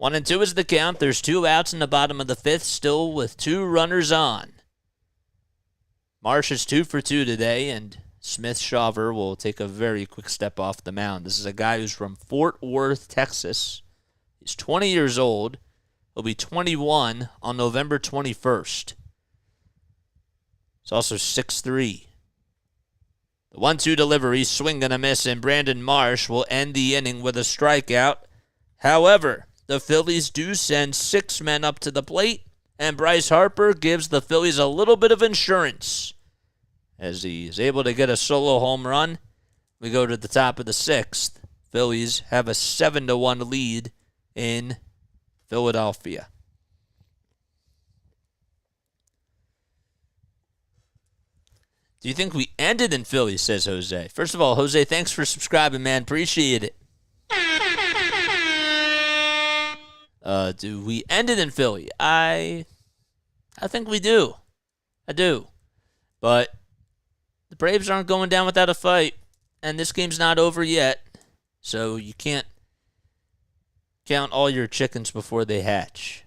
1-2 is the count. There's 2 outs in the bottom of the 5th, still with 2 runners on. Marsh is 2 for 2 today, and Smith-Shawver will take a very quick step off the mound. This is a guy who's from Fort Worth, Texas. He's 20 years old. He'll be 21 on November 21st. He's also 6'3". The 1-2 delivery, swing and a miss, and Brandon Marsh will end the inning with a strikeout. However, the Phillies do send 6 men up to the plate, and Bryce Harper gives the Phillies a little bit of insurance. As he is able to get a solo home run, we go to the top of the 6th. Phillies have a 7-1 lead in Philadelphia. Do you think we ended in Philly, says Jose. First of all, Jose, thanks for subscribing, man. Appreciate it. Do we end it in Philly? I think we do. I do. But the Braves aren't going down without a fight, and this game's not over yet, so you can't count all your chickens before they hatch.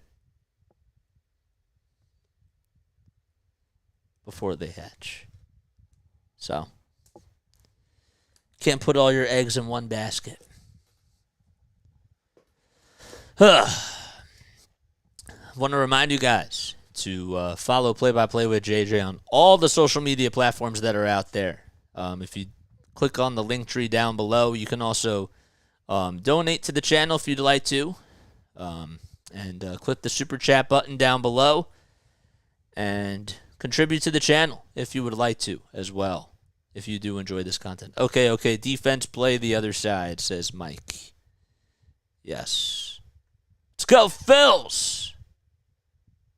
So, can't put all your eggs in one basket. I want to remind you guys to follow Play-by-Play with JJ on all the social media platforms that are out there. If you click on the link tree down below, you can also donate to the channel if you'd like to. And click the super chat button down below and contribute to the channel if you would like to as well, if you do enjoy this content. Okay, defense play the other side, says Mike. Yes. Let's go, Phils!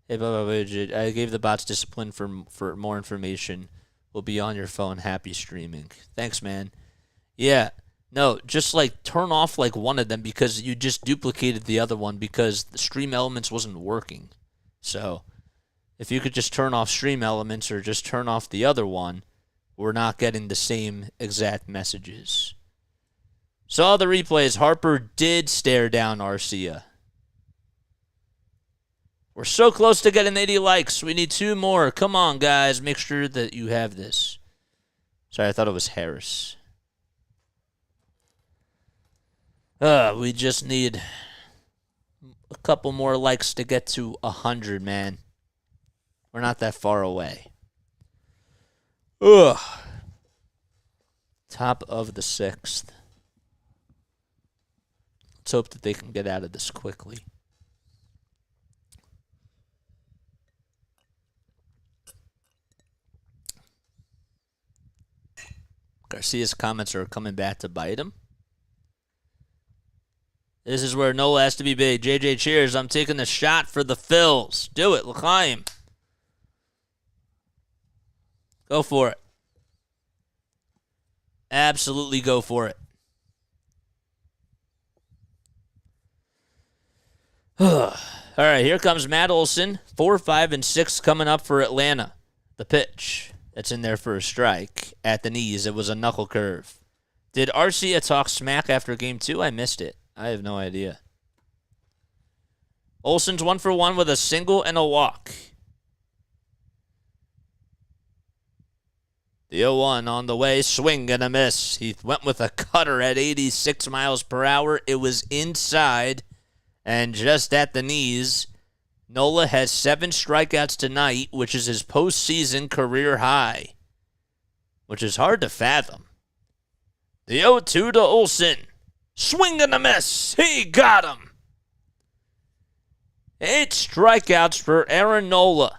Hey, I gave the bots discipline for more information. Will be on your phone. Happy streaming. Thanks, man. Yeah. No, just turn off one of them because you just duplicated the other one because the Stream Elements wasn't working. So if you could just turn off Stream Elements or just turn off the other one, we're not getting the same exact messages. Saw the replays. Harper did stare down Arcia. We're so close to getting 80 likes. We need 2 more. Come on, guys. Make sure that you have this. Sorry, I thought it was Harris. We just need a couple more likes to get to 100, man. We're not that far away. Ugh. Top of the 6th. Let's hope that they can get out of this quickly. Garcia's comments are coming back to bite him. This is where Nola has to be big. JJ cheers. I'm taking the shot for the Phils. Do it, L'Chaim. Go for it. Absolutely go for it. All right, here comes Matt Olson. 4, 5, and 6 coming up for Atlanta. The pitch that's in there for a strike at the knees. It was a knuckle curve. Did Arcia talk smack after game 2? I missed it. I have no idea. Olson's 1 for 1 with a single and a walk. The 0-1 on the way, swing and a miss. He went with a cutter at 86 miles per hour. It was inside and just at the knees. Nola has 7 strikeouts tonight, which is his postseason career high, which is hard to fathom. The 0-2 to Olson. Swing and a miss. He got him. 8 strikeouts for Aaron Nola.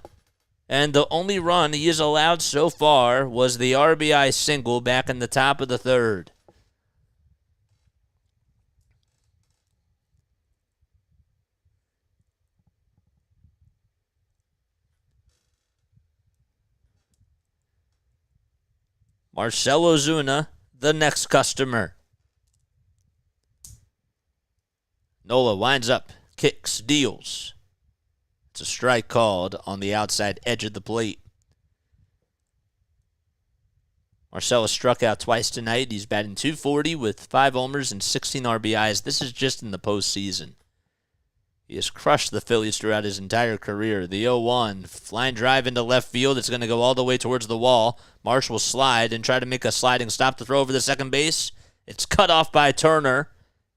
And the only run he has allowed so far was the RBI single back in the top of the 3rd. Marcell Ozuna, the next customer. Nola winds up, kicks, deals. It's a strike called on the outside edge of the plate. Marcell has struck out twice tonight. He's batting .240 with 5 homers and 16 RBIs. This is just in the postseason. He has crushed the Phillies throughout his entire career. The 0-1, flying drive into left field. It's going to go all the way towards the wall. Marsh will slide and try to make a sliding stop to throw over the second base. It's cut off by Turner,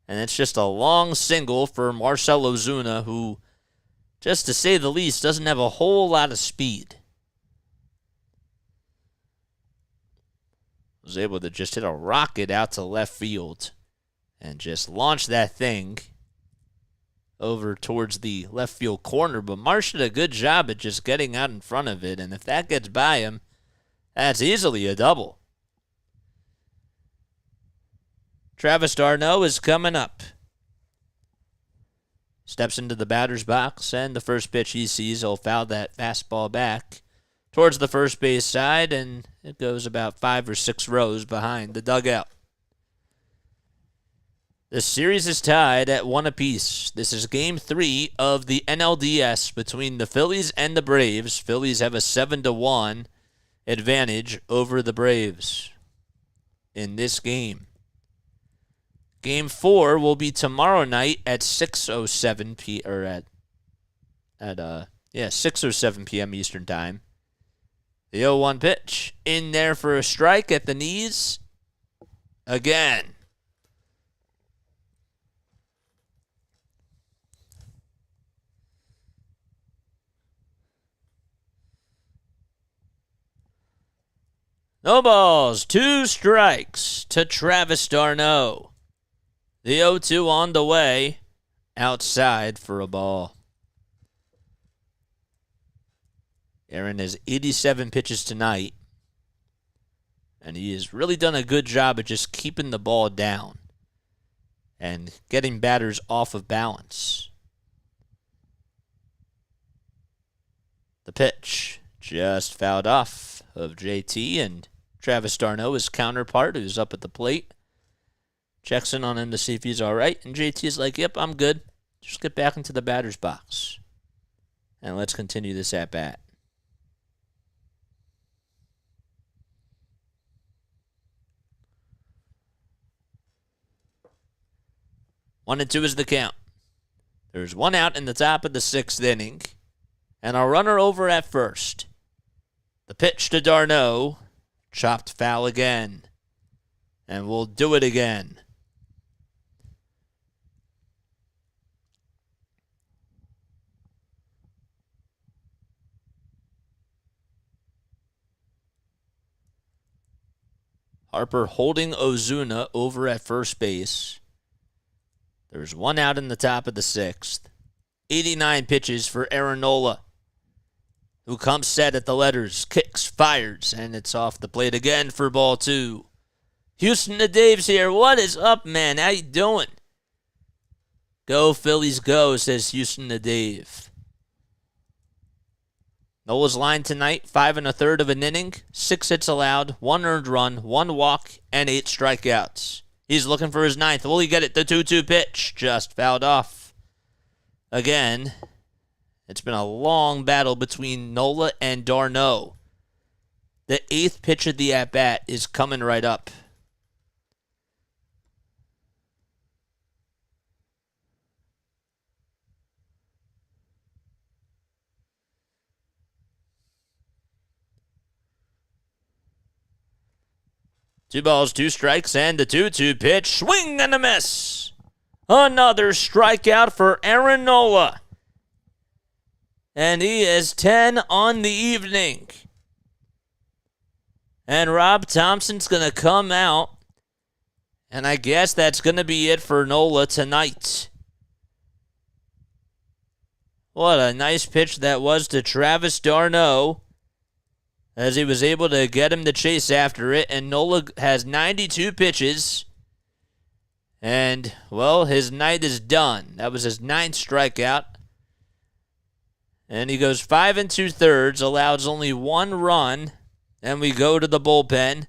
and it's just a long single for Marcell Ozuna, who, just to say the least, doesn't have a whole lot of speed. Was able to just hit a rocket out to left field and just launch that thing over towards the left field corner. But Marsh did a good job at just getting out in front of it, and if that gets by him, that's easily a double. Travis d'Arnaud is coming up. Steps into the batter's box, and the first pitch he sees, he'll foul that fastball back towards the first base side, and it goes about 5 or 6 rows behind the dugout. The series is tied at 1 apiece. This is Game 3 of the NLDS between the Phillies and the Braves. Phillies have a 7-1 advantage over the Braves in this game. Game 4 will be tomorrow night at 6:07 p.m. Eastern Time. The 0-1 pitch in there for a strike at the knees again. No balls, 2 strikes to Travis d'Arnaud. The 0-2 on the way, outside for a ball. Aaron has 87 pitches tonight, and he has really done a good job at just keeping the ball down and getting batters off of balance. The pitch just fouled off of JT, and Travis d'Arnaud, his counterpart, who's up at the plate, checks in on him to see if he's all right, and JT's like, yep, I'm good. Just get back into the batter's box, and let's continue this at-bat. One and 2 is the count. There's 1 out in the top of the 6th inning, and a runner over at first. The pitch to d'Arnaud, chopped foul again, and we'll do it again. Harper holding Ozuna over at first base. There's one out in the top of the sixth. 89 pitches for Aaron Nola, who comes set at the letters, kicks, fires, and it's off the plate again for ball 2. Houston to Dave's here. What is up, man? How you doing? Go, Phillies, go, says Houston to Dave. Nola's line tonight, 5 1/3 of an inning, 6 hits allowed, 1 earned run, 1 walk, and 8 strikeouts. He's looking for his 9th. Will he get it? The 2-2 pitch just fouled off. Again, it's been a long battle between Nola and d'Arnaud. The 8th pitch of the at-bat is coming right up. Two balls, 2 strikes, and the 2-2 pitch. Swing and a miss. Another strikeout for Aaron Nola. And he is 10 on the evening. And Rob Thompson's going to come out. And I guess that's going to be it for Nola tonight. What a nice pitch that was to Travis d'Arnaud, as he was able to get him to chase after it. And Nola has 92 pitches. And, well, his night is done. That was his 9th strikeout. And he goes 5 2/3, allows only 1 run. And we go to the bullpen.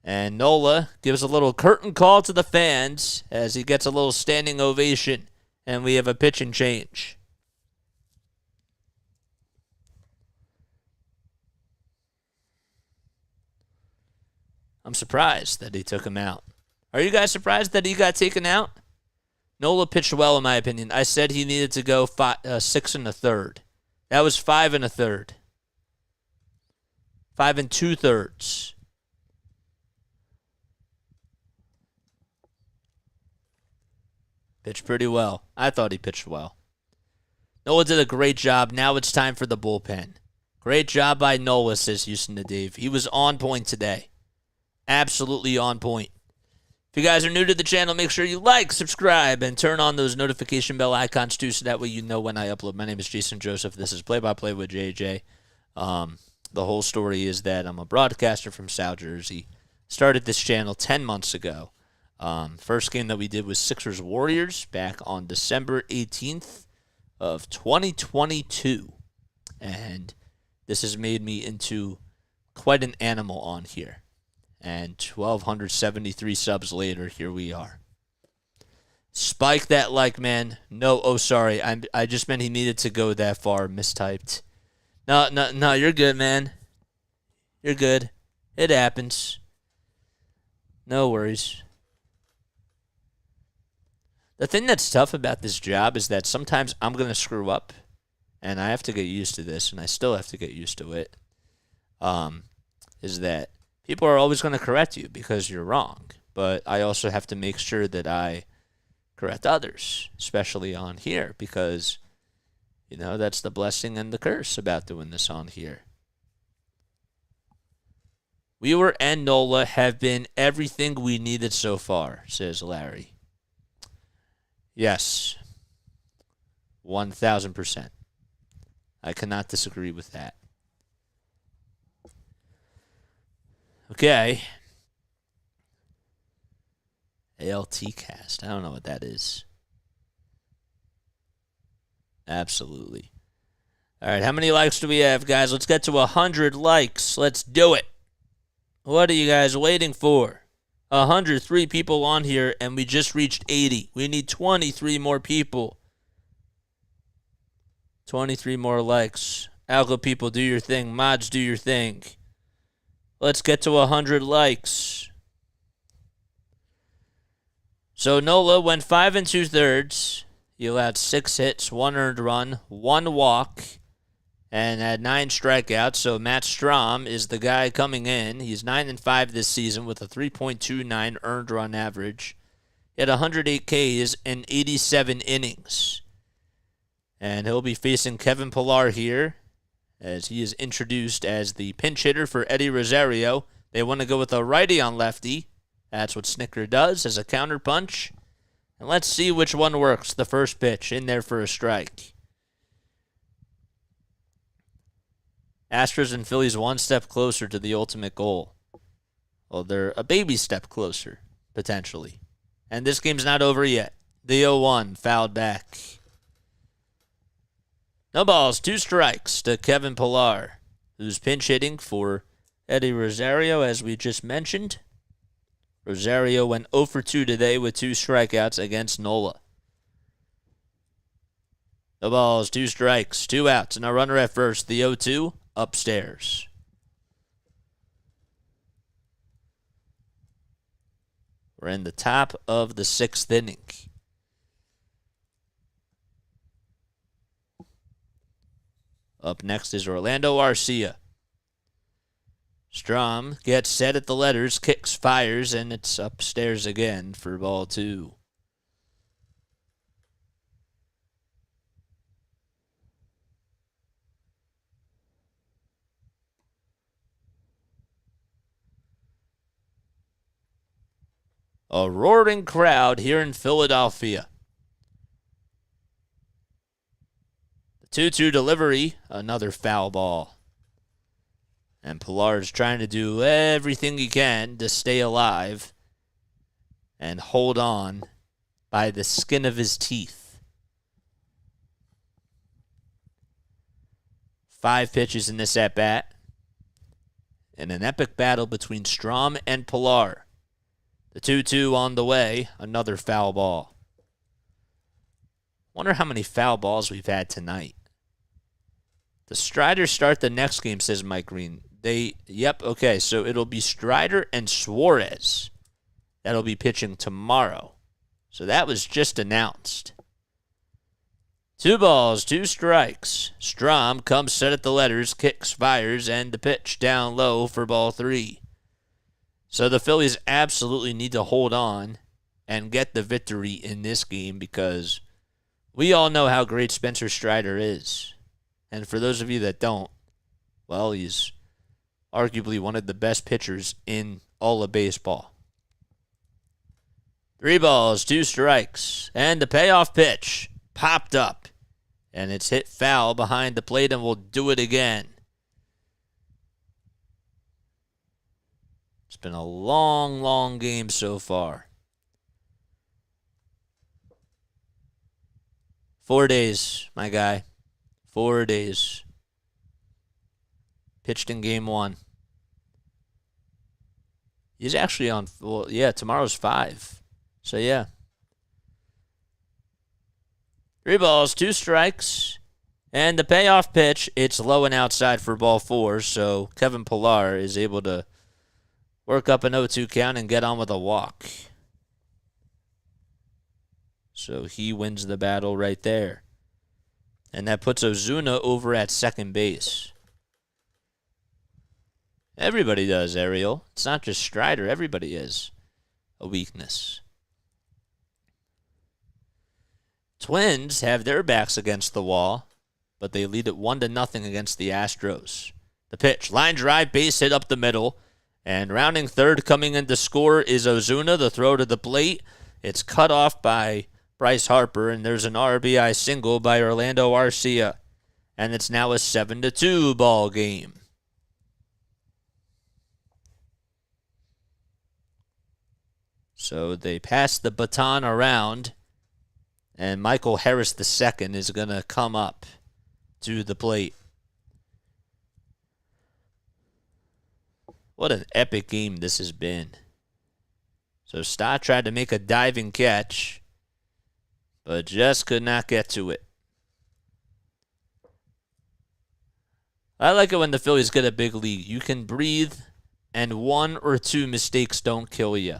And Nola gives a little curtain call to the fans as he gets a little standing ovation. And we have a pitching change. I'm surprised that he took him out. Are you guys surprised that he got taken out? Nola pitched well, in my opinion. I said he needed to go 6 1/3. That was 5 1/3. 5 2/3. Pitched pretty well. I thought he pitched well. Nola did a great job. Now it's time for the bullpen. Great job by Nola, says Houston to Dave. He was on point today. Absolutely on point. If you guys are new to the channel, make sure you like, subscribe, and turn on those notification bell icons too, so that way you know when I upload. My name is Jason Joseph. This is Play by Play with JJ. The whole story is that I'm a broadcaster from South Jersey. Started this channel 10 months ago. First game that we did was Sixers Warriors back on December 18th of 2022. And this has made me into quite an animal on here. And 1,273 subs later, here we are. Spike that like, man. No, oh, sorry. I just meant he needed to go that far. Mistyped. No, you're good, man. You're good. It happens. No worries. The thing that's tough about this job is that sometimes I'm going to screw up. And I have to get used to this, and I still have to get used to it. Is that people are always going to correct you because you're wrong. But I also have to make sure that I correct others, especially on here, because, you know, that's the blessing and the curse about doing this on here. Wheeler and Nola have been everything we needed so far, says Larry. Yes. 1,000%. I cannot disagree with that. Okay. ALT cast. I don't know what that is. Absolutely. All right, how many likes do we have, guys? Let's get to 100 likes. Let's do it. What are you guys waiting for? 103 people on here, and we just reached 80. We need 23 more people. 23 more likes. Algo people, do your thing. Mods, do your thing. Let's get to 100 likes. So Nola went 5 2/3. He allowed 6 hits, 1 earned run, 1 walk, and had 9 strikeouts. So Matt Strahm is the guy coming in. He's 9-5 this season with a 3.29 earned run average. He had 108 Ks in 87 innings. And he'll be facing Kevin Pillar here, as he is introduced as the pinch hitter for Eddie Rosario. They want to go with a righty on lefty. That's what Snicker does as a counterpunch. And let's see which one works. The first pitch in there for a strike. Astros and Phillies one step closer to the ultimate goal. Well, they're a baby step closer, potentially. And this game's not over yet. The 0-1 fouled back. No balls, 2 strikes to Kevin Pillar, who's pinch hitting for Eddie Rosario, as we just mentioned. Rosario went 0 for 2 today with 2 strikeouts against Nola. No balls, 2 strikes, 2 outs, and a runner at first. The 0-2 upstairs. We're in the top of the 6th inning. Up next is Orlando Arcia. Strom gets set at the letters, kicks, fires, and it's upstairs again for ball 2. A roaring crowd here in Philadelphia. The 2-2 delivery, another foul ball. And Pillar's trying to do everything he can to stay alive and hold on by the skin of his teeth. 5 pitches in this at-bat. And an epic battle between Strom and Pillar. The 2-2 on the way, another foul ball. Wonder how many foul balls we've had tonight. The Striders start the next game, says Mike Green. Okay, so it'll be Strider and Suarez that'll be pitching tomorrow. So that was just announced. 2 balls, 2 strikes. Strom comes set at the letters, kicks, fires, and the pitch down low for ball 3. So the Phillies absolutely need to hold on and get the victory in this game because we all know how great Spencer Strider is. And for those of you that don't, well, he's arguably one of the best pitchers in all of baseball. 3 balls, 2 strikes, and the payoff pitch popped up. And it's hit foul behind the plate, and we'll do it again. It's been a long, long game so far. 4 days, my guy. 4 days. Pitched in game 1. He's actually on, tomorrow's 5. So, yeah. 3 balls, 2 strikes. And the payoff pitch, it's low and outside for ball 4. So, Kevin Pillar is able to work up an 0-2 count and get on with a walk. So he wins the battle right there. And that puts Ozuna over at second base. Everybody does, Ariel. It's not just Strider. Everybody is a weakness. Twins have their backs against the wall, but they lead it 1-0 against the Astros. The pitch, line drive, base hit up the middle. And rounding third, coming in to score is Ozuna. The throw to the plate. It's cut off by Bryce Harper, and there's an RBI single by Orlando Arcia. And it's now a 7-2 ball game. So they pass the baton around, and Michael Harris II is going to come up to the plate. What an epic game this has been. So Stott tried to make a diving catch, but just could not get to it. I like it when the Phillies get a big lead. You can breathe, and 1 or 2 mistakes don't kill you,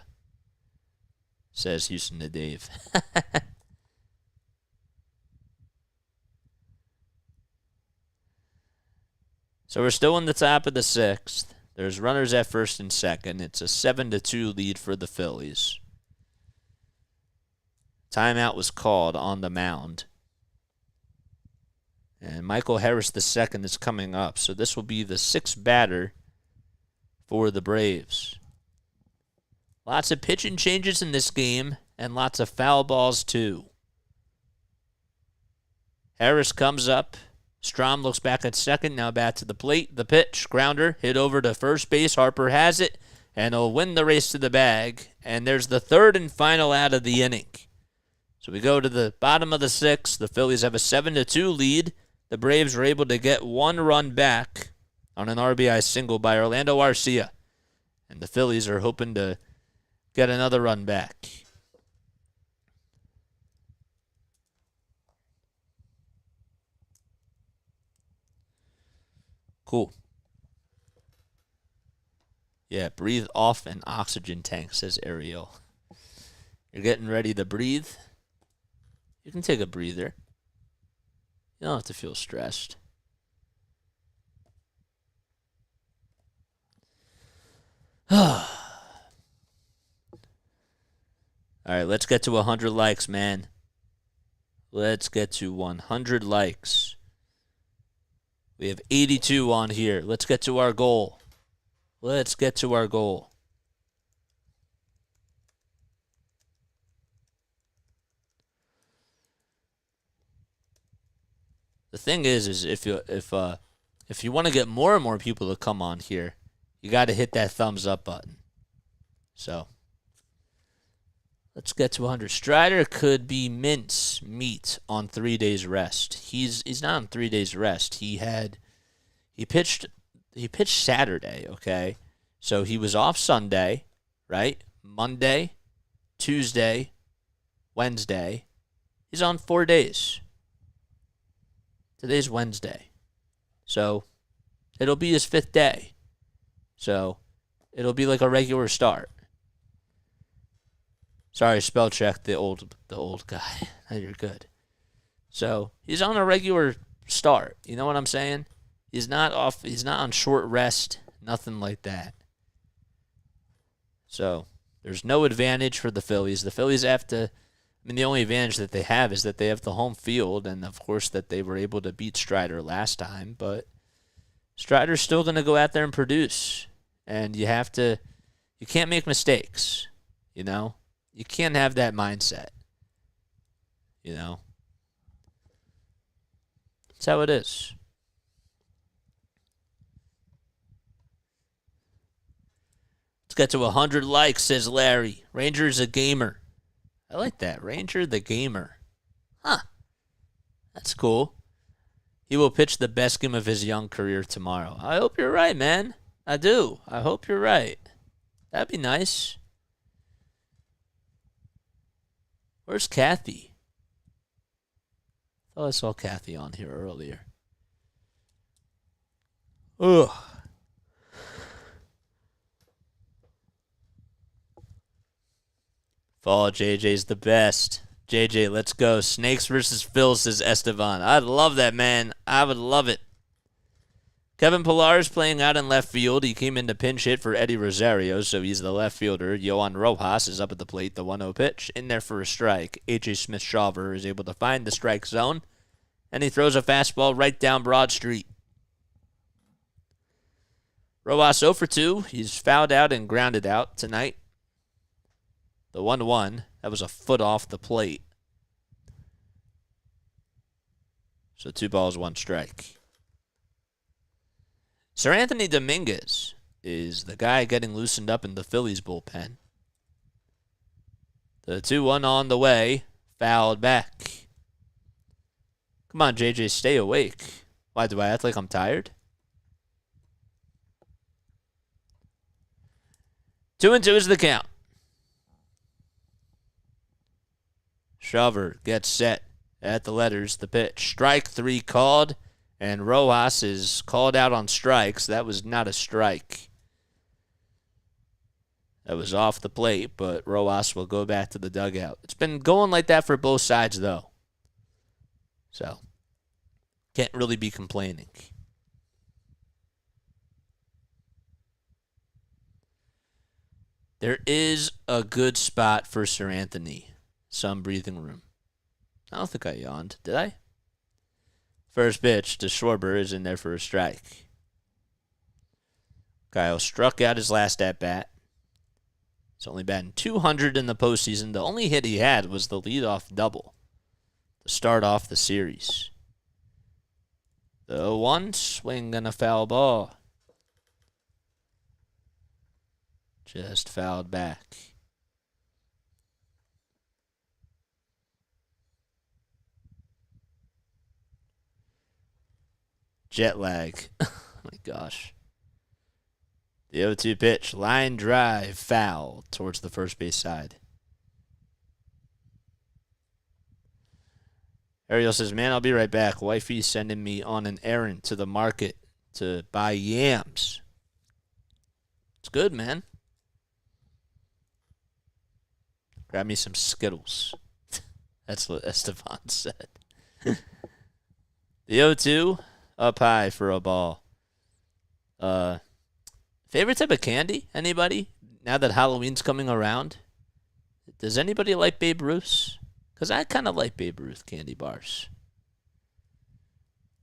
says Houston to Dave. So we're still in the top of the 6th. There's runners at first and second. It's a 7-2 lead for the Phillies. Timeout was called on the mound. And Michael Harris II is coming up. So this will be the 6th batter for the Braves. Lots of pitching changes in this game and lots of foul balls, too. Harris comes up. Strom looks back at second, now back to the plate. The pitch, grounder, hit over to first base. Harper has it, and he'll win the race to the bag. And there's the third and final out of the inning. So we go to the bottom of the sixth. The Phillies have a 7-2 lead. The Braves were able to get one run back on an RBI single by Orlando Arcia. And the Phillies are hoping to get another run back. Cool. Yeah, breathe off an oxygen tank, says Ariel. You're getting ready to breathe? You can take a breather. You don't have to feel stressed. All right, let's get to 100 likes, man. Let's get to 100 likes. We have 82 on here. Let's get to our goal. Let's get to our goal. The thing is if you want to get more and more people to come on here, you got to hit that thumbs up button. So let's get to 100. Strider could be mince meat on 3 days rest. He's not on 3 days rest. He pitched Saturday, okay? So he was off Sunday, right? Monday, Tuesday, Wednesday. He's on 4 days. Today's Wednesday. So it'll be his 5th day. So it'll be like a regular start. Sorry, spell check the old guy. You're good. So he's on a regular start. You know what I'm saying? He's not off. He's not on short rest. Nothing like that. So there's no advantage for the Phillies. The Phillies have to. I mean, the only advantage that they have is that they have the home field, and of course that they were able to beat Strider last time. But Strider's still going to go out there and produce, and you can't make mistakes. You know, you can't have that mindset. You know, that's how it is. Let's get to 100 likes, says Larry. Ranger's a gamer. I like that. Ranger the gamer. Huh. That's cool. He will pitch the best game of his young career tomorrow. I hope you're right, man. I do. I hope you're right. That'd be nice. Where's Kathy? I thought I saw Kathy on here earlier. Ugh. Fall JJ's the best. JJ, let's go. Snakes versus Phil, says Esteban. I'd love that, man. I would love it. Kevin Pillar is playing out in left field. He came in to pinch hit for Eddie Rosario, so he's the left fielder. Yohan Rojas is up at the plate, the 1-0 pitch. In there for a strike. A.J. Smith-Shawver is able to find the strike zone, and he throws a fastball right down Broad Street. Rojas 0 for 2. He's fouled out and grounded out tonight. The 1-1, that was a foot off the plate. So 2 balls, 1 strike. Sir Anthony Dominguez is the guy getting loosened up in the Phillies bullpen. The 2-1 on the way, fouled back. Come on, JJ, stay awake. Why, do I act like I'm tired? 2-2 is the count. Shawver gets set at the letters. The pitch. Strike 3 called, and Rojas is called out on strikes. That was not a strike. That was off the plate, but Rojas will go back to the dugout. It's been going like that for both sides, though. So, can't really be complaining. There is a good spot for Sir Anthony. Some breathing room. I don't think I yawned. Did I? First pitch to Schwarber is in there for a strike. Kyle struck out his last at-bat. He's only batting 200 in the postseason. The only hit he had was the leadoff double to start off the series. The 0-1, swing and a foul ball. Just fouled back. Jet lag. Oh my gosh. The 0-2 pitch, line drive, foul towards the first base side. Ariel says, man, I'll be right back. Wifey's sending me on an errand to the market to buy yams. It's good, man. Grab me some Skittles. That's what Esteban said. The 0-2, up high for a ball. Favorite type of candy? Anybody? Now that Halloween's coming around? Does anybody like Babe Ruth's? Because I kind of like Babe Ruth candy bars.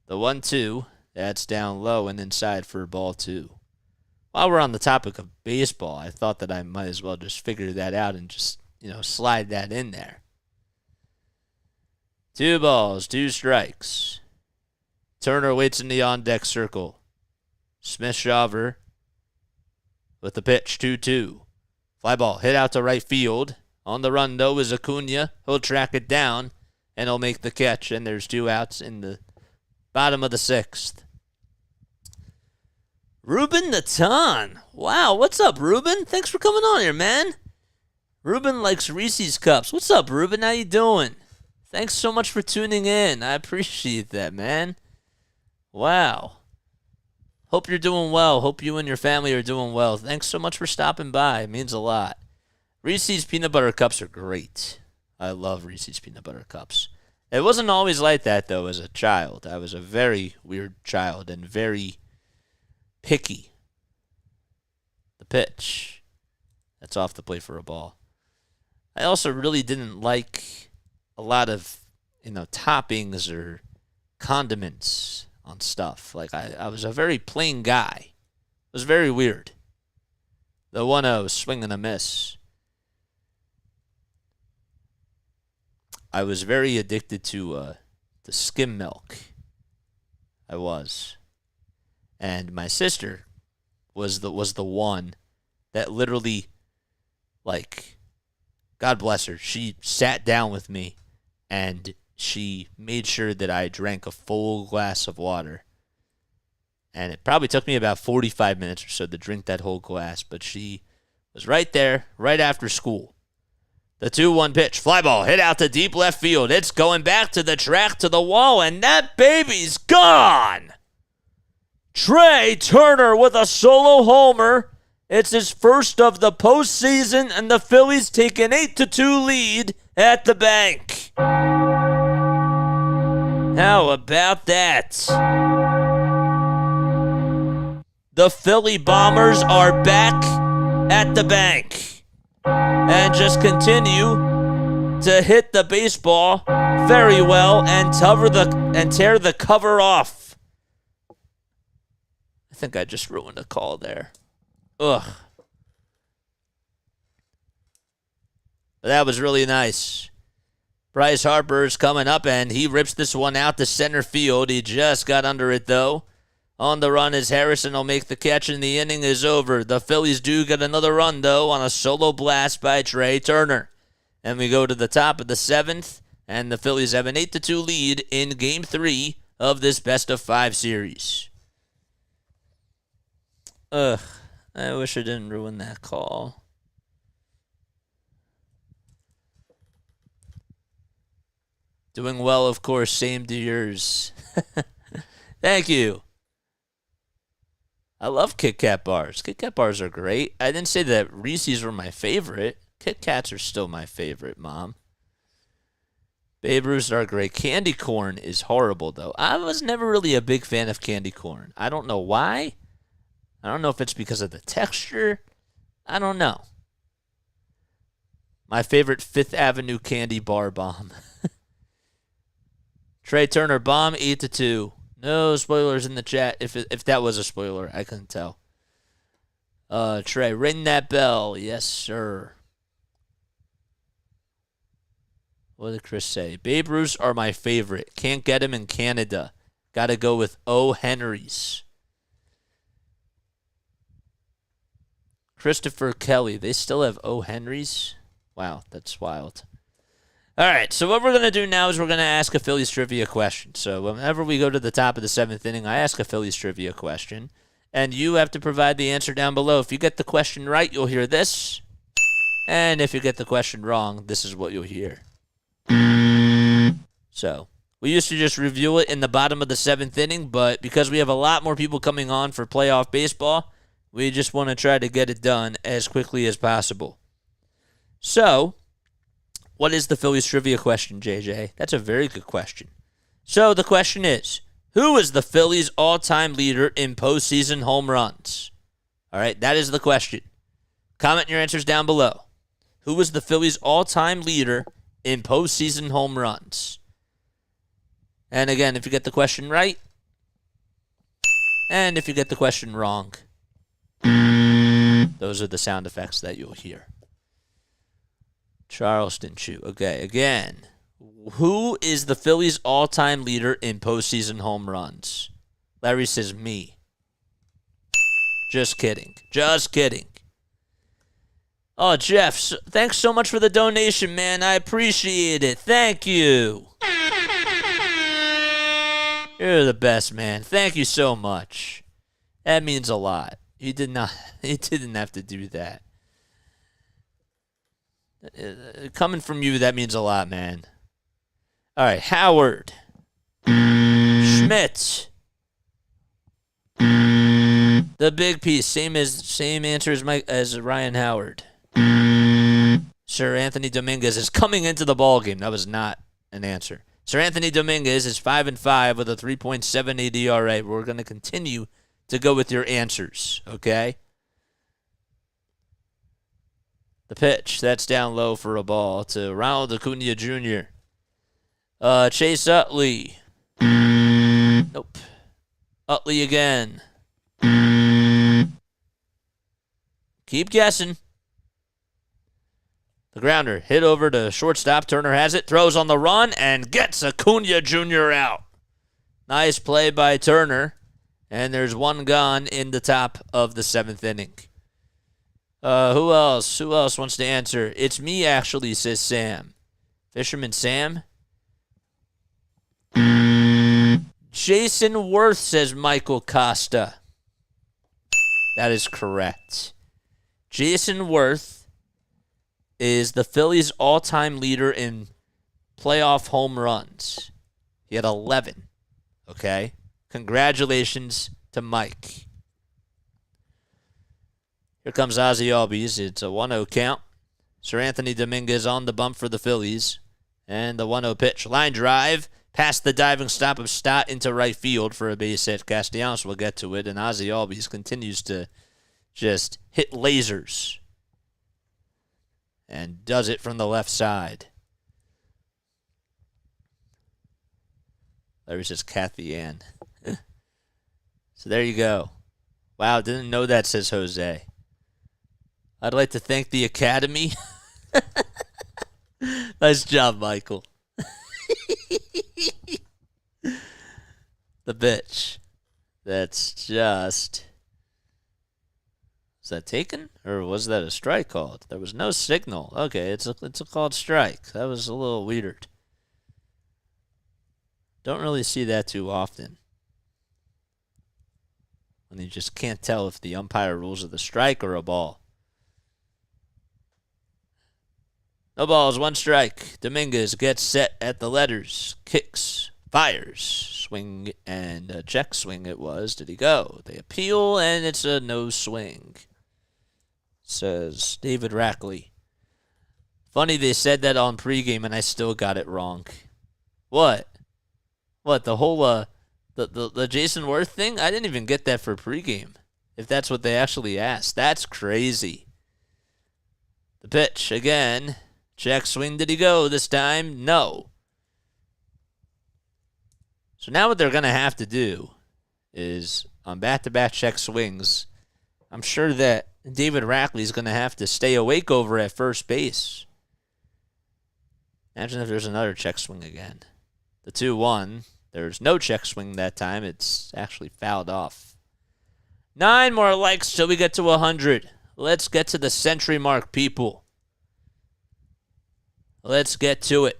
The 1-2, that's down low and inside for ball 2. While we're on the topic of baseball, I thought that I might as well just figure that out and just, slide that in there. 2 balls, 2 strikes. Turner waits in the on-deck circle. Smith-Shawver with the pitch, 2-2. Fly ball hit out to right field. On the run, though, is Acuna. He'll track it down, and he'll make the catch. And there's 2 outs in the bottom of the 6th. Ruben Natan. Wow, what's up, Ruben? Thanks for coming on here, man. Ruben likes Reese's Cups. What's up, Ruben? How you doing? Thanks so much for tuning in. I appreciate that, man. Wow. Hope you're doing well. Hope you and your family are doing well. Thanks so much for stopping by. It means a lot. Reese's Peanut Butter Cups are great. I love Reese's Peanut Butter Cups. It wasn't always like that, though, as a child. I was a very weird child and very picky. The pitch. That's off the plate for a ball. I also really didn't like a lot of, toppings or condiments on stuff. Like, I was a very plain guy. It was very weird. The 1-0, swing and a miss. I was very addicted to skim milk. I was. And my sister was the one that literally, God bless her, she sat down with me and she made sure that I drank a full glass of water. And it probably took me about 45 minutes or so to drink that whole glass, but she was right there, right after school. The 2-1 pitch, fly ball, hit out to deep left field. It's going back to the track, to the wall, and that baby's gone! Trea Turner with a solo homer. It's his first of the postseason, and the Phillies take an 8-2 lead at the bank. How about that? The Philly Bombers are back at the bank and just continue to hit the baseball very well and tear the cover off. I think I just ruined a call there. Ugh. That was really nice. Bryce Harper's coming up, and he rips this one out to center field. He just got under it, though. On the run is Harrison. Will make the catch, and the inning is over. The Phillies do get another run, though, on a solo blast by Trea Turner. And we go to the top of the 7th, and the Phillies have an 8-2 lead in Game 3 of this best-of-5 series. Ugh. I wish I didn't ruin that call. Doing well, of course. Same to yours. Thank you. I love Kit Kat bars. Kit Kat bars are great. I didn't say that Reese's were my favorite. Kit Kats are still my favorite, Mom. Babe Ruths are great. Candy corn is horrible, though. I was never really a big fan of candy corn. I don't know why. I don't know if it's because of the texture. I don't know. My favorite Fifth Avenue candy bar bomb. Trea Turner bomb 8-2. No spoilers in the chat. If that was a spoiler, I couldn't tell. Trey, ring that bell. Yes, sir. What did Chris say? Babe Ruths are my favorite. Can't get him in Canada. Got to go with O. Henrys. Christopher Kelly. They still have O. Henrys? Wow, that's wild. All right, so what we're going to do now is we're going to ask a Phillies trivia question. So whenever we go to the top of the 7th inning, I ask a Phillies trivia question, and you have to provide the answer down below. If you get the question right, you'll hear this, and if you get the question wrong, this is what you'll hear. So we used to just review it in the bottom of the 7th inning, but because we have a lot more people coming on for playoff baseball, we just want to try to get it done as quickly as possible. So, what is the Phillies trivia question, JJ? That's a very good question. So the question is, who is the Phillies all-time leader in postseason home runs? All right, that is the question. Comment your answers down below. Who is the Phillies all-time leader in postseason home runs? And again, if you get the question right, and if you get the question wrong, those are the sound effects that you'll hear. Charleston Chew. Okay, again, who is the Phillies' all-time leader in postseason home runs? Larry says me. Just kidding. Just kidding. Oh, Jeff, thanks so much for the donation, man. I appreciate it. Thank you. You're the best, man. Thank you so much. That means a lot. He didn't have to do that. Coming from you, that means a lot, man. All right, Howard. Schmidt. The big piece, same answer as Ryan Howard. Sir Anthony Dominguez is coming into the ball game. That was not an answer. Sir Anthony Dominguez is 5-5 with a 3.78 ERA. We're going to continue to go with your answers, okay? The pitch, that's down low for a ball to Ronald Acuna Jr. Chase Utley. Nope. Utley again. Keep guessing. The grounder hit over to shortstop. Turner has it, throws on the run, and gets Acuna Jr. out. Nice play by Turner. And there's one gone in the top of the 7th inning. Who else? Who else wants to answer? It's me, actually, says Sam. Fisherman Sam? Jason Worth, says Michael Costa. That is correct. Jason Worth is the Phillies' all-time leader in playoff home runs. He had 11. Okay? Congratulations to Mike. Here comes Ozzie Albies. It's a 1-0 count. Sir Anthony Dominguez on the bump for the Phillies. And the 1-0 pitch. Line drive. Past the diving stop of Stott into right field for a base hit. Castellanos will get to it. And Ozzie Albies continues to just hit lasers. And does it from the left side. Larry says Kathy Ann. So there you go. Wow, didn't know that, says Jose. I'd like to thank the Academy. Nice job, Michael. The bitch. That's just... Was that taken? Or was that a strike called? There was no signal. Okay, it's a called strike. That was a little weird. Don't really see that too often. When you just can't tell if the umpire rules of the strike or a ball. No balls, one strike. Dominguez gets set at the letters. Kicks, fires, swing, and a check swing it was. Did he go? They appeal, and it's a no swing, says David Rackley. Funny they said that on pregame, and I still got it wrong. What? What, the whole, the Jason Worth thing? I didn't even get that for pregame, if that's what they actually asked. That's crazy. The pitch, again. Check swing, did he go this time? No. So now what they're going to have to do is, on back-to-back check swings, I'm sure that David Rackley's going to have to stay awake over at first base. Imagine if there's another check swing again. The 2-1. There's no check swing that time. It's actually fouled off. 9 more likes till we get to 100. Let's get to the century mark, people. Let's get to it.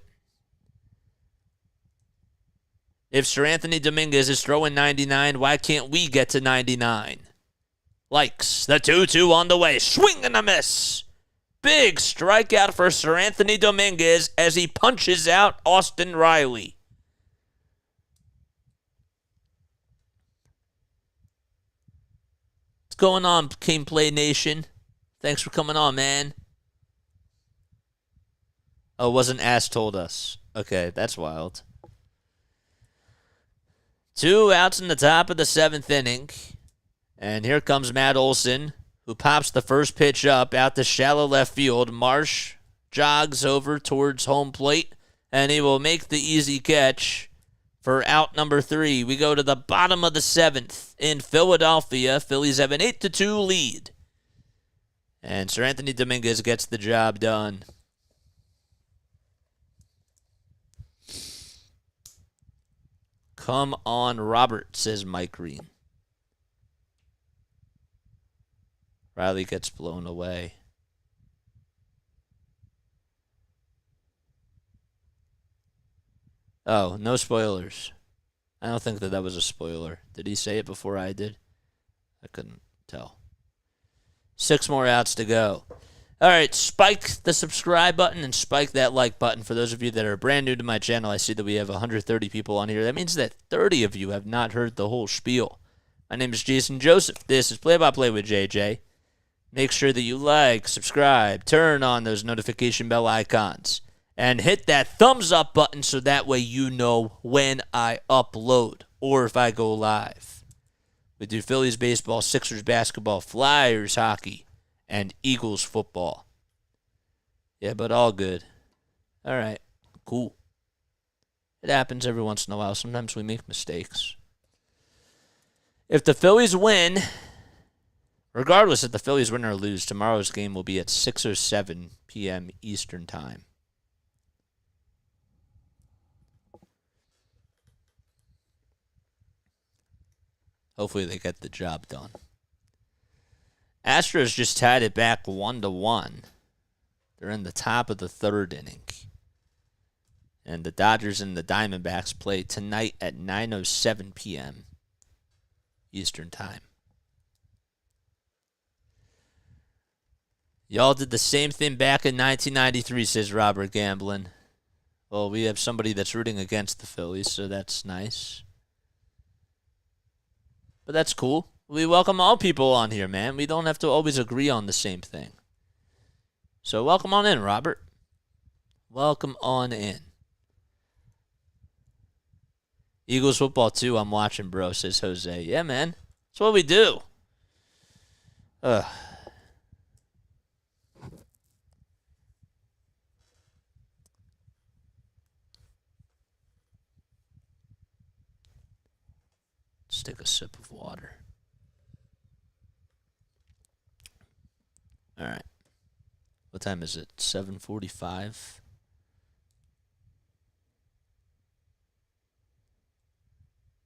If Sir Anthony Dominguez is throwing 99, why can't we get to 99? Likes. The 2-2 on the way. Swing and a miss. Big strikeout for Sir Anthony Dominguez as he punches out Austin Riley. What's going on, King Play Nation? Thanks for coming on, man. Oh, wasn't Ass told us. Okay, that's wild. 2 outs in the top of the 7th inning. And here comes Matt Olson, who pops the first pitch up out to shallow left field. Marsh jogs over towards home plate, and he will make the easy catch for out number 3. We go to the bottom of the 7th in Philadelphia. Phillies have an 8-2 lead. And Sir Anthony Dominguez gets the job done. Come on, Robert, says Mike Green. Riley gets blown away. Oh, no spoilers. I don't think that was a spoiler. Did he say it before I did? I couldn't tell. 6 more outs to go. All right, spike the subscribe button and spike that like button. For those of you that are brand new to my channel, I see that we have 130 people on here. That means that 30 of you have not heard the whole spiel. My name is Jason Joseph. This is Play by Play with JJ. Make sure that you like, subscribe, turn on those notification bell icons, and hit that thumbs up button so that way you know when I upload or if I go live. We do Phillies baseball, Sixers basketball, Flyers hockey, and Eagles football. Yeah, but all good. All right, cool. It happens every once in a while. Sometimes we make mistakes. If the Phillies win, regardless if the Phillies win or lose, tomorrow's game will be at 6 or 7 p.m. Eastern Time. Hopefully they get the job done. Astros just tied it back 1-1. They're in the top of the 3rd inning. And the Dodgers and the Diamondbacks play tonight at 9:07 p.m. Eastern Time. Y'all did the same thing back in 1993, says Robert Gamblin. Well, we have somebody that's rooting against the Phillies, so that's nice. But that's cool. We welcome all people on here, man. We don't have to always agree on the same thing. So welcome on in, Robert. Welcome on in. Eagles football too, I'm watching, bro, says Jose. Yeah, man. That's what we do. Let's take a sip of water. All right. What time is it? 7:45.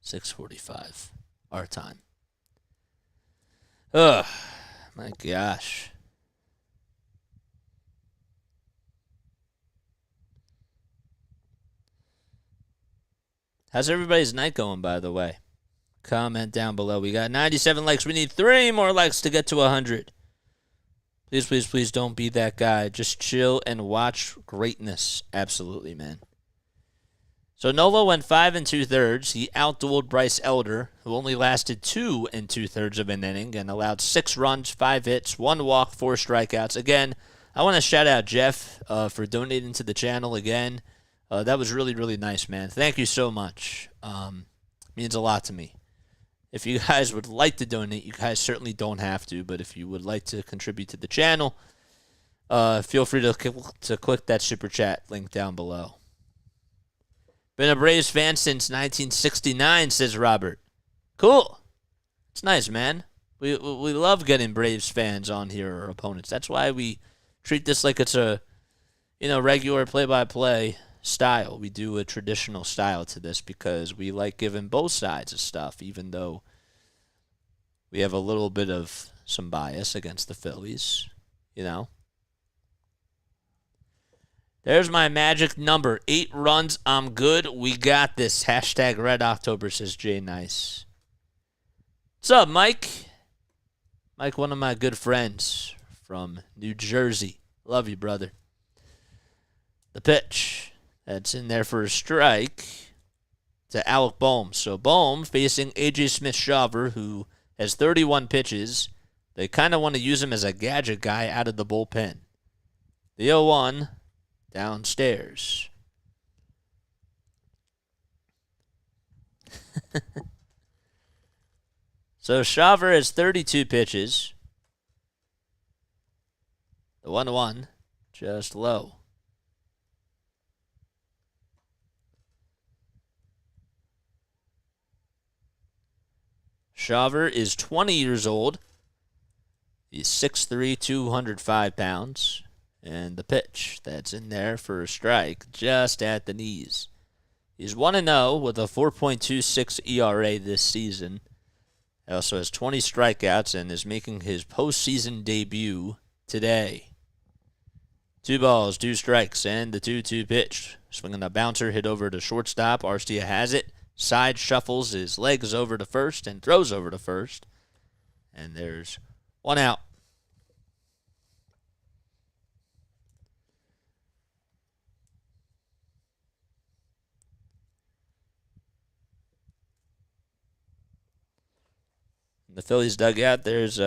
$6:45. Our time. Ugh. My gosh. How's everybody's night going, by the way? Comment down below. We got 97 likes. We need 3 more likes to get to 100. Please, please, please don't be that guy. Just chill and watch greatness. Absolutely, man. So Nola went 5 2/3. He outdueled Bryce Elder, who only lasted 2 2/3 of an inning and allowed 6 runs, 5 hits, 1 walk, 4 strikeouts. Again, I want to shout out Jeff for donating to the channel again. That was really, really nice, man. Thank you so much. Means a lot to me. If you guys would like to donate, you guys certainly don't have to, but if you would like to contribute to the channel, feel free to click that super chat link down below. Been a Braves fan since 1969, says Robert. Cool. It's nice, man. We love getting Braves fans on here, or opponents. That's why we treat this like it's a, regular play-by-play style. We do a traditional style to this because we like giving both sides of stuff, even though we have a little bit of some bias against the Phillies, There's my magic number. 8 runs. I'm good. We got this. Hashtag Red October, says Jay Nice. What's up, Mike? Mike, one of my good friends from New Jersey. Love you, brother. The pitch. That's in there for a strike to Alec Bohm. So Bohm facing A.J. Smith-Shawver, who has 31 pitches. They kind of want to use him as a gadget guy out of the bullpen. The 0-1 downstairs. So Shawver has 32 pitches. The 1-1, just low. Shawver is 20 years old. He's 6'3", 205 pounds. And the pitch that's in there for a strike just at the knees. He's 1-0 with a 4.26 ERA this season. He also has 20 strikeouts and is making his postseason debut today. 2 balls, 2 strikes, and the 2-2 pitch. Swinging a bouncer, hit over to shortstop. Arcia has it. Side shuffles his legs over to first and throws over to first. And there's 1 out. In the Phillies dugout, there's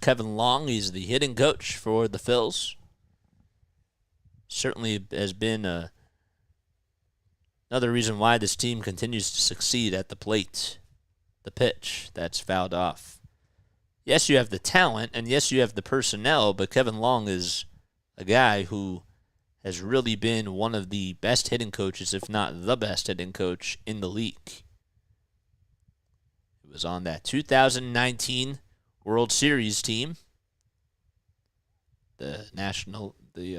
Kevin Long. He's the hitting coach for the Phils. Certainly has been another reason why this team continues to succeed at the plate. The pitch that's fouled off. Yes, you have the talent, and yes, you have the personnel, but Kevin Long is a guy who has really been one of the best hitting coaches, if not the best hitting coach in the league. He was on that 2019 World Series team, the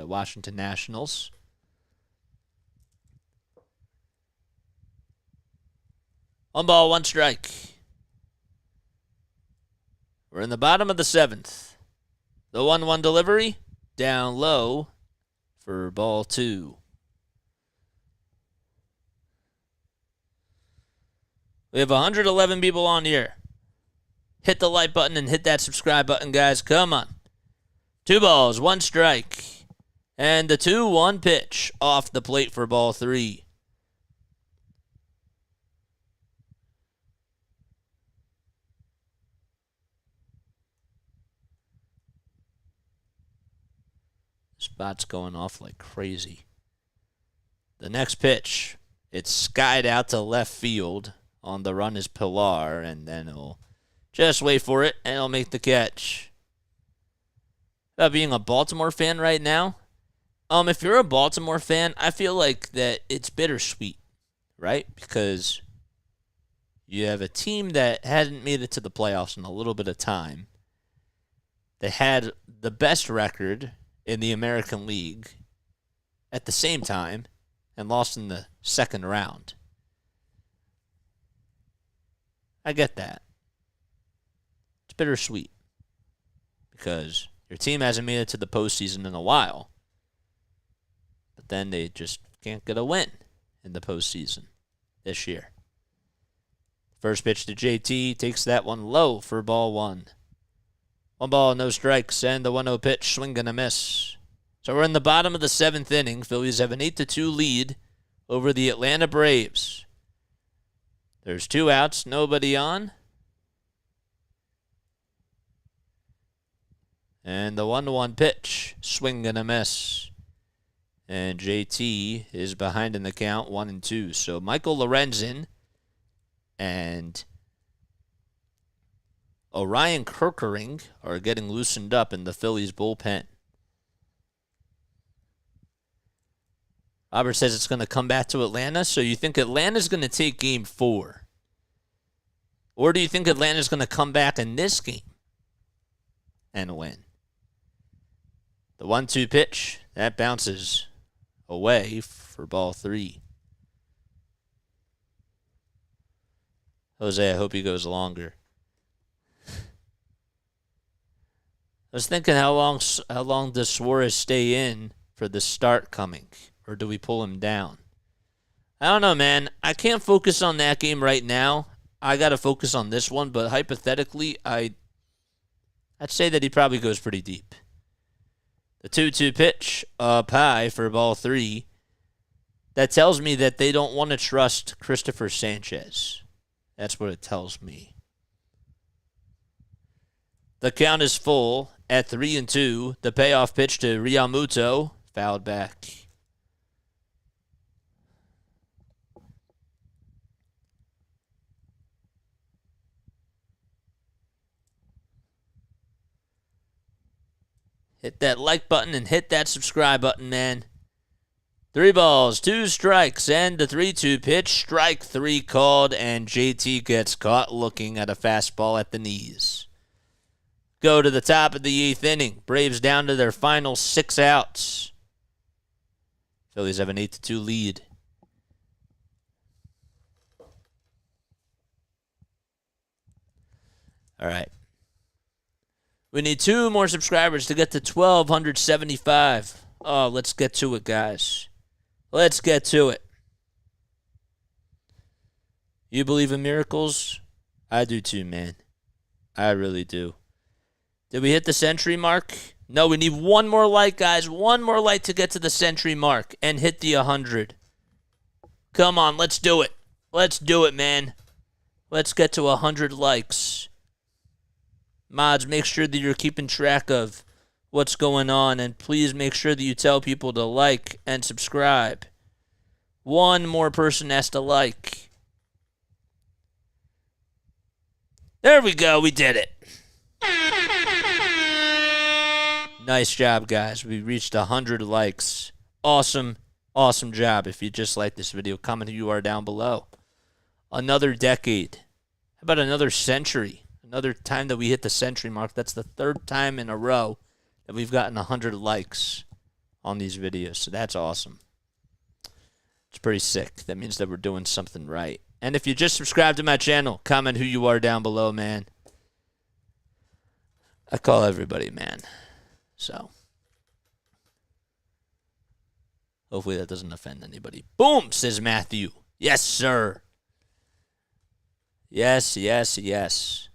Washington Nationals. One ball, 1 strike. We're in the bottom of the 7th. The 1-1 delivery, down low for ball 2. We have 111 people on here. Hit the like button and hit that subscribe button, guys. Come on. 2 balls, 1 strike. And the 2-1 pitch off the plate for ball 3. Spot's going off like crazy. The next pitch, it's skied out to left field. On the run is Pilar, and then he'll just wait for it, and he'll make the catch. About being a Baltimore fan right now, if you're a Baltimore fan, I feel like that it's bittersweet, right? Because you have a team that hasn't made it to the playoffs in a little bit of time. They had the best record in the American League at the same time and lost in the second round. I get that. It's bittersweet because your team hasn't made it to the postseason in a while, but then they just can't get a win in the postseason this year. First pitch to JT, takes that one low for ball 1. 1 ball, no strikes, and the 1-0 pitch, swing and a miss. So we're in the bottom of the 7th inning. Phillies have an 8-2 lead over the Atlanta Braves. There's 2 outs, nobody on. And the 1-1 pitch, swing and a miss. And JT is behind in the count, 1-2. So Michael Lorenzen and Orion Kerkering are getting loosened up in the Phillies bullpen. Robert says it's going to come back to Atlanta. So you think Atlanta's going to take game 4? Or do you think Atlanta's going to come back in this game and win? The 1-2 pitch, that bounces away for ball 3. Jose, I hope he goes longer. I was thinking, how long does Suarez stay in for the start coming? Or do we pull him down? I don't know, man. I can't focus on that game right now. I got to focus on this one, but hypothetically, I'd say that he probably goes pretty deep. The 2-2 pitch up high for ball 3. That tells me that they don't want to trust Christopher Sanchez. That's what it tells me. The count is full at 3-2. The payoff pitch to Realmuto, fouled back. Hit that like button and hit that subscribe button, man. 3 balls, 2 strikes, and the 3-2 pitch. Strike 3 called, and JT gets caught looking at a fastball at the knees. Go to the top of the 8th inning. Braves down to their final 6 outs. Phillies have an 8-2 lead. All right. We need 2 more subscribers to get to 1,275. Oh, let's get to it, guys. Let's get to it. You believe in miracles? I do too, man. I really do. Did we hit the century mark? No, we need 1 more like, guys. 1 more like to get to the century mark and hit the 100. Come on, let's do it. Let's do it, man. Let's get to 100 likes. Mods, make sure that you're keeping track of what's going on, and please make sure that you tell people to like and subscribe. 1 more person has to like. There we go. We did it. Nice job, guys. We reached 100 likes. Awesome, awesome job. If you just like this video, comment who you are down below. Another decade. How about another century? Another time that we hit the century mark. That's the 3rd time in a row that we've gotten 100 likes on these videos. So that's awesome. It's pretty sick. That means that we're doing something right. And if you just subscribe to my channel, comment who you are down below, man. I call everybody man. So hopefully that doesn't offend anybody. Boom, says Matthew. Yes, sir. Yes, yes, yes.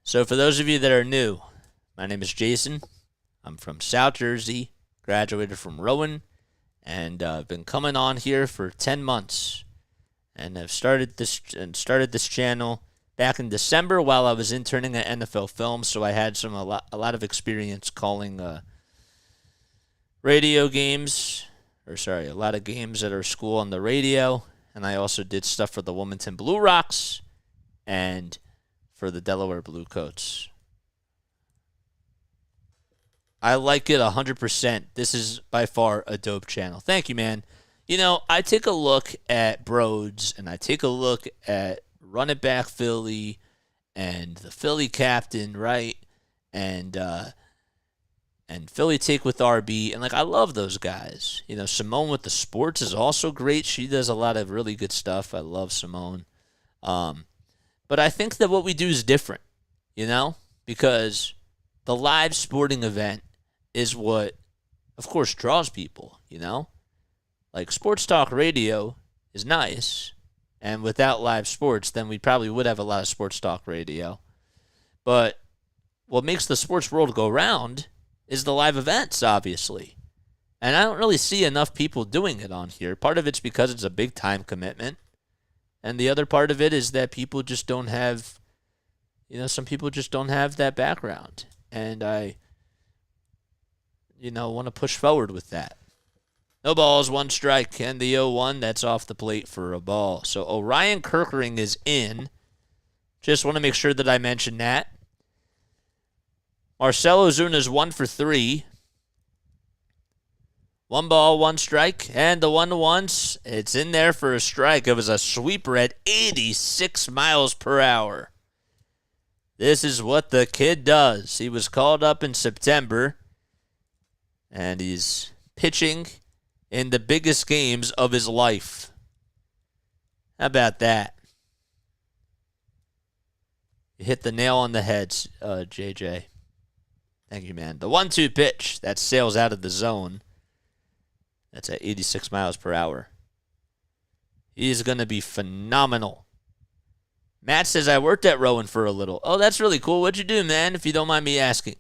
So for those of you that are new, my name is Jason. I'm from South Jersey, graduated from Rowan, and I've been coming on here for 10 months. And I've started this channel back in December while I was interning at NFL Films, so I had a lot of experience calling radio games, a lot of games at our school on the radio. And I also did stuff for the Wilmington Blue Rocks and for the Delaware Blue Coats. I like it 100%. This is by far a dope channel. Thank you, man. You know, I take a look at Broads, and I take a look at Run It Back Philly and the Philly captain, right? And Philly Take with RB. And, like, I love those guys. You know, Simone with the sports is also great. She does a lot of really good stuff. I love Simone. But I think that what we do is different, you know? Because the live sporting event is what, of course, draws people, you know? Like, sports talk radio is nice. And without live sports, then we probably would have a lot of sports talk radio. But what makes the sports world go round is the live events, obviously. And I don't really see enough people doing it on here. Part of it's because it's a big time commitment. And the other part of it is that people just don't have, you know, some people just don't have that background. And I, you know, want to push forward with that. No balls, 1 strike, and the 0-1, that's off the plate for a ball. So Orion Kirkering is in. Just want to make sure that I mention that. Marcell Ozuna's 1 for 3. 1 ball, 1 strike, and the 1-1, it's in there for a strike. It was a sweeper at 86 miles per hour. This is what the kid does. He was called up in September, and he's pitching in the biggest games of his life. How about that? You hit the nail on the head, JJ. Thank you, man. The 1-2 pitch that sails out of the zone. That's at 86 miles per hour. He is going to be phenomenal. Matt says, I worked at Rowan for a little. Oh, that's really cool. What'd you do, man, if you don't mind me asking?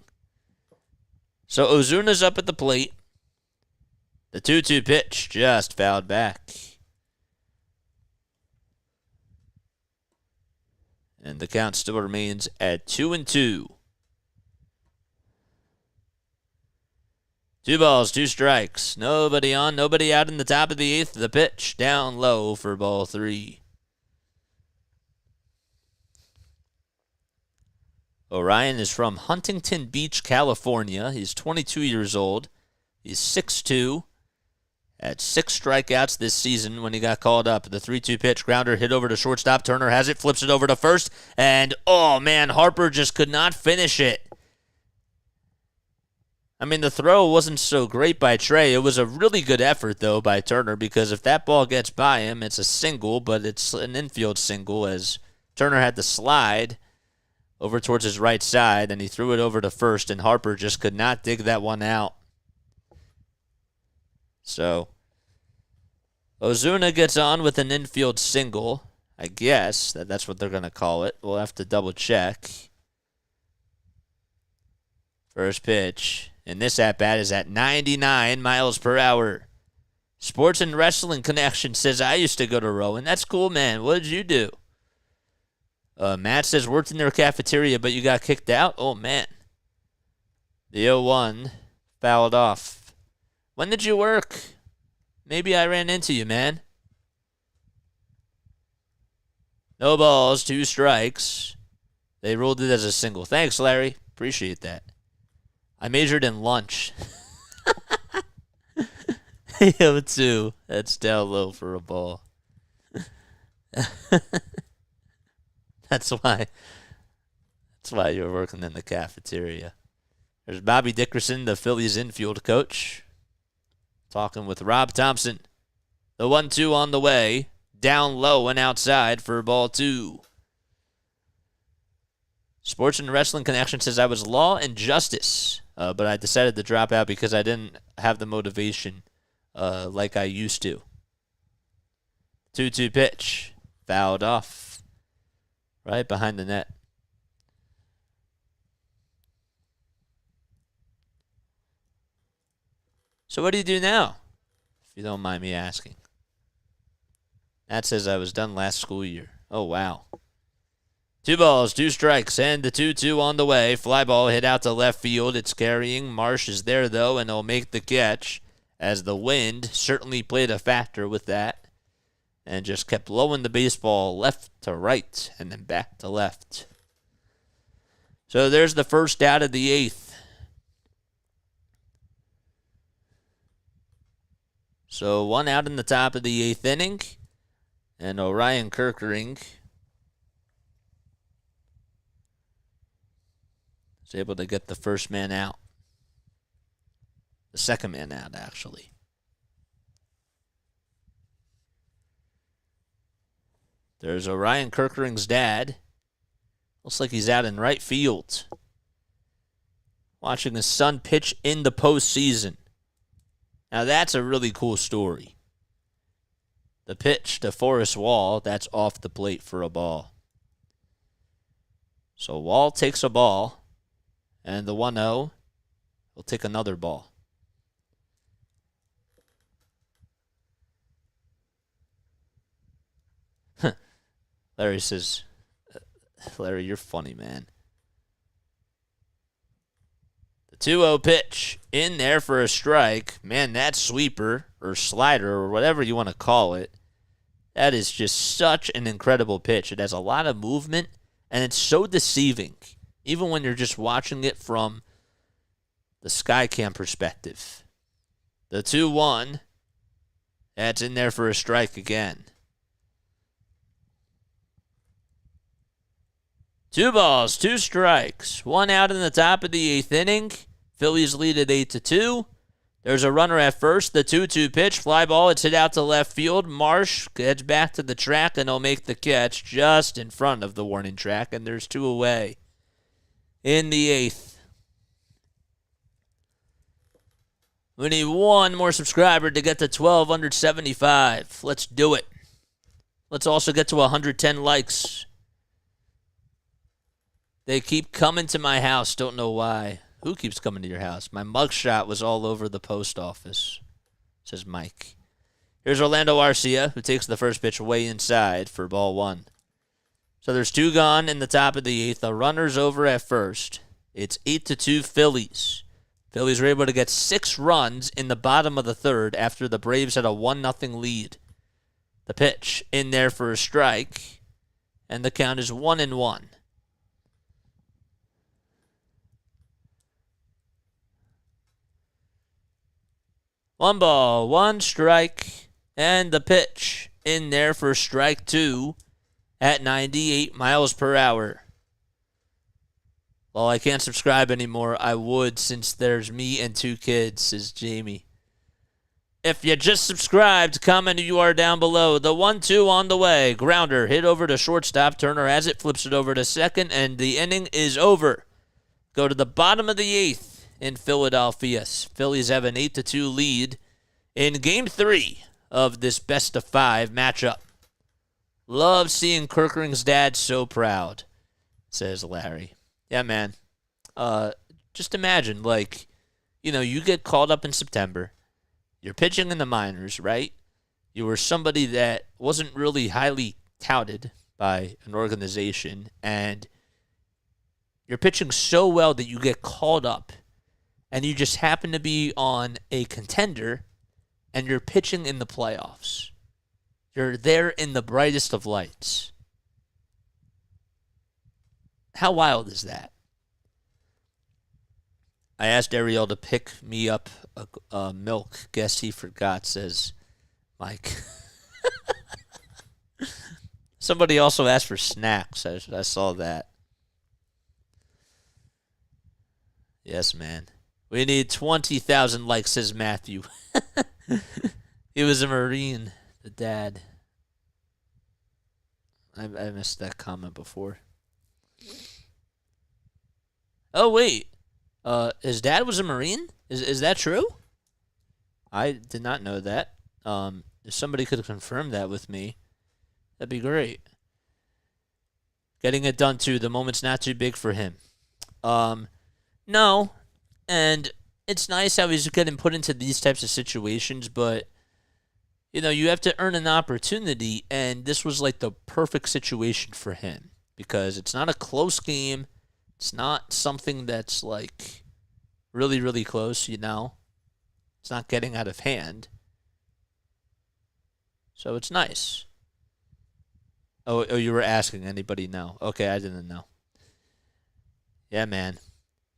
So Ozuna's up at the plate. The 2-2 pitch just fouled back. And the count still remains at 2-2. 2 balls, 2 strikes. Nobody on, nobody out in the top of the 8th. The pitch down low for ball 3. Orion is from Huntington Beach, California. He's 22 years old. He's 6'2". Had 6 strikeouts this season when he got called up. The 3-2 pitch, grounder hit over to shortstop. Turner has it, flips it over to first. And, oh, man, Harper just could not finish it. I mean, the throw wasn't so great by Trey. It was a really good effort, though, by Turner, because if that ball gets by him, it's a single, but it's an infield single as Turner had to slide over towards his right side, and he threw it over to first, and Harper just could not dig that one out. So, Ozuna gets on with an infield single. I guess that's what they're going to call it. We'll have to double check. First pitch. And this at-bat is at 99 miles per hour. Sports and Wrestling Connection says, I used to go to Rowan. That's cool, man. What did you do? Matt says, worked in their cafeteria, but you got kicked out? Oh, man. The 0-1 fouled off. When did you work? Maybe I ran into you, man. No balls, 2 strikes. They ruled it as a single. Thanks, Larry. Appreciate that. I majored in lunch. 0-2. That's down low for a ball. That's why you're working in the cafeteria. There's Bobby Dickerson, the Phillies infield coach, talking with Rob Thompson. The 1-2 on the way. Down low and outside for ball 2. Sports and Wrestling Connection says, I was Law and Justice, but I decided to drop out because I didn't have the motivation like I used to. 2-2 pitch. Fouled off. Right behind the net. So what do you do now, if you don't mind me asking? That says I was done last school year. Oh, wow. 2 balls, 2 strikes, and the 2-2 on the way. Fly ball hit out to left field. It's carrying. Marsh is there, though, and he'll make the catch as the wind certainly played a factor with that and just kept blowing the baseball left to right and then back to left. So there's the first out of the 8th. So 1 out in the top of the 8th inning, and Orion Kirkering is able to get the first man out. The second man out, actually. There's Orion Kirkering's dad. Looks like he's out in right field, watching his son pitch in the postseason. Now, that's a really cool story. The pitch to Forrest Wall, that's off the plate for a ball. So Wall takes a ball, and the 1-0 will take another ball. Larry says, Larry, you're funny, man. The 2-0 pitch in there for a strike. Man, that sweeper or slider or whatever you want to call it, that is just such an incredible pitch. It has a lot of movement, and it's so deceiving, even when you're just watching it from the Skycam perspective. The 2-1. That's in there for a strike again. 2 balls, 2 strikes. 1 out in the top of the 8th inning. Phillies lead at 8-2. There's a runner at first. The 2-2 pitch. Fly ball. It's hit out to left field. Marsh gets back to the track, and he'll make the catch just in front of the warning track. And there's 2 away in the 8th. We need 1 more subscriber to get to 12 under 75. Let's do it. Let's also get to 110 likes. They keep coming to my house. Don't know why. Who keeps coming to your house? My mugshot was all over the post office, says Mike. Here's Orlando Arcia, who takes the first pitch way inside for ball 1. So there's 2 gone in the top of the 8th. The runner's over at first. It's 8-2 Phillies. Phillies were able to get 6 runs in the bottom of the 3rd after the Braves had a 1-0 lead. The pitch in there for a strike, and the count is 1-1. 1 ball, 1 strike, and the pitch in there for strike 2 at 98 miles per hour. Well, I can't subscribe anymore. I would, since there's me and 2 kids, says Jamie. If you just subscribed, comment who you are down below. The 1-2 on the way. Grounder hit over to shortstop. Turner has it, flips it over to second, and the inning is over. Go to the bottom of the 8th. In Philadelphia. Phillies have an 8-2 lead in Game 3 of this best-of-5 matchup. Love seeing Kirkering's dad so proud, says Larry. Yeah, man. Just imagine, you get called up in September. You're pitching in the minors, right? You were somebody that wasn't really highly touted by an organization, and you're pitching so well that you get called up. And you just happen to be on a contender, and you're pitching in the playoffs. You're there in the brightest of lights. How wild is that? I asked Ariel to pick me up milk. Guess he forgot, says Mike. Somebody also asked for snacks. I saw that. Yes, man. We need 20,000 likes, says Matthew. He was a Marine, the dad. I missed that comment before. Oh, wait. His dad was a Marine? Is that true? I did not know that. If somebody could confirm that with me, that'd be great. Getting it done, too. The moment's not too big for him. No. And it's nice how he's getting put into these types of situations, but, you have to earn an opportunity, and this was like the perfect situation for him because it's not a close game. It's not something that's really, really close, It's not getting out of hand. So it's nice. Oh, you were asking anybody know. Okay, I didn't know. Yeah, man.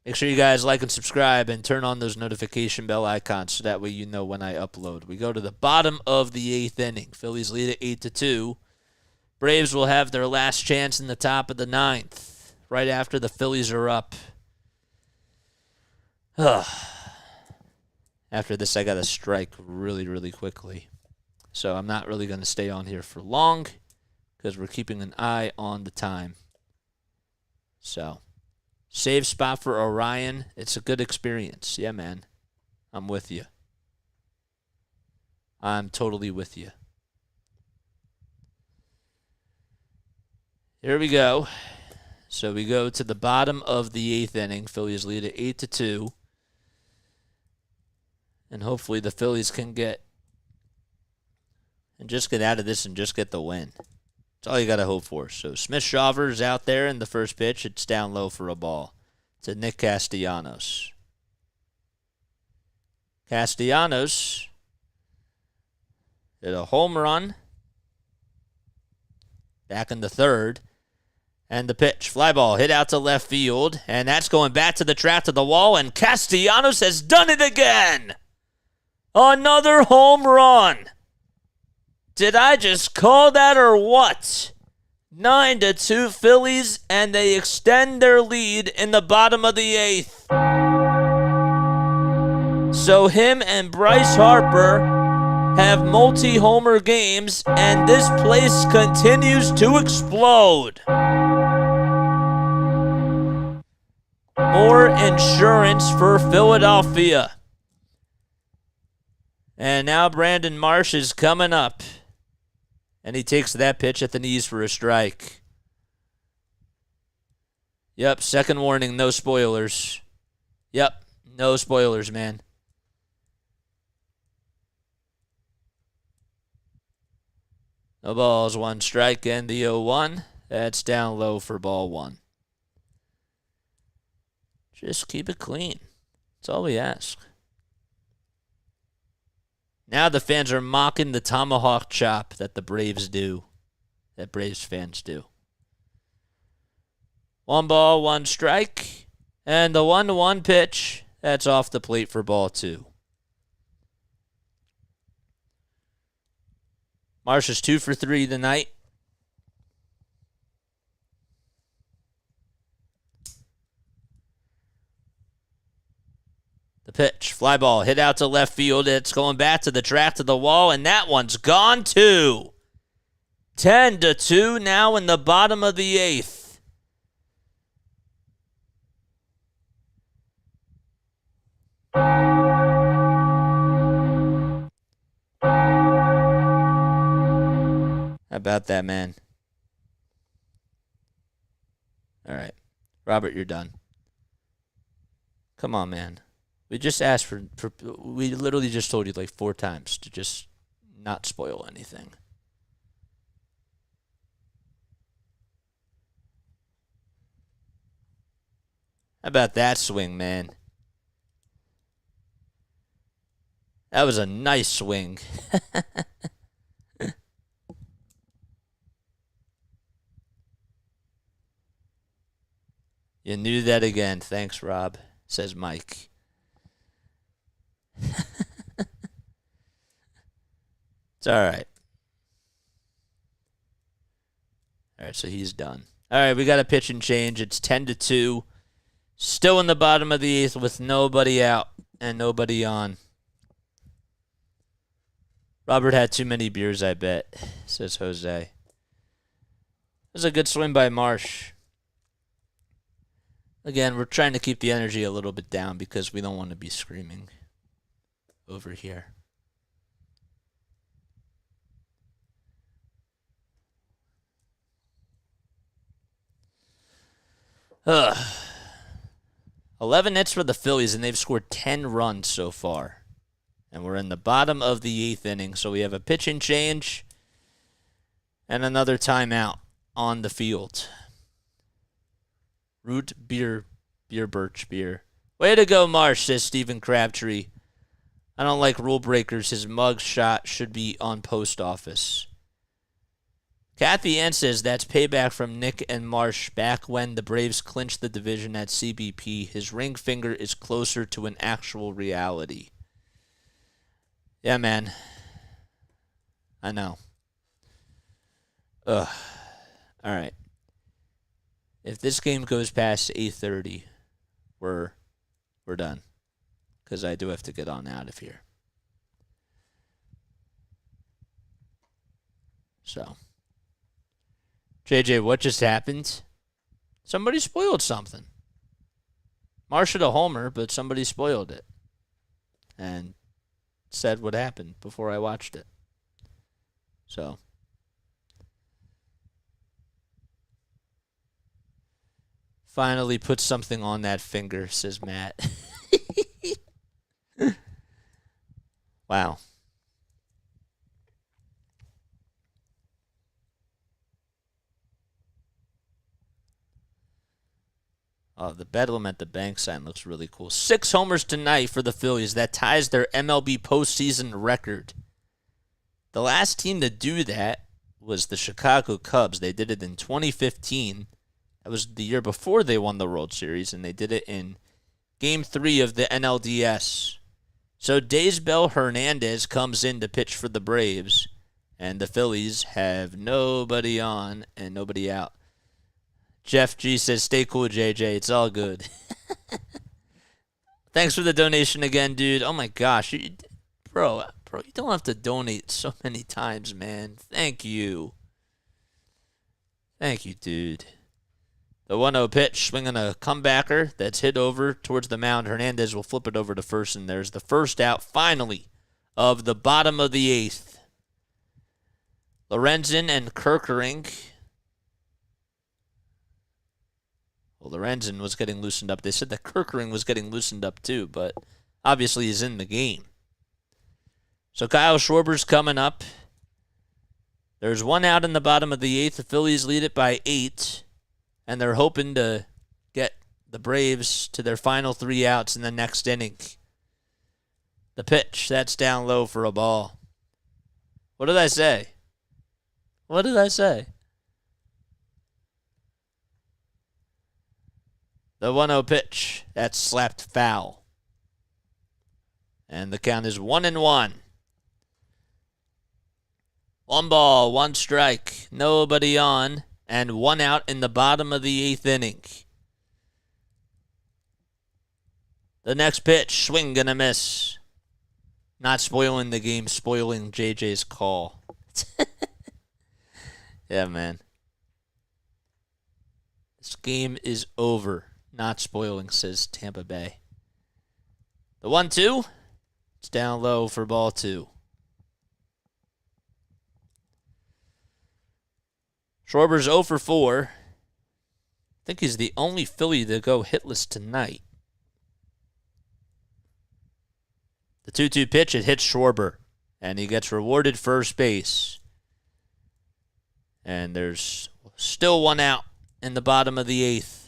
Make sure you guys like and subscribe and turn on those notification bell icons so that way you know when I upload. We go to the bottom of the 8th inning. Phillies lead at 8-2. Braves will have their last chance in the top of the 9th, right after the Phillies are up. After this, I got to strike really, really quickly. So I'm not really going to stay on here for long because we're keeping an eye on the time. So... save spot for Orion. It's a good experience. Yeah, man. I'm with you. I'm totally with you. Here we go. So we go to the bottom of the 8th inning. Phillies lead at 8-2. And hopefully the Phillies can just get out of this and just get the win. That's all you got to hope for. So Smith-Shawver's out there in the first pitch. It's down low for a ball to Nick Castellanos. Castellanos hit a home run back in the 3rd. And the pitch, fly ball, hit out to left field. And that's going back to the track to the wall. And Castellanos has done it again. Another home run. Did I just call that or what? 9-2 Phillies, and they extend their lead in the bottom of the 8th. So him and Bryce Harper have multi-homer games, and this place continues to explode. More insurance for Philadelphia. And now Brandon Marsh is coming up. And he takes that pitch at the knees for a strike. Yep, second warning, no spoilers. Yep, no spoilers, man. No balls, 1 strike, and the 0-1. That's down low for ball 1. Just keep it clean. That's all we ask. Now the fans are mocking the tomahawk chop that the Braves do. That Braves fans do. 1 ball, 1 strike. And the 1-1 pitch, that's off the plate for ball 2. Marsh is 2 for 3 tonight. The pitch, fly ball, hit out to left field. It's going back to the track to the wall, and that one's gone too. 10-2 now in the bottom of the 8th. How about that, man? All right. Robert, you're done. Come on, man. We just asked for we literally just told you like 4 times to just not spoil anything. How about that swing, man? That was a nice swing. You knew that again. Thanks, Rob, says Mike. It's all right. All right, so he's done. All right, we got a pitch and change. It's 10-2. Still in the bottom of the 8th with nobody out and nobody on. Robert had too many beers, I bet, says Jose. It was a good swing by Marsh. Again, we're trying to keep the energy a little bit down because we don't want to be screaming over here. Ugh. 11 hits for the Phillies, and they've scored 10 runs so far. And we're in the bottom of the 8th inning, so we have a pitching change and another timeout on the field. Root beer, birch beer. Way to go, Marsh, says Stephen Crabtree. I don't like rule breakers. His mug shot should be on post office. Kathy Ann says that's payback from Nick and Marsh back when the Braves clinched the division at CBP. His ring finger is closer to an actual reality. Yeah, man. I know. Ugh. All right. If this game goes past 8:30, we're done. Because I do have to get on out of here. So. JJ, what just happened? Somebody spoiled something. Marsh hit a homer, but somebody spoiled it. And said what happened before I watched it. So. Finally put something on that finger, says Matt. Wow. Oh, the Bedlam at the Bank sign looks really cool. 6 homers tonight for the Phillies. That ties their MLB postseason record. The last team to do that was the Chicago Cubs. They did it in 2015. That was the year before they won the World Series, and they did it in Game 3 of the NLDS So Daysbel Hernandez comes in to pitch for the Braves, and the Phillies have nobody on and nobody out. Jeff G says, stay cool, JJ. It's all good. Thanks for the donation again, dude. Oh, my gosh. Bro, you don't have to donate so many times, man. Thank you. Thank you, dude. The 1-0 pitch, swinging a comebacker that's hit over towards the mound. Hernandez will flip it over to first, and there's the first out, finally, of the bottom of the 8th. Lorenzen and Kerkering. Well, Lorenzen was getting loosened up. They said that Kerkering was getting loosened up too, but obviously he's in the game. So Kyle Schwarber's coming up. There's one out in the bottom of the 8th. The Phillies lead it by 8, and they're hoping to get the Braves to their final 3 outs in the next inning. The pitch, that's down low for a ball. What did I say? What did I say? The 1-0 pitch, that's slapped foul. And the count is 1-1. 1 ball, 1 strike, nobody on, and 1 out in the bottom of the 8th inning. The next pitch, swing and a miss. Not spoiling the game, spoiling JJ's call. Yeah, man. This game is over. Not spoiling, says Tampa Bay. The 1-2, it's down low for ball 2. Schwarber's 0 for 4. I think he's the only Philly to go hitless tonight. The 2-2 pitch, it hits Schwarber, and he gets rewarded first base. And there's still 1 out in the bottom of the 8th.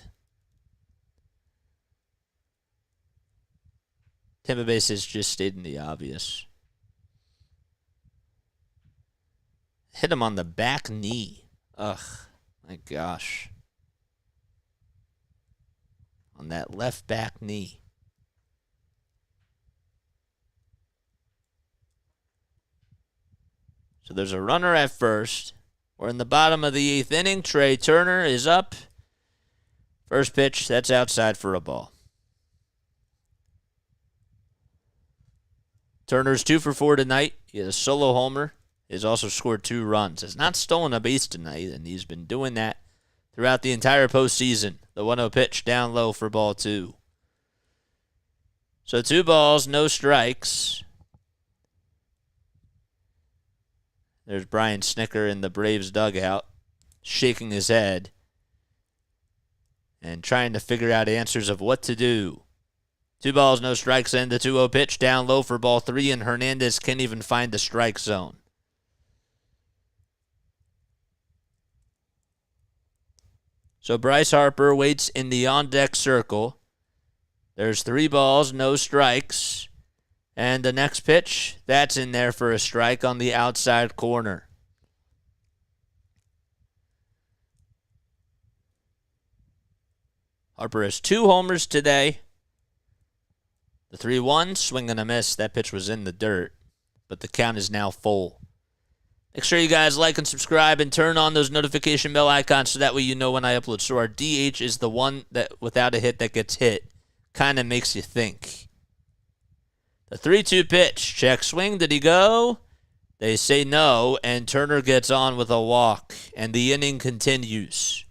Tampa Bay says just stating the obvious. Hit him on the back knee. Ugh, my gosh. On that left back knee. So there's a runner at first. We're in the bottom of the 8th inning. Trey Turner is up. First pitch, that's outside for a ball. Turner's 2 for 4 tonight. He had a solo homer. He's also scored 2 runs. Has not stolen a base tonight, and he's been doing that throughout the entire postseason. The 1-0 pitch down low for ball 2. So 2 balls, no strikes. There's Brian Snicker in the Braves dugout, shaking his head and trying to figure out answers of what to do. 2 balls, no strikes, and the 2-0 pitch down low for ball 3, and Hernandez can't even find the strike zone. So Bryce Harper waits in the on-deck circle. There's 3 balls, no strikes. And the next pitch, that's in there for a strike on the outside corner. Harper has 2 homers today. The 3-1, swing and a miss. That pitch was in the dirt, but the count is now full. Make sure you guys like and subscribe and turn on those notification bell icons so that way you know when I upload. So our DH is the one that without a hit that gets hit. Kind of makes you think. The 3-2 pitch. Check swing. Did he go? They say no, and Turner gets on with a walk, and the inning continues.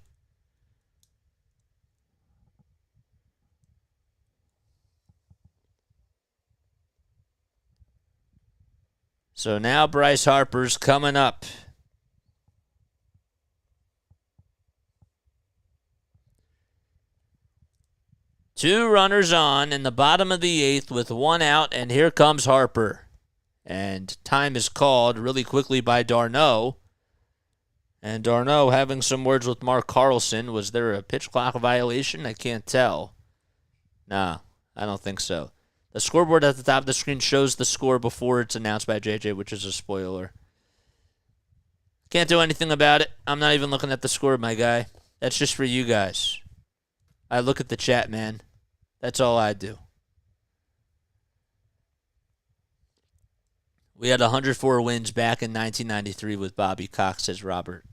So now Bryce Harper's coming up. Two runners on in the bottom of the 8th with 1 out, and here comes Harper. And time is called really quickly by d'Arnaud. And d'Arnaud having some words with Mark Carlson. Was there a pitch clock violation? I can't tell. Nah, I don't think so. The scoreboard at the top of the screen shows the score before it's announced by JJ, which is a spoiler. Can't do anything about it. I'm not even looking at the score, my guy. That's just for you guys. I look at the chat, man. That's all I do. We had 104 wins back in 1993 with Bobby Cox, says Robert.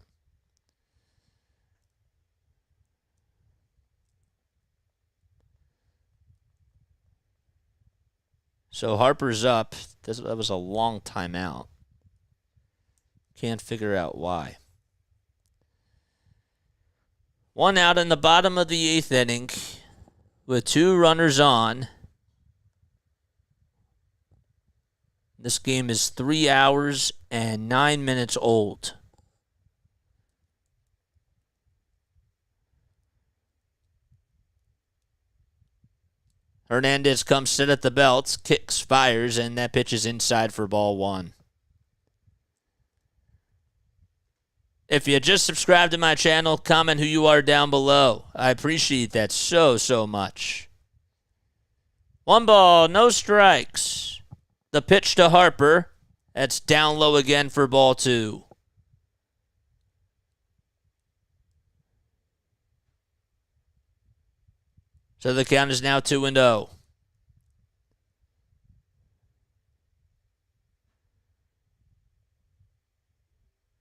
So Harper's up. That was a long time out. Can't figure out why. 1 out in the bottom of the 8th inning with 2 runners on. This game is 3 hours and 9 minutes old. Hernandez comes sit at the belt, kicks, fires, and that pitch is inside for ball 1. If you just subscribed to my channel, comment who you are down below. I appreciate that so much. 1 ball, no strikes. The pitch to Harper. That's down low again for ball 2. So the count is now 2-0.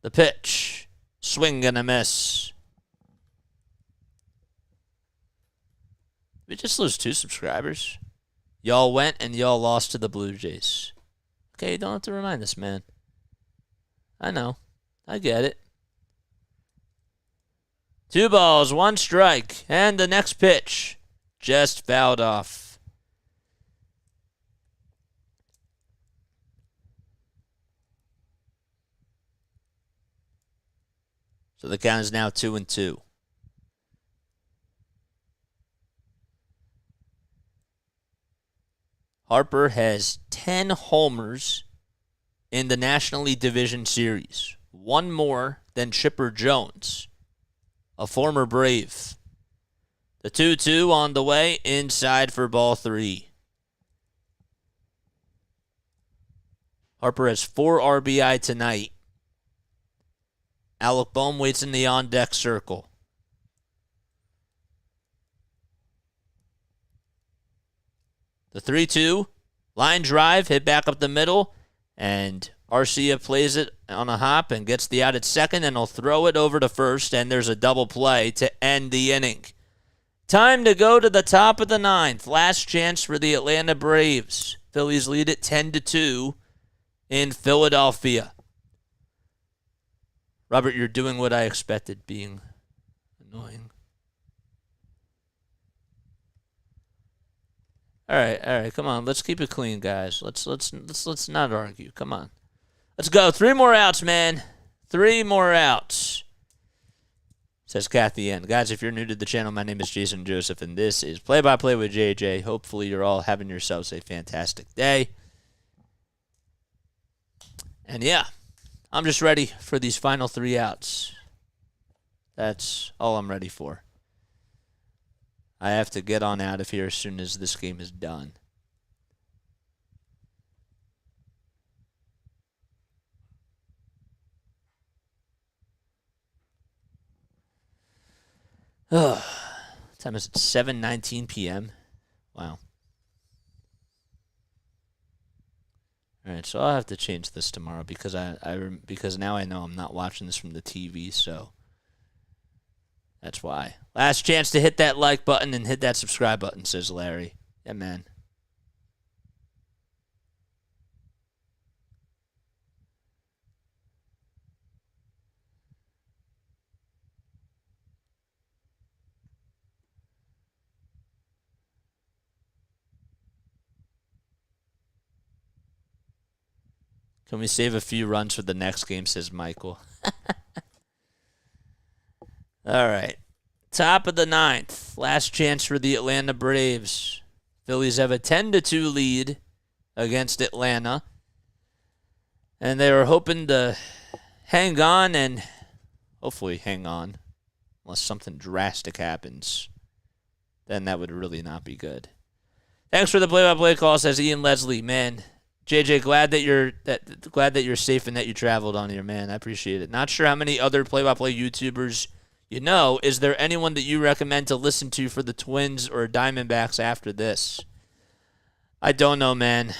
The pitch. Swing and a miss. We just lose 2 subscribers. Y'all went and y'all lost to the Blue Jays. Okay, you don't have to remind us, man. I know. I get it. 2 balls, 1 strike. And the next pitch just fouled off. So the count is now 2-2. Harper has 10 homers in the National League Division Series. 1 more than Chipper Jones, a former Brave. The 2-2 on the way, inside for ball 3. Harper has 4 RBI tonight. Alec Boehm waits in the on-deck circle. The 3-2, line drive, hit back up the middle, and Arcia plays it on a hop and gets the out at second, and he'll throw it over to first, and there's a double play to end the inning. Time to go to the top of the 9th. Last chance for the Atlanta Braves. Phillies lead it 10-2 in Philadelphia. Robert, you're doing what I expected, being annoying. All right, come on. Let's keep it clean, guys. Let's not argue. Come on. Let's go. 3 more outs, man. 3 more outs. Says Kathy N. Guys, if you're new to the channel, my name is Jason Joseph, and this is Play by Play with JJ. Hopefully you're all having yourselves a fantastic day. And yeah, I'm just ready for these final 3 outs. That's all I'm ready for. I have to get on out of here as soon as this game is done. What time is it? 7:19 p.m. Wow. All right, so I'll have to change this tomorrow because because now I know I'm not watching this from the TV, so that's why. Last chance to hit that like button and hit that subscribe button, says Larry. Yeah, man. Can we save a few runs for the next game, says Michael. All right. Top of the 9th. Last chance for the Atlanta Braves. Phillies have a 10-2 lead against Atlanta. And they were hoping to hang on and hopefully hang on. Unless something drastic happens. Then that would really not be good. Thanks for the play-by-play call, says Ian Leslie. Man, JJ, glad that you're safe and that you traveled on here, man. I appreciate it. Not sure how many other play-by-play YouTubers you know. Is there anyone that you recommend to listen to for the Twins or Diamondbacks after this? I don't know, man.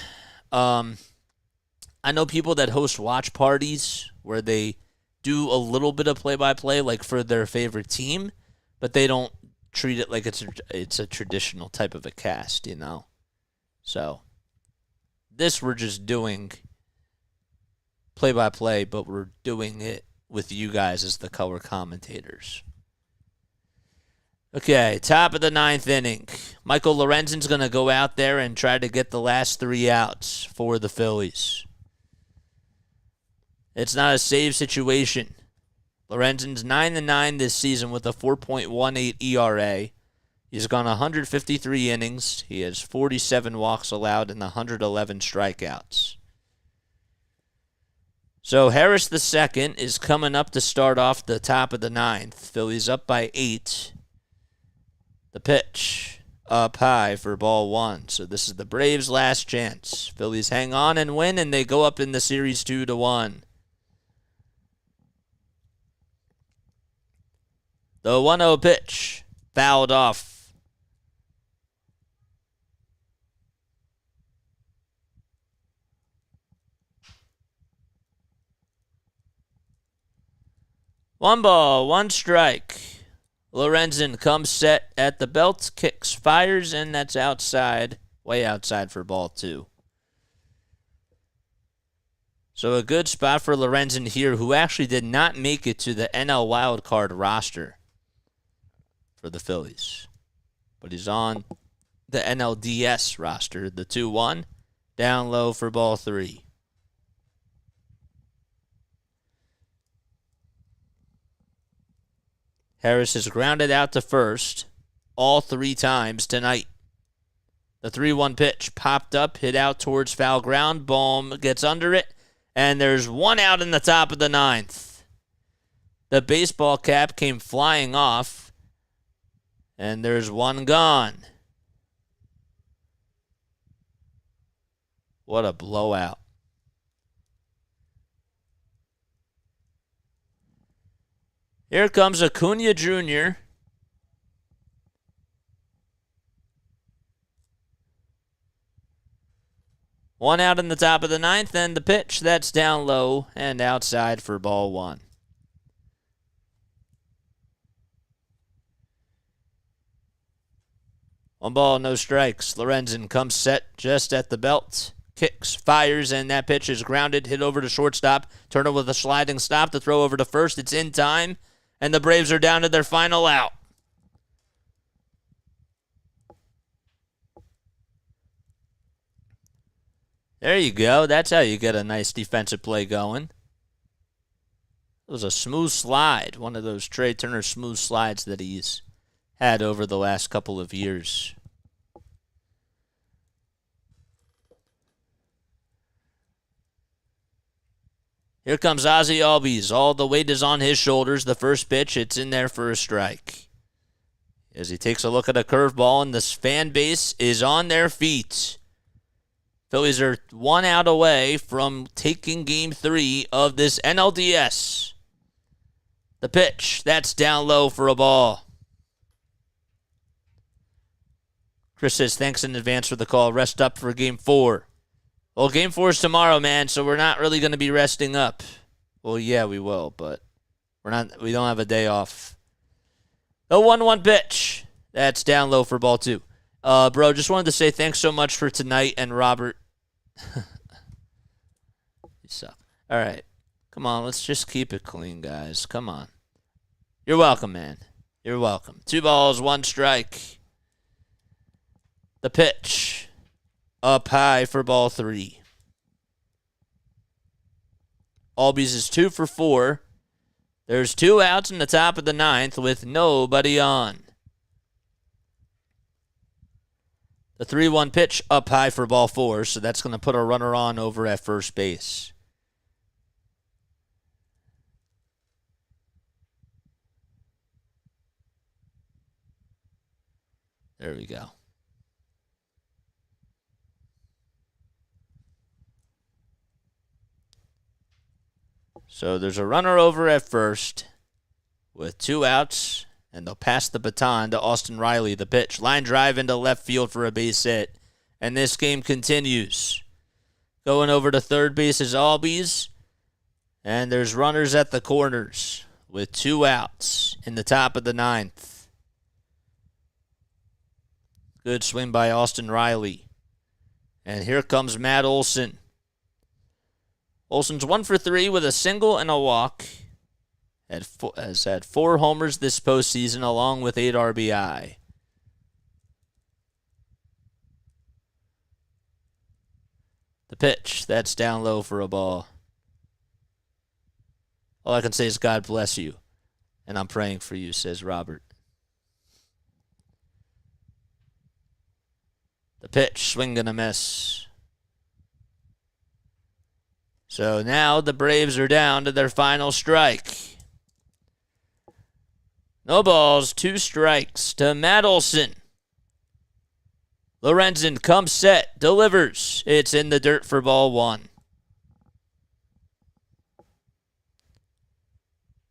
I know people that host watch parties where they do a little bit of play-by-play, like for their favorite team, but they don't treat it like it's a traditional type of a cast, you know? So, this we're just doing play-by-play, but we're doing it with you guys as the color commentators. Okay, top of the 9th inning. Michael Lorenzen's going to go out there and try to get the last 3 outs for the Phillies. It's not a save situation. Lorenzen's 9-9 this season with a 4.18 ERA. He's gone 153 innings. He has 47 walks allowed and 111 strikeouts. So Harris II is coming up to start off the top of the 9th. Phillies up by 8. The pitch up high for ball 1. So this is the Braves' last chance. Phillies hang on and win, and they go up in the series 2-1. The 1-0 pitch fouled off. One ball, one strike. Lorenzen comes set at the belt, kicks, fires, and that's outside, way outside for ball 2. So a good spot for Lorenzen here, who actually did not make it to the NL wildcard roster for the Phillies. But he's on the NLDS roster, the 2-1, down low for ball 3. Harris is grounded out to first all 3 times tonight. The 3-1 pitch popped up, hit out towards foul ground. Bohm gets under it, and there's 1 out in the top of the 9th. The baseball cap came flying off, and there's 1 gone. What a blowout. Here comes Acuna Jr. One out in the top of the 9th, and the pitch that's down low and outside for ball 1. One ball, no strikes. Lorenzen comes set just at the belt. Kicks, fires, and that pitch is grounded. Hit over to shortstop. Turner with a sliding stop. The throw over to first. It's in time. And the Braves are down to their final out. There you go. That's how you get a nice defensive play going. It was a smooth slide. One of those Trey Turner smooth slides that he's had over the last couple of years. Here comes Ozzie Albies. All the weight is on his shoulders. The first pitch, it's in there for a strike. As he takes a look at a curveball, and this fan base is on their feet. Phillies are 1 out away from taking Game 3 of this NLDS. The pitch, that's down low for a ball. Chris says, thanks in advance for the call. Rest up for Game 4. Well, Game 4 is tomorrow, man, so we're not really going to be resting up. Well, yeah, we will, but we don't have a day off. The 1-1 pitch. That's down low for ball 2. Bro, just wanted to say thanks so much for tonight, and Robert. You suck. All right. Come on, let's just keep it clean, guys. Come on. You're welcome, man. You're welcome. 2 balls, 1 strike. The pitch. Up high for ball 3. Albies is 2 for 4. There's 2 outs in the top of the 9th with nobody on. The 3-1 pitch up high for ball 4, so that's going to put a runner on over at first base. There we go. So there's a runner over at first with 2 outs, and they'll pass the baton to Austin Riley. The pitch, line drive into left field for a base hit, and this game continues. Going over to third base is Albies. And there's runners at the corners with 2 outs in the top of the 9th. Good swing by Austin Riley. And here comes Matt Olson. Olson's 1 for 3 with a single and a walk. Has had 4 homers this postseason along with 8 RBI. The pitch, that's down low for a ball. All I can say is God bless you, and I'm praying for you, says Robert. The pitch, swing and a miss. So now the Braves are down to their final strike. No balls, 2 strikes to Matt Olson. Lorenzen comes set, delivers. It's in the dirt for ball 1.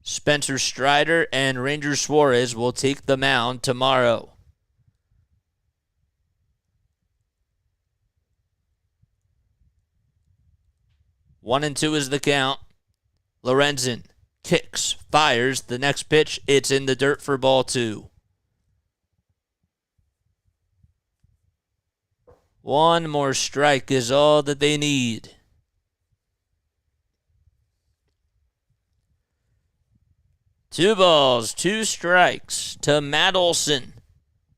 Spencer Strider and Ranger Suarez will take the mound tomorrow. One and 2 is the count. Lorenzen kicks, fires. The next pitch, it's in the dirt for ball 2. 1 more strike is all that they need. Two balls, 2 strikes to Matt Olson.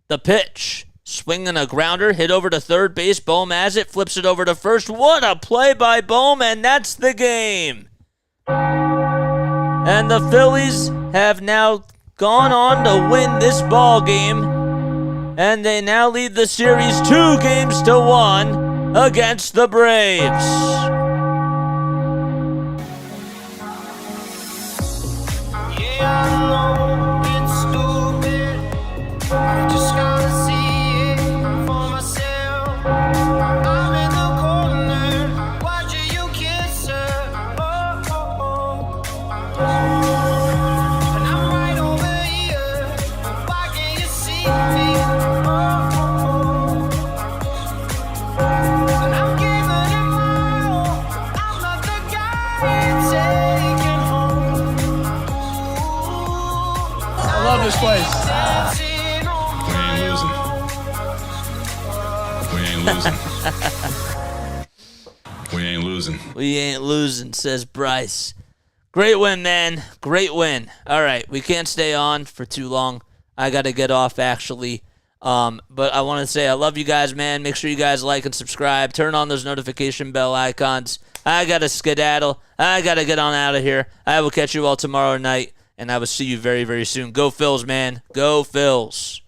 The pitch, swinging a grounder, hit over to third base. Bohm has it, flips it over to first. What a play by Bohm, and that's the game. And the Phillies have now gone on to win this ball game. And they now lead the series 2-1 against the Braves. This place. We ain't losing. We ain't losing. We ain't losing, says Bryce. Great win, man. Great win. All right, we can't stay on for too long. I got to get off, actually. But I want to say I love you guys, man. Make sure you guys like and subscribe. Turn on those notification bell icons. I got to skedaddle. I got to get on out of here. I will catch you all tomorrow night. And I will see you very, very soon. Go Phils, man. Go Phils.